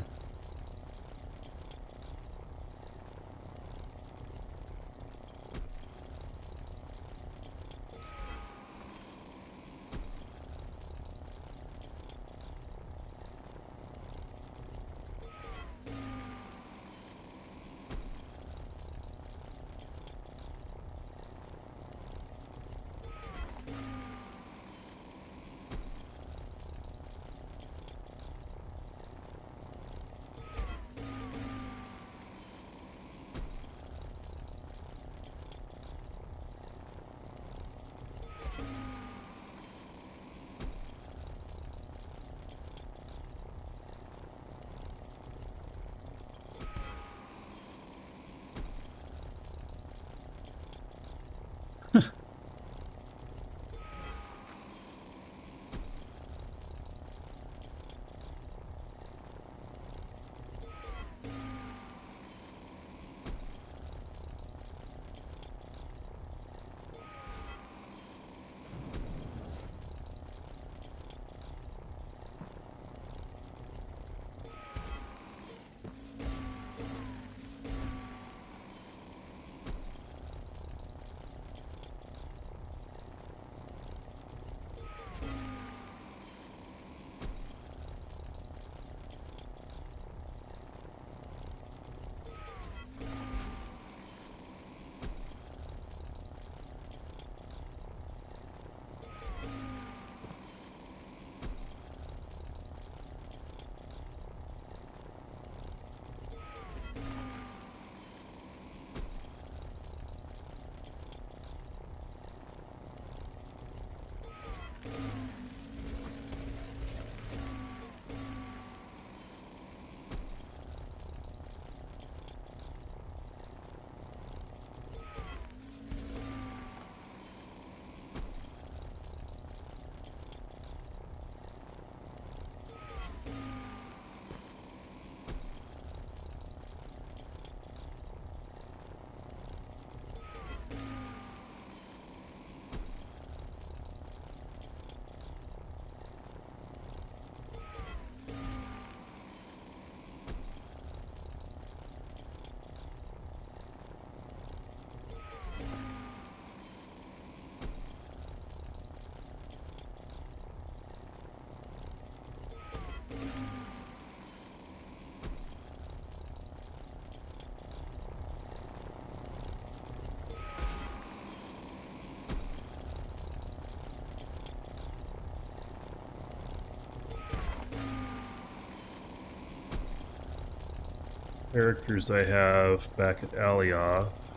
characters I have back at Alioth.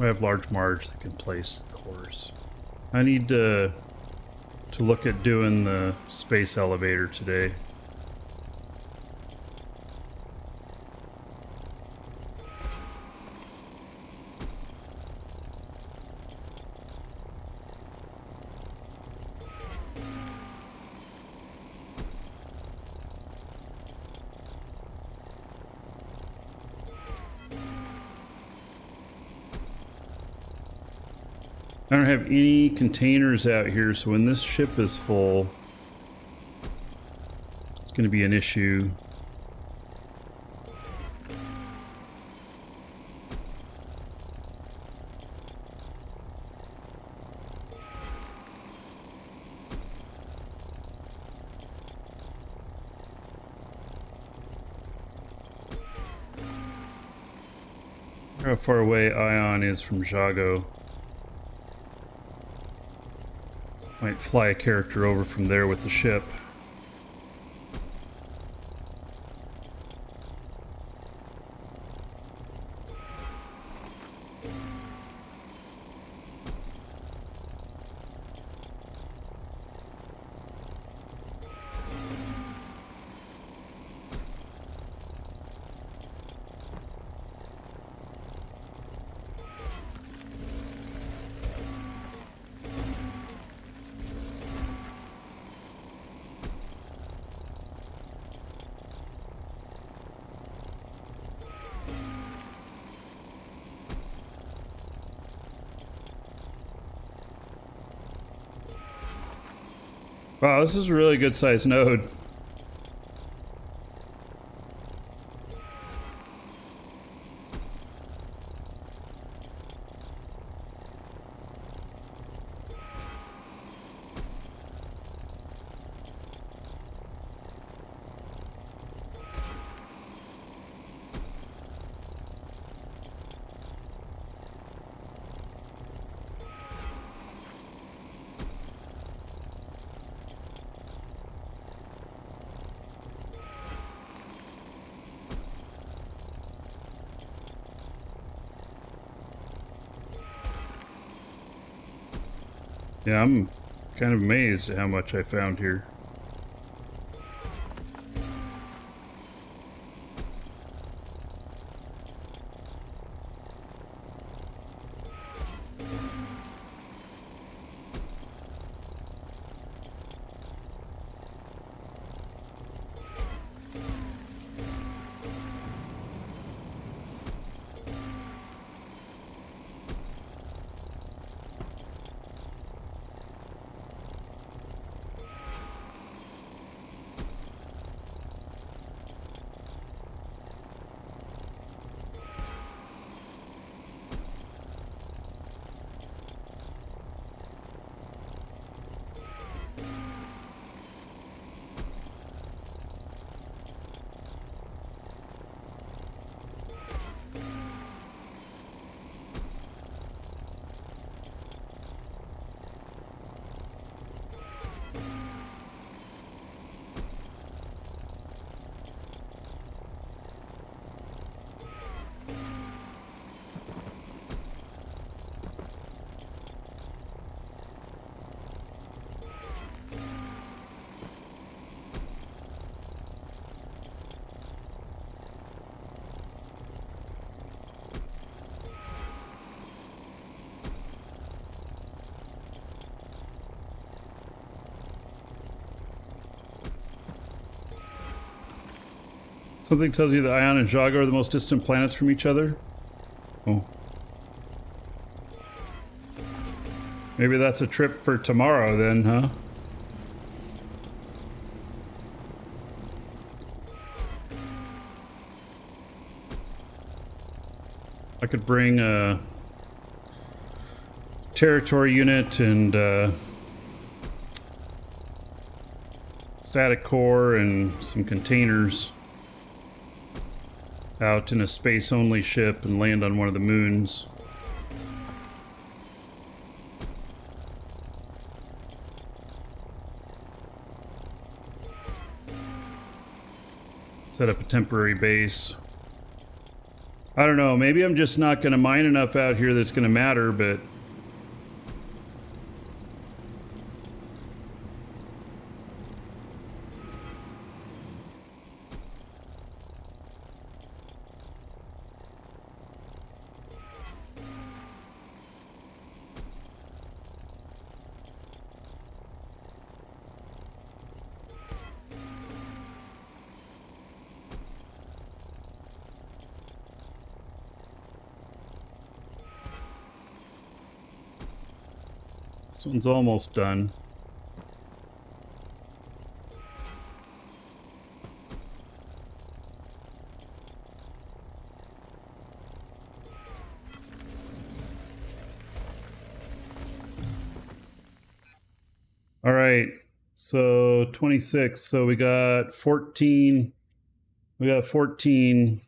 I have Large Marge that can place the course. I need to look at doing the space elevator today. I don't have any containers out here, so when this ship is full, it's going to be an issue. How far away Ion is from Jago. Might fly a character over from there with the ship. Wow, this is a really good sized node. Yeah, I'm kind of amazed at how much I found here. Something tells you that Ion and Jago are the most distant planets from each other. Oh. Maybe that's a trip for tomorrow then, huh? I could bring a territory unit and static core and some containers out in a space-only ship and land on one of the moons. Set up a temporary base. I don't know, maybe I'm just not going to mine enough out here that's going to matter, but... This one's almost done. All right, so 26. So we got 14. We got 14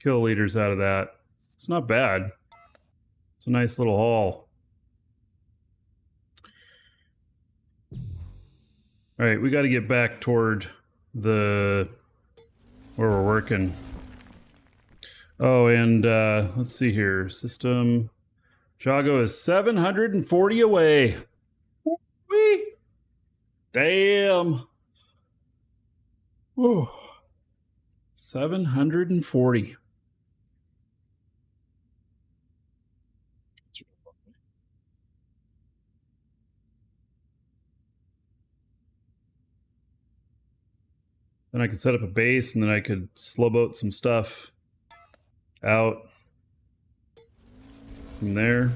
kiloliters out of that. It's not bad. It's a nice little haul. All right, we got to get back toward the where we're working. Oh, and let's see here. System Jago is 740 away. Whee! Damn. Whew. 740. Then I could set up a base, and then I could slow boat some stuff out from there.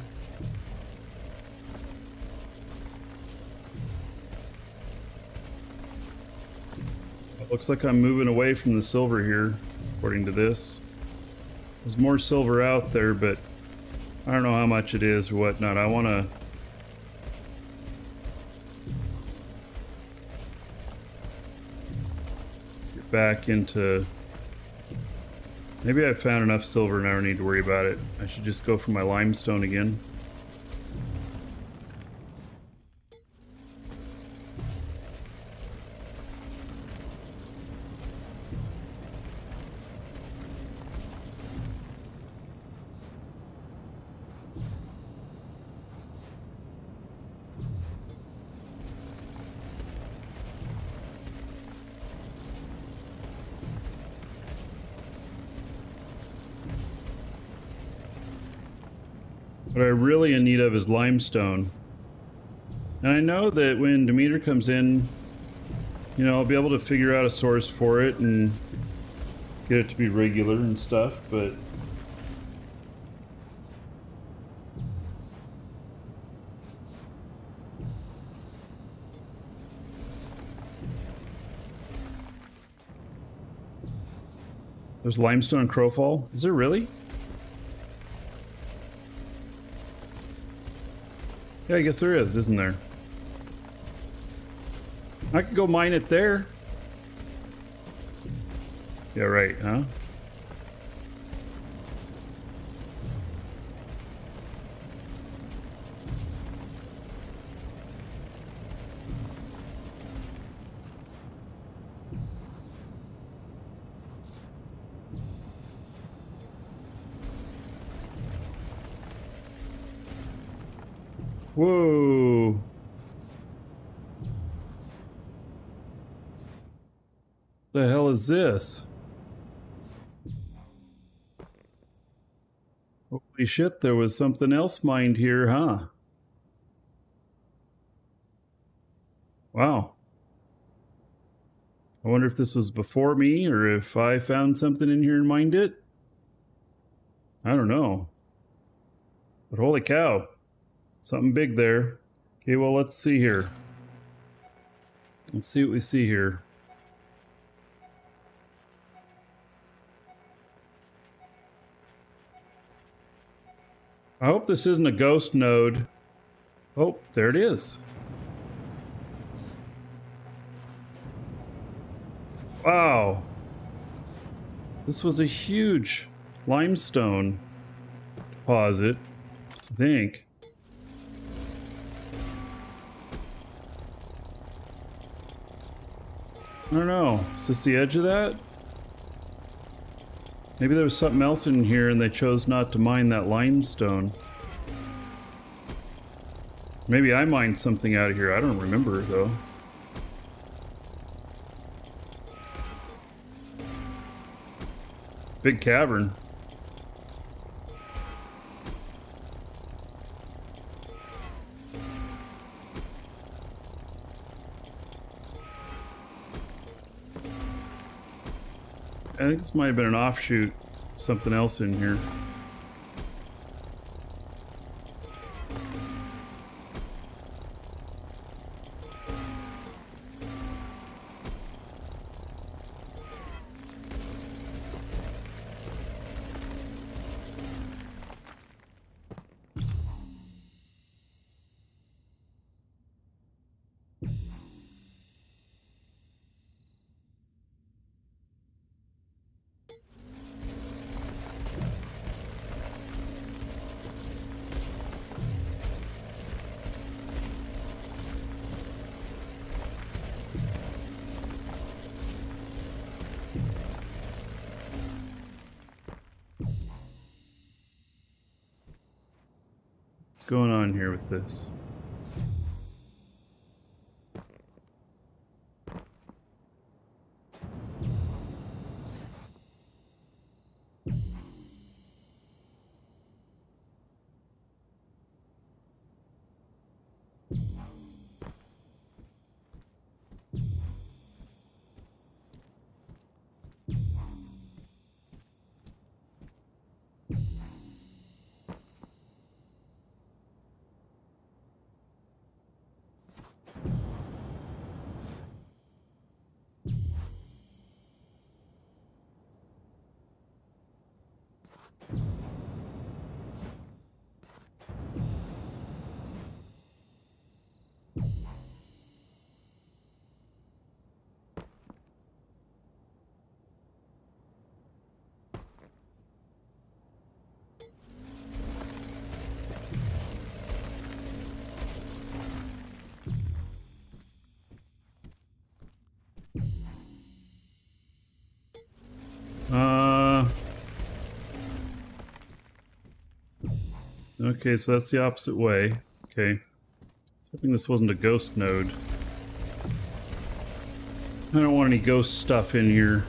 It looks like I'm moving away from the silver here, according to this. There's more silver out there, but I don't know how much it is or whatnot. I want to... back into... Maybe I found enough silver and I don't need to worry about it. I should just go for my limestone again. What I really in need of is limestone. And I know that when Demeter comes in, you know, I'll be able to figure out a source for it and get it to be regular and stuff, but... There's limestone in Crowfall? Is there really? Yeah, I guess there is, isn't there? I could go mine it there. Yeah, right, huh? Whoa. The hell is this? Holy shit, there was something else mined here, huh? Wow. I wonder if this was before me or if I found something in here and mined it. I don't know. But holy cow. Something big there. Okay, well, let's see here. Let's see what we see here. I hope this isn't a ghost node. Oh, there it is. Wow. This was a huge limestone deposit, I think. I don't know. Is this the edge of that? Maybe there was something else in here and they chose not to mine that limestone. Maybe I mined something out of here. I don't remember though. Big cavern. I think this might have been an offshoot, something else in here. What's going on here with this? Okay, so that's the opposite way. Okay. Hoping this wasn't a ghost node. I don't want any ghost stuff in here.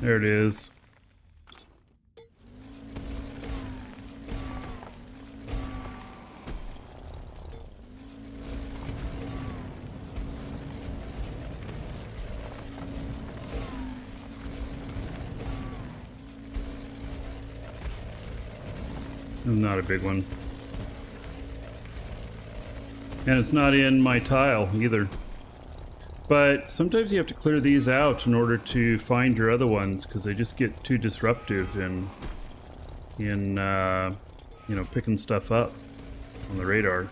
There it is. Not a big one. And it's not in my tile either. But sometimes you have to clear these out in order to find your other ones because they just get too disruptive in you know, picking stuff up on the radar.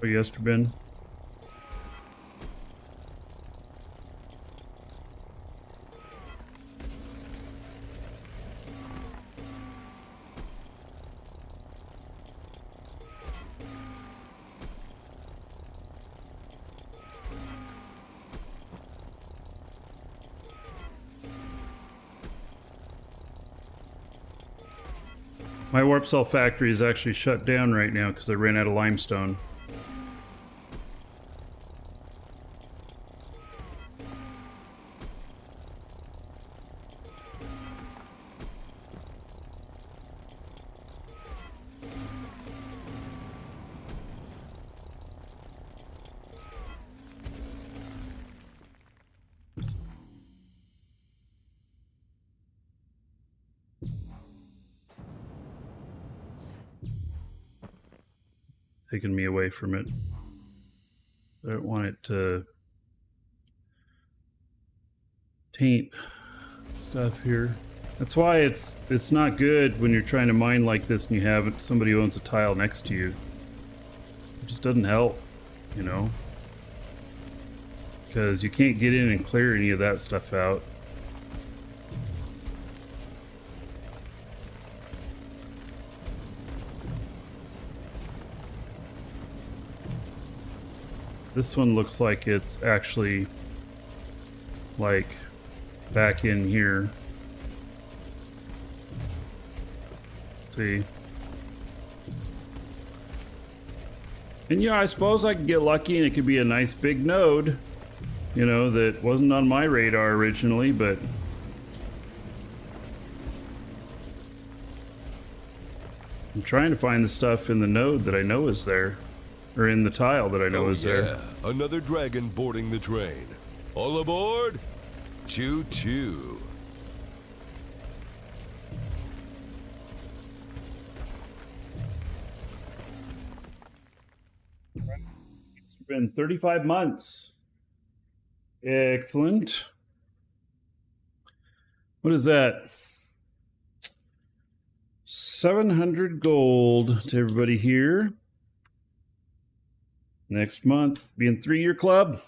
Oh, Yesterben. My warp cell factory is actually shut down right now because I ran out of limestone. taking me away from it. I don't want it to taint stuff here. That's why it's not good when you're trying to mine like this and you have somebody who owns a tile next to you. It just doesn't help, you know, because you can't get in and clear any of that stuff out. This one looks like it's actually like back in here. Let's see. And yeah, I suppose I could get lucky and it could be a nice big node, you know, that wasn't on my radar originally, but I'm trying to find the stuff in the node that I know is there. Or in the tile that I know is there. Another dragon boarding the train. All aboard! Choo choo. It's been 35 months. Excellent. What is that? 700 gold to everybody here. Next month, being 3-year club.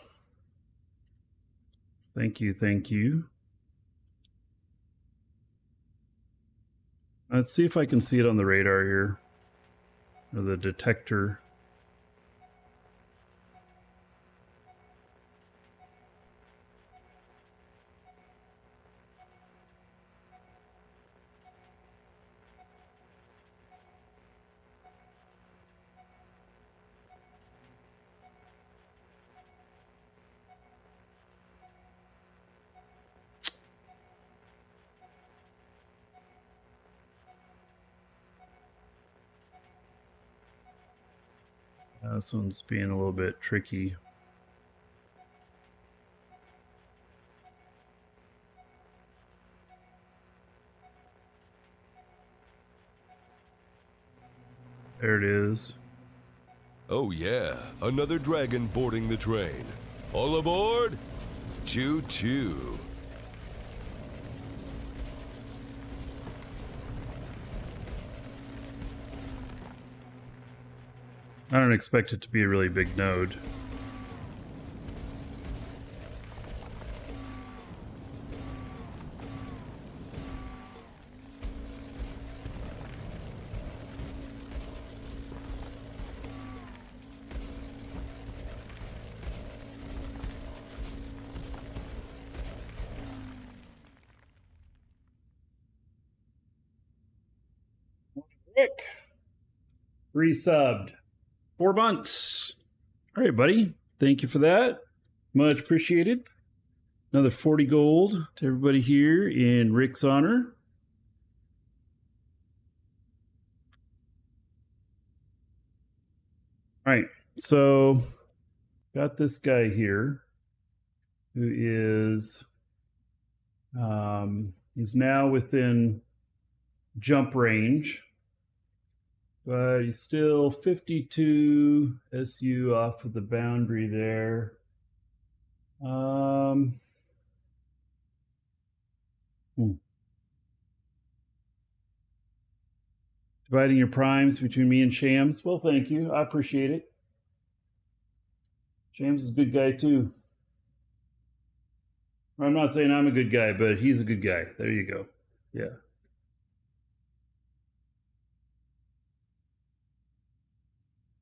Thank you, thank you. Let's see if I can see it on the radar here. Or the detector. This one's being a little bit tricky. There it is. Oh yeah, another dragon boarding the train. All aboard? Choo choo. I don't expect it to be a really big node. Rick, resubbed. 4 months. All right, buddy. Thank you for that. Much appreciated. Another 40 gold to everybody here in Rick's honor. All right, so got this guy here who is he's now within jump range. But he's still 52 SU off of the boundary there. Dividing your primes between me and Shams. Well, thank you. I appreciate it. Shams is a good guy too. I'm not saying I'm a good guy, but he's a good guy. There you go. Yeah.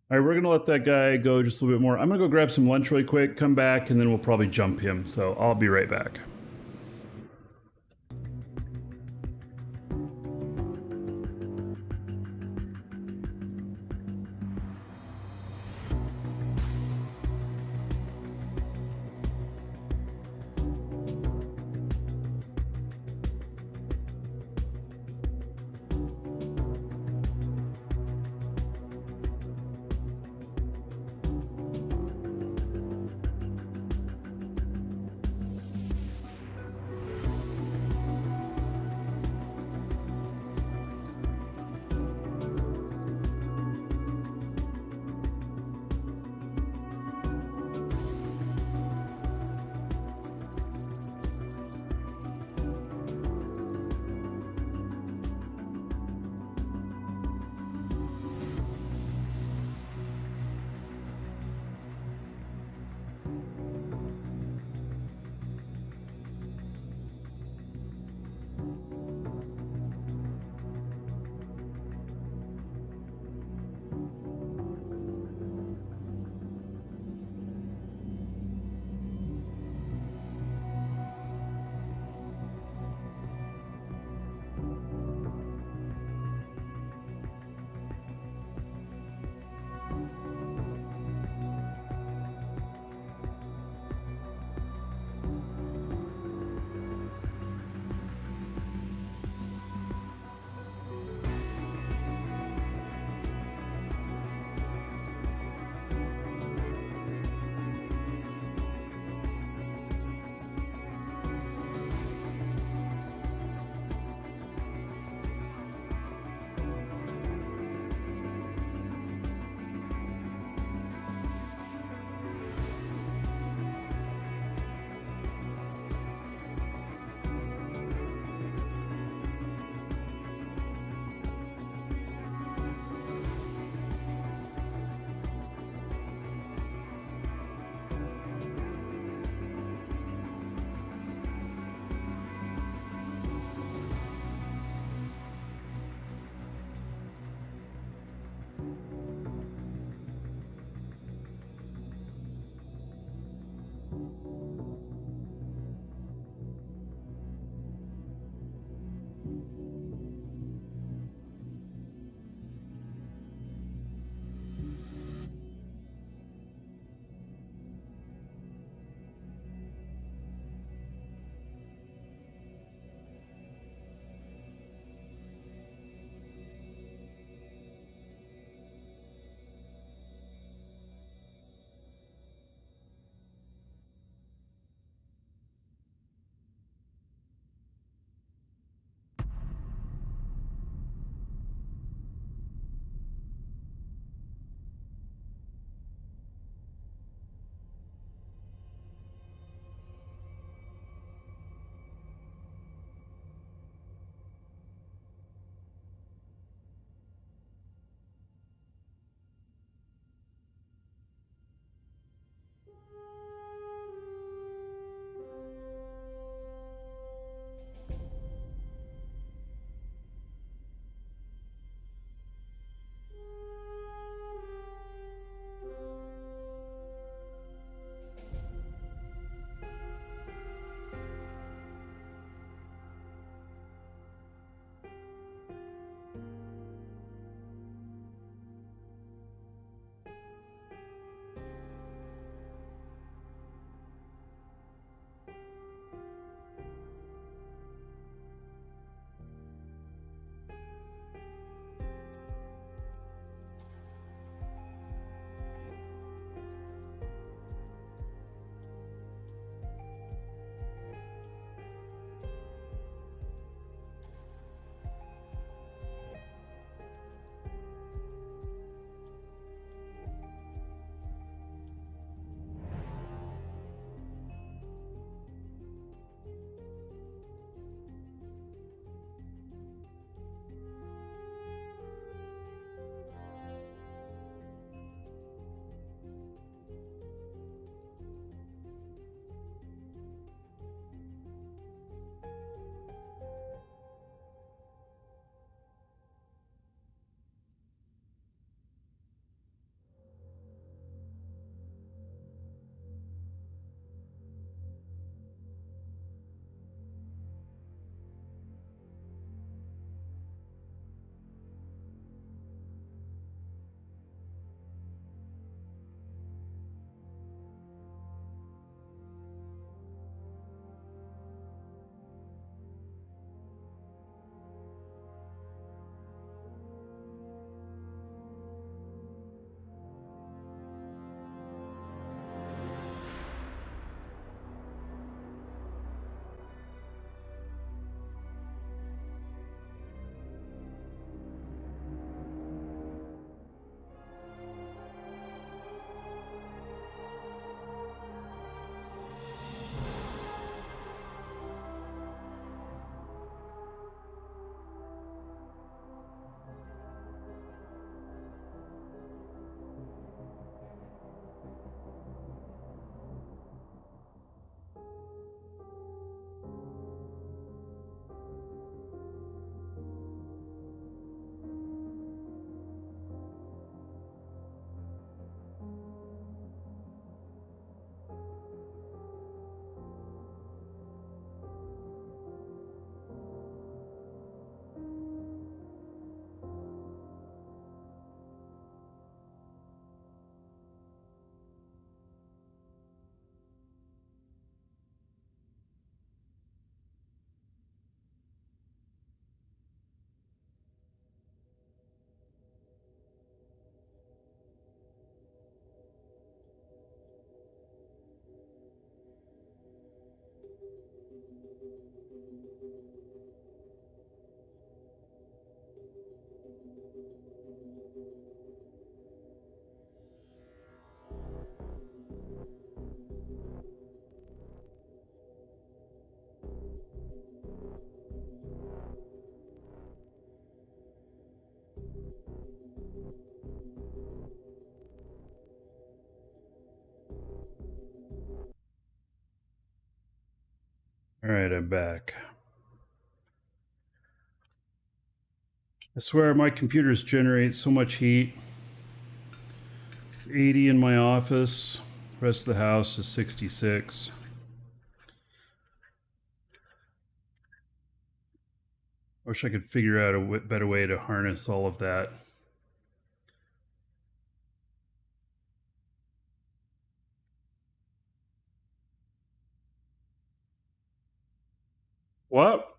All right, we're going to let that guy go just a little bit more. I'm going to go grab some lunch really quick, come back, and then we'll probably jump him. So I'll be right back. All right, I'm back. I swear my computers generate so much heat. It's 80 in my office. The rest of the house is 66. I wish I could figure out a better way to harness all of that. What?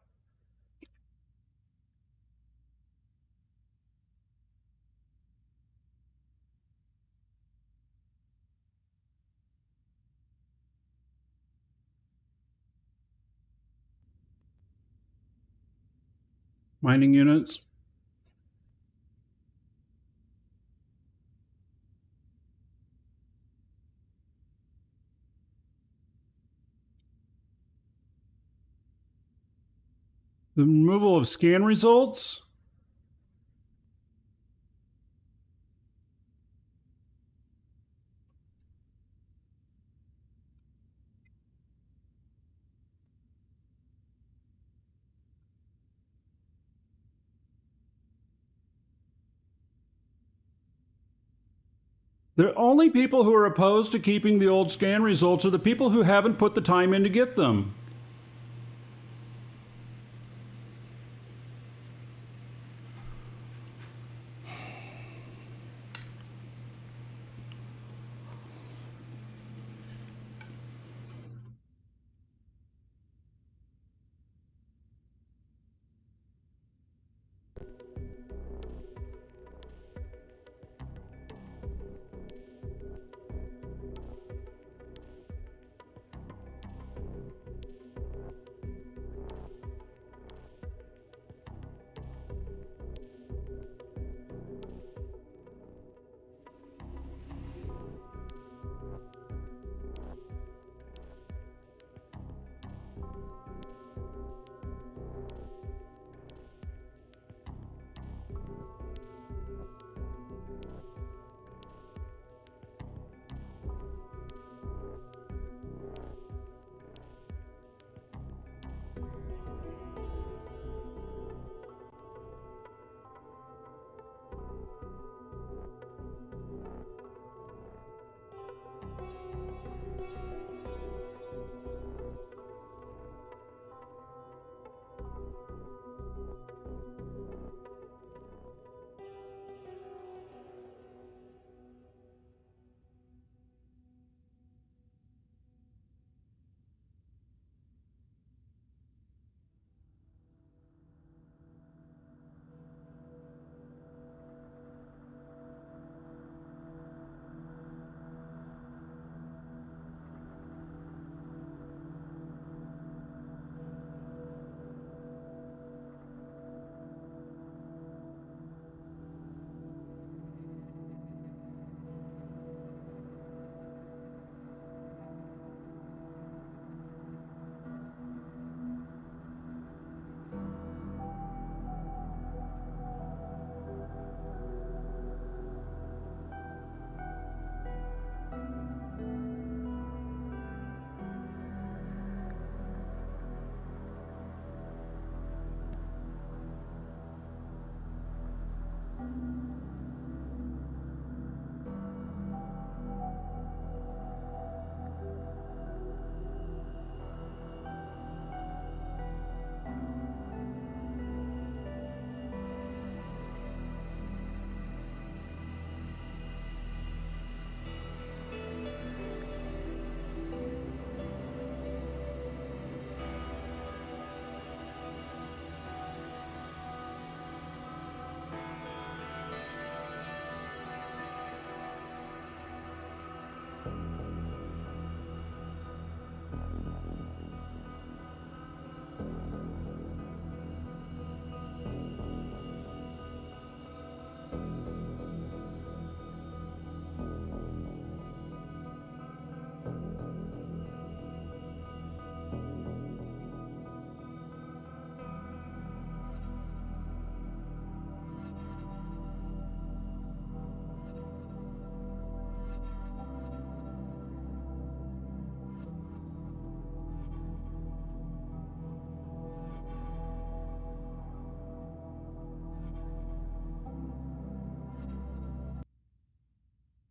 Mining units? The removal of scan results? The only people who are opposed to keeping the old scan results are the people who haven't put the time in to get them.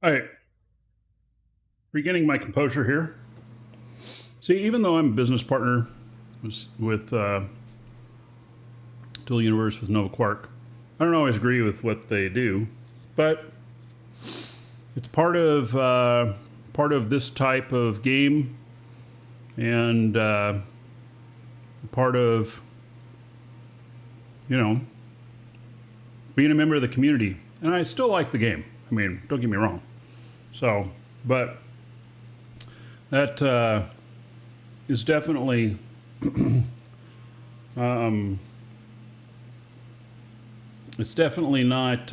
All right. Regaining my composure here. See, even though I'm a business partner with Dual Universe with Nova Quark, I don't always agree with what they do, but it's part of this type of game, and part of, you know, being a member of the community. And I still like the game. I mean, don't get me wrong. So, but that is definitely it's definitely not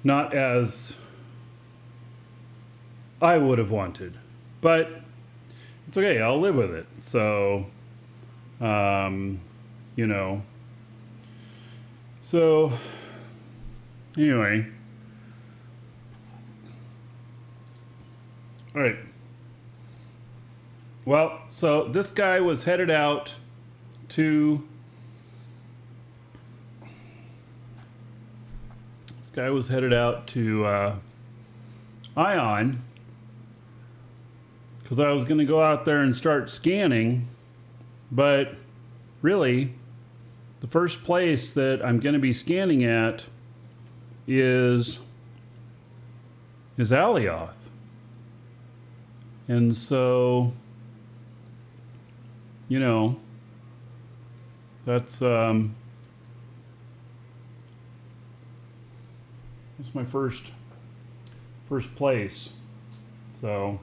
not as I would have wanted, but it's okay. I'll live with it. So, you know. So, anyway. All right. Well, so this guy was headed out to. This guy was headed out to Ion, because I was going to go out there and start scanning, but really, the first place that I'm going to be scanning at is Alioth. And so, you know, that's my first place. So,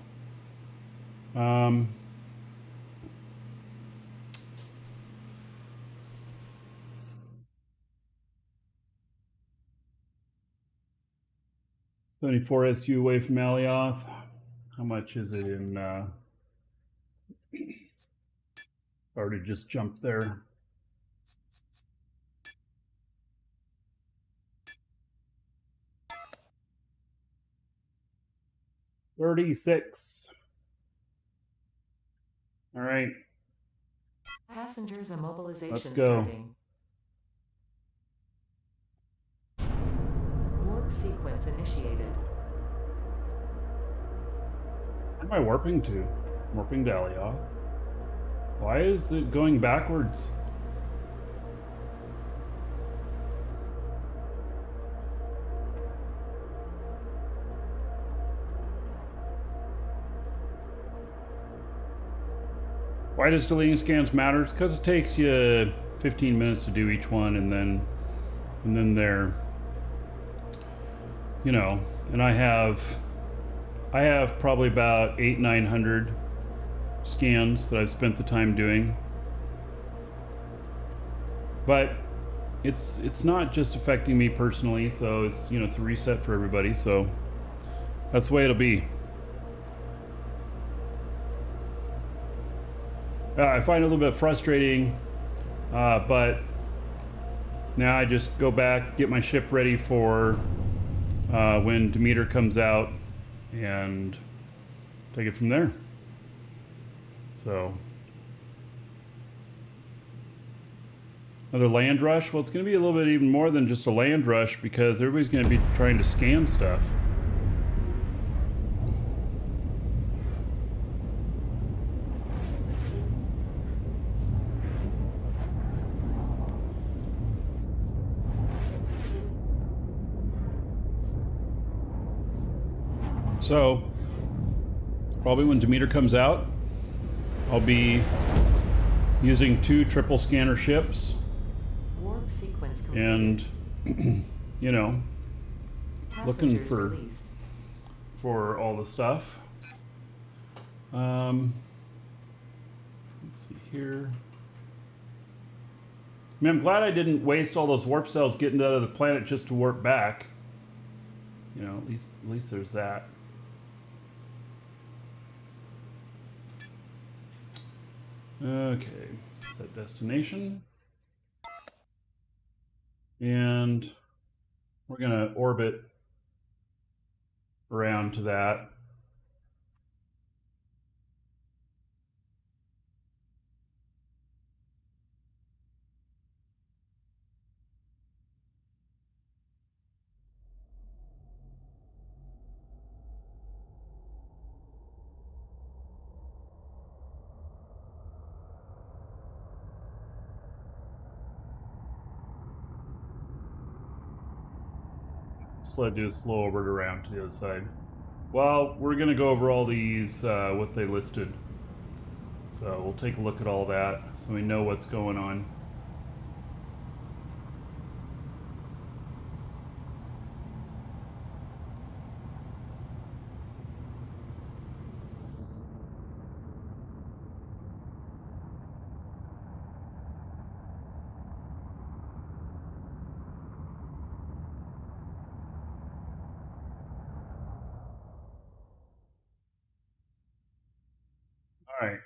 74 SU away from Alioth. How much is it in? Already just jumped there. $36. All right. Passengers immobilization Let's go. starting. Warp sequence initiated. Where am I warping to? Warping to Alioth. Why is it going backwards? Why does deleting scans matter? Because it takes you 15 minutes to do each one, and then they're, you know, and I have probably about 800-900 scans that I've spent the time doing. But it's not just affecting me personally, so it's, you know, it's a reset for everybody, so that's the way it'll be. I find it a little bit frustrating, but now I just go back, get my ship ready for when Demeter comes out, and take it from there. So, another land rush? Well, it's going to be a little bit even more than just a land rush, because everybody's going to be trying to scan stuff. So, probably when Demeter comes out, I'll be using 2 triple scanner ships. Warp sequence completed. And, you know, looking Passengers for released. all the stuff. Let's see here. I mean, I'm glad I didn't waste all those warp cells getting out of the planet just to warp back. You know, at least there's that. Okay, set destination. And we're gonna orbit around to that. just slow over it around to the other side. Well, we're going to go over all these, what they listed. So we'll take a look at all that so we know what's going on. All right.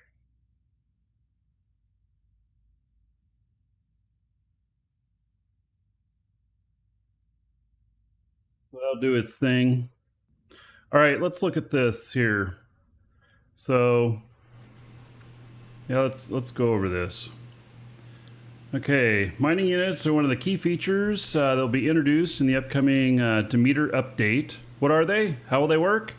That'll do its thing. All right, let's look at this here. So, yeah, let's go over this. Okay, mining units are one of the key features that'll be introduced in the upcoming Demeter update. What are they? How will they work?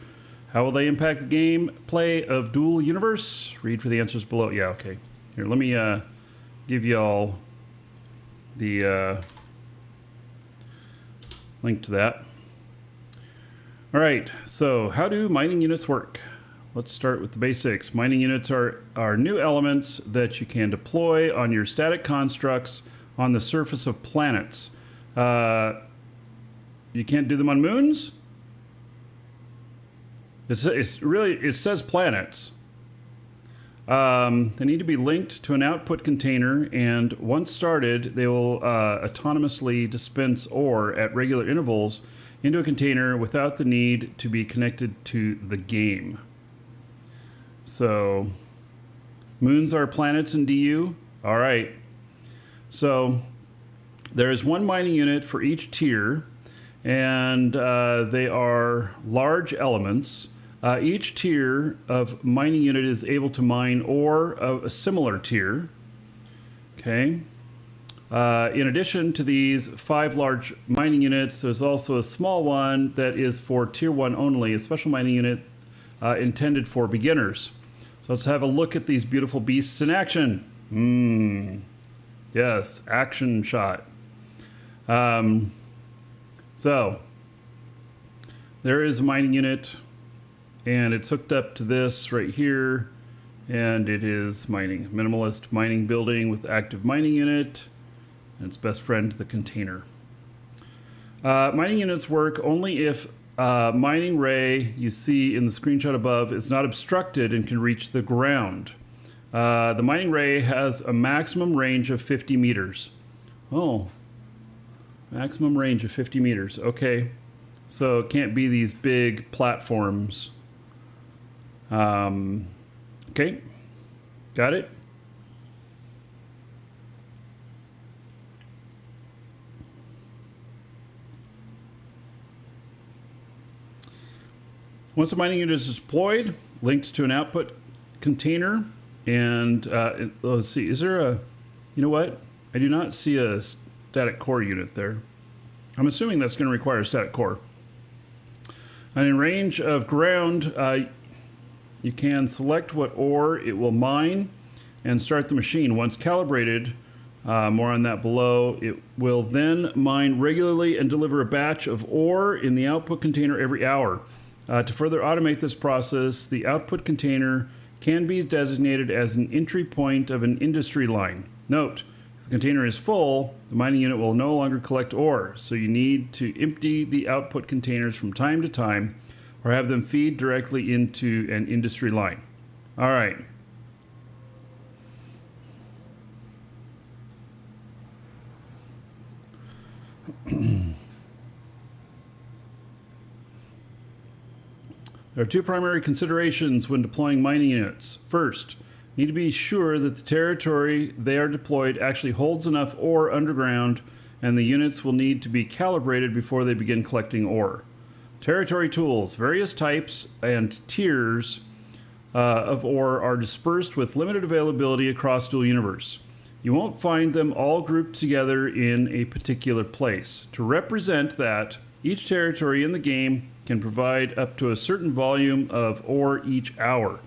How will they impact the gameplay of Dual Universe? Read for the answers below. Yeah, okay. Here, let me give y'all the link to that. All right, so how do mining units work? Let's start with the basics. Mining units are new elements that you can deploy on your static constructs on the surface of planets. You can't do them on moons? It says planets. They need to be linked to an output container, and once started, they will autonomously dispense ore at regular intervals into a container without the need to be connected to the game. So, moons are planets in DU? All right. So, there is one mining unit for each tier, and they are large elements. Each tier of mining unit is able to mine ore of a similar tier. Okay. In addition to these 5 large mining units, there's also a small one that is for tier 1 only, a special mining unit intended for beginners. So let's have a look at these beautiful beasts in action. Yes, action shot. So there is a mining unit, and it's hooked up to this right here, and it is mining. Minimalist mining building with active mining unit, and its best friend, the container. Mining units work only if mining ray you see in the screenshot above is not obstructed and can reach the ground. The mining ray has a maximum range of 50 meters. Oh, maximum range of 50 meters. Okay, so it can't be these big platforms. Okay, got it. Once the mining unit is deployed, linked to an output container, and let's see, is there a, you know what? I do not see a static core unit there. I'm assuming that's going to require a static core. And in range of ground, you can select what ore it will mine and start the machine. Once calibrated, more on that below, it will then mine regularly and deliver a batch of ore in the output container every hour. To further automate this process, the output container can be designated as an entry point of an industry line. Note, if the container is full, the mining unit will no longer collect ore, so you need to empty the output containers from time to time or have them feed directly into an industry line. All right. There are 2 primary considerations when deploying mining units. First, you need to be sure that the territory they are deployed actually holds enough ore underground, and the units will need to be calibrated before they begin collecting ore. Territory tools, various types and tiers of ore are dispersed with limited availability across Dual Universe. You won't find them all grouped together in a particular place. To represent that, each territory in the game can provide up to a certain volume of ore each hour.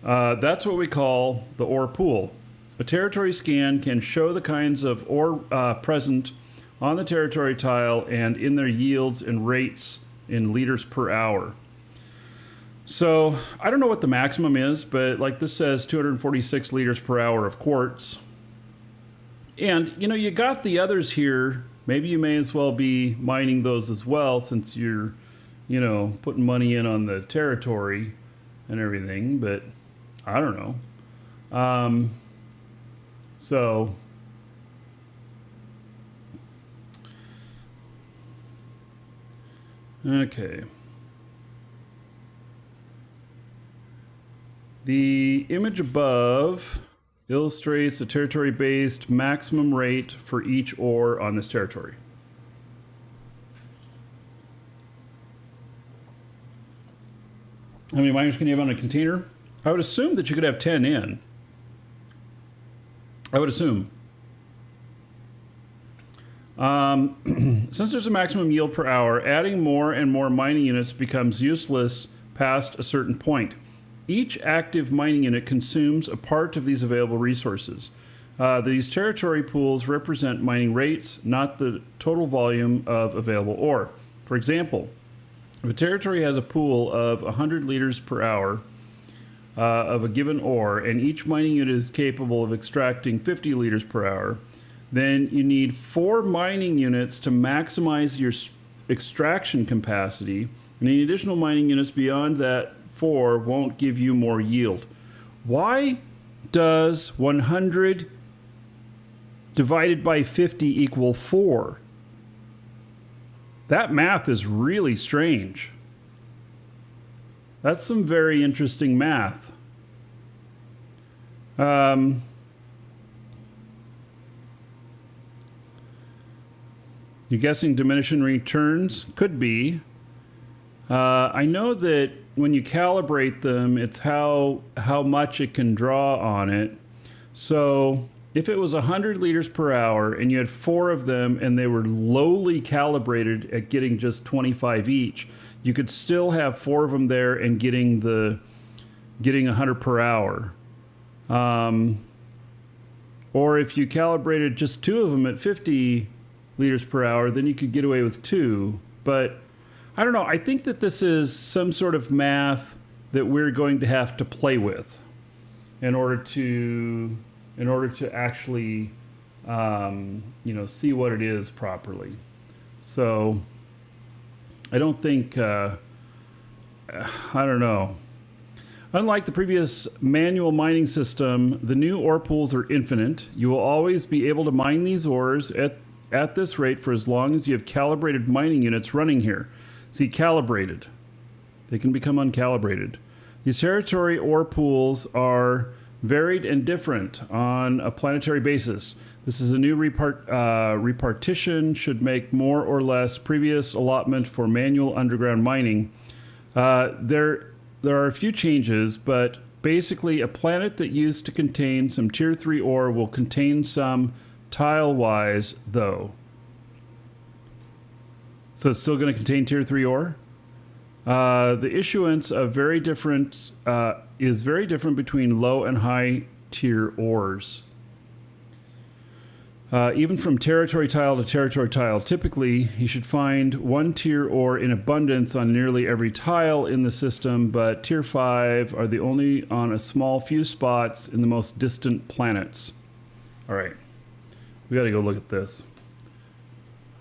That's what we call the ore pool. A territory scan can show the kinds of ore present on the territory tile and in their yields and rates in liters per hour. So I don't know what the maximum is, but like this says 246 liters per hour of quartz. And you got the others here. Maybe you may as well be mining those as well, since you're, putting money in on the territory and everything, but I don't know. So okay. The image above illustrates the territory-based maximum rate for each ore on this territory. How many miners can you have on a container? I would assume that you could have 10 in. I would assume. Since there's a maximum yield per hour, adding more and more mining units becomes useless past a certain point. Each active mining unit consumes a part of these available resources. These territory pools represent mining rates, not the total volume of available ore. For example, if a territory has a pool of 100 liters per hour of a given ore, and each mining unit is capable of extracting 50 liters per hour, then you need 4 mining units to maximize your extraction capacity, and any additional mining units beyond that 4 won't give you more yield. Why does 100 divided by 50 equal 4? That math is really strange. That's some very interesting math. You're guessing diminishing returns? Could be. I know that when you calibrate them, it's how much it can draw on it. So if it was 100 liters per hour and you had 4 of them and they were lowly calibrated at getting just 25 each, you could still have 4 of them there and getting 100 per hour. Or if you calibrated just 2 of them at 50 liters per hour, then you could get away with 2. But I don't know. I think that this is some sort of math that we're going to have to play with in order to actually see what it is properly. So I don't think I don't know. Unlike the previous manual mining system, the new ore pools are infinite. You will always be able to mine these ores at this rate for as long as you have calibrated mining units running here. See, calibrated. They can become uncalibrated. These territory ore pools are varied and different on a planetary basis. This is a new repartition, should make more or less previous allotment for manual underground mining. There are a few changes, but basically a planet that used to contain some tier 3 ore will contain some tile-wise, though. So it's still going to contain tier 3 ore? The issuance of is very different between low and high tier ores. Even from territory tile to territory tile, typically you should find 1 tier ore in abundance on nearly every tile in the system, but tier 5 are the only on a small few spots in the most distant planets. All right, we got to go look at this.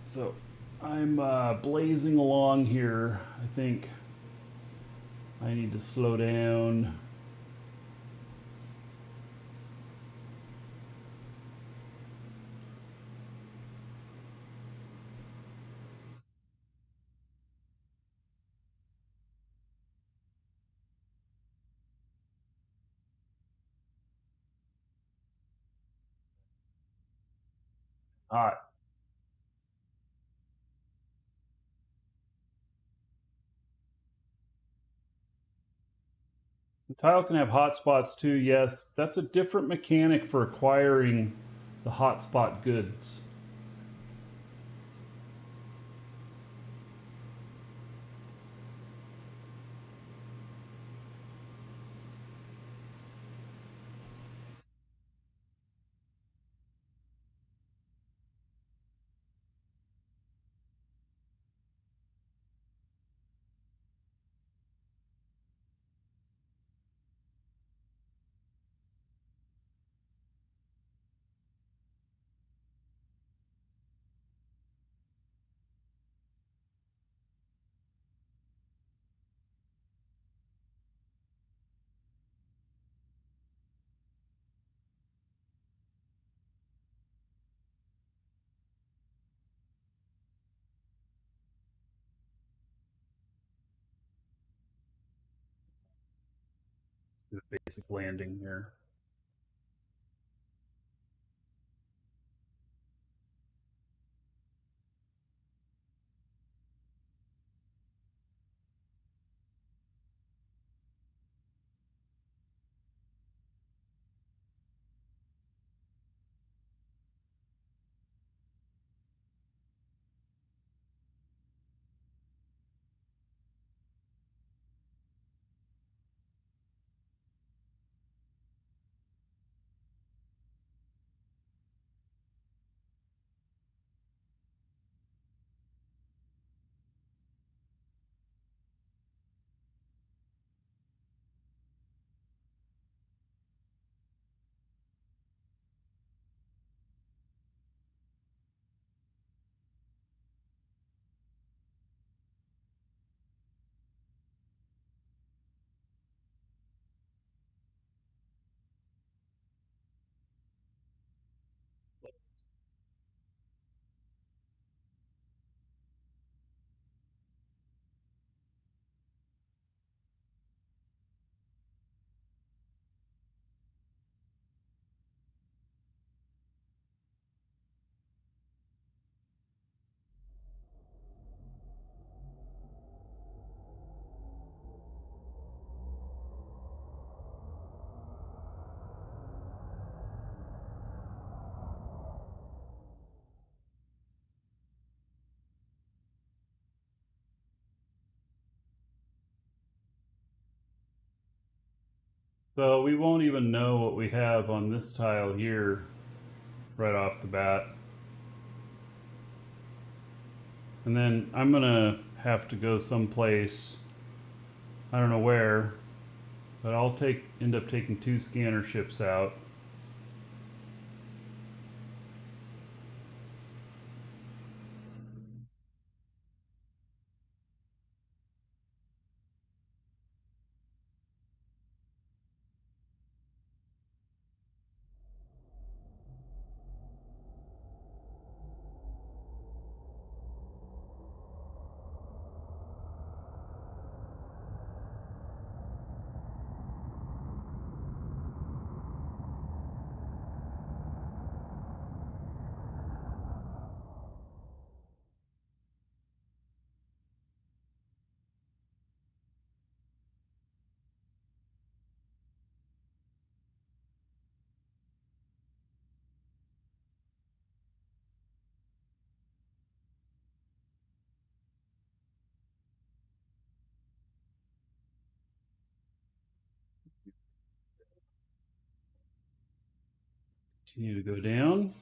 So I'm blazing along here. I think I need to slow down. All right. The tile can have hotspots too, yes. That's a different mechanic for acquiring the hotspot goods. do a basic landing here. So we won't even know what we have on this tile here right off the bat. And then I'm gonna have to go someplace, I don't know where, but I'll end up taking 2 scanner ships out. Continue to go down.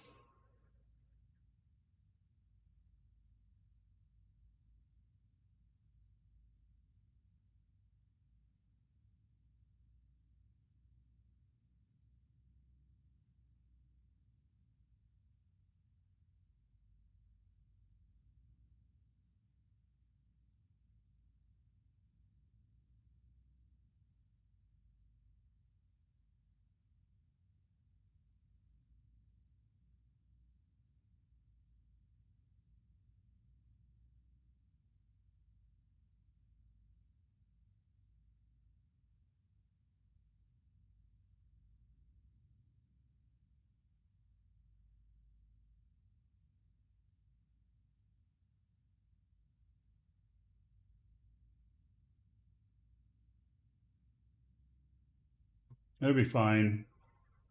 It'll be fine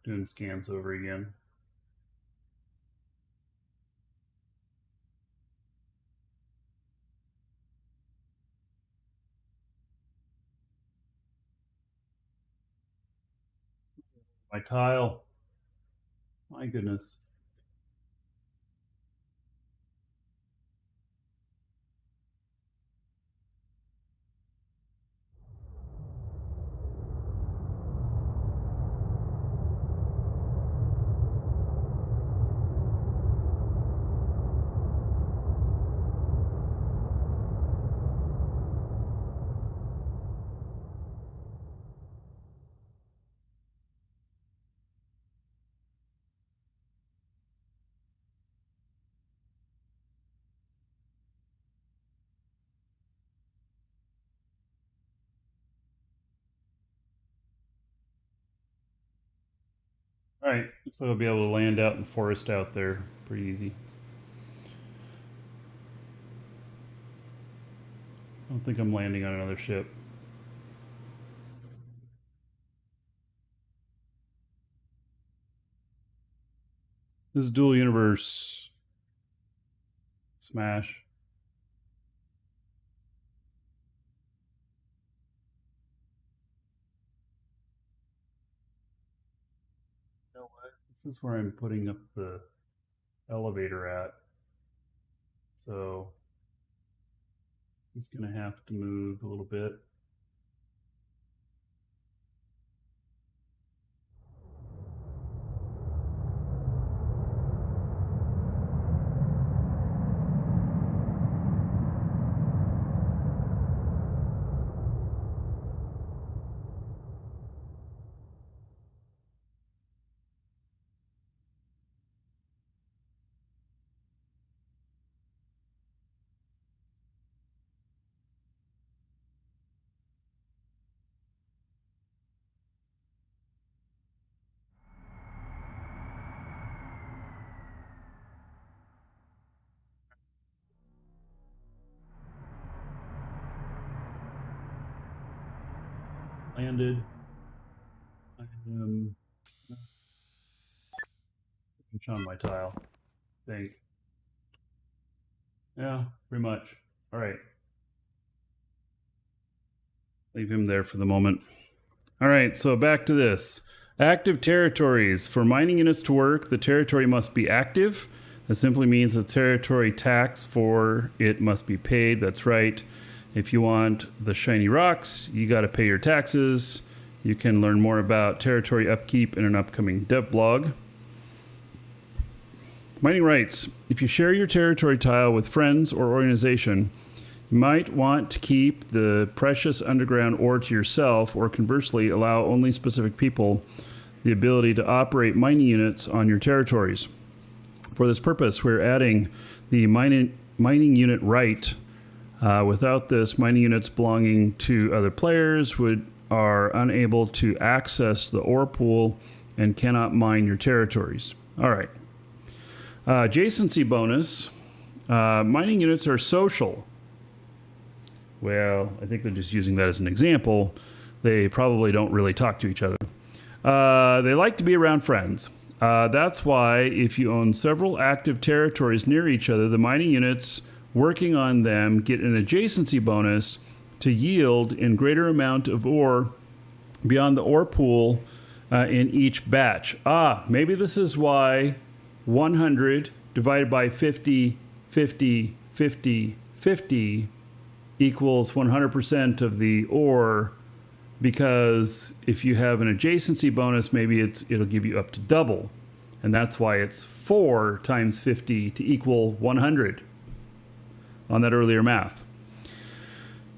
doing scans over again. My tile. My goodness. All right, so I'll be able to land out in the forest out there pretty easy. I don't think I'm landing on another ship. This is dual universe. Smash. You know what? This is where I'm putting up the elevator at. So it's going to have to move a little bit. Landed. I am on my tile. Think. Yeah, pretty much. All right. Leave him there for the moment. All right, so back to this. Active territories. For mining units to work, the territory must be active. That simply means the territory tax for it must be paid. That's right. If you want the shiny rocks, you got to pay your taxes. You can learn more about territory upkeep in an upcoming dev blog. Mining rights. If you share your territory tile with friends or organization, you might want to keep the precious underground ore to yourself, or conversely, allow only specific people the ability to operate mining units on your territories. For this purpose, we're adding the mining unit right. Without this, mining units belonging to other players are unable to access the ore pool and cannot mine your territories. All right. Adjacency bonus. Mining units are social. Well, I think they're just using that as an example. They probably don't really talk to each other. They like to be around friends. That's why if you own several active territories near each other, the mining units working on them get an adjacency bonus to yield in greater amount of ore beyond the ore pool in each batch. Maybe this is why 100 divided by 50, 50, 50, 50 equals 100% of the ore, because if you have an adjacency bonus, maybe it'll give you up to double. And that's why it's 4 times 50 to equal 100 on that earlier math.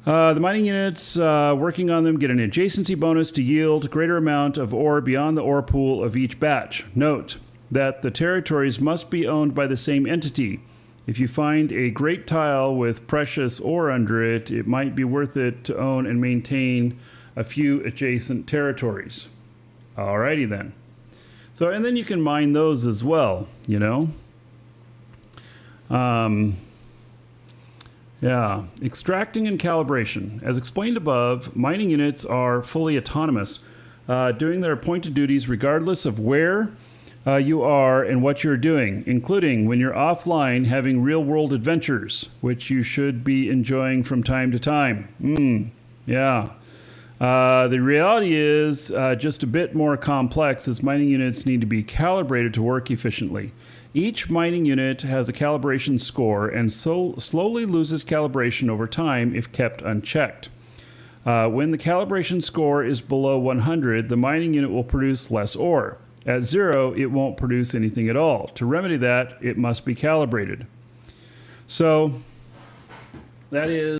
The mining units working on them get an adjacency bonus to yield a greater amount of ore beyond the ore pool of each batch. Note that the territories must be owned by the same entity. If you find a great tile with precious ore under it, it might be worth it to own and maintain a few adjacent territories. Alrighty then. So, and then you can mine those as well, you know? Yeah, extracting and calibration. As explained above, mining units are fully autonomous, doing their appointed duties regardless of where you are and what you're doing, including when you're offline having real-world adventures, which you should be enjoying from time to time. Yeah. The reality is just a bit more complex, as mining units need to be calibrated to work efficiently. Each mining unit has a calibration score and so slowly loses calibration over time if kept unchecked. When the calibration score is below 100, the mining unit will produce less ore. At 0, it won't produce anything at all. To remedy that, it must be calibrated. So that is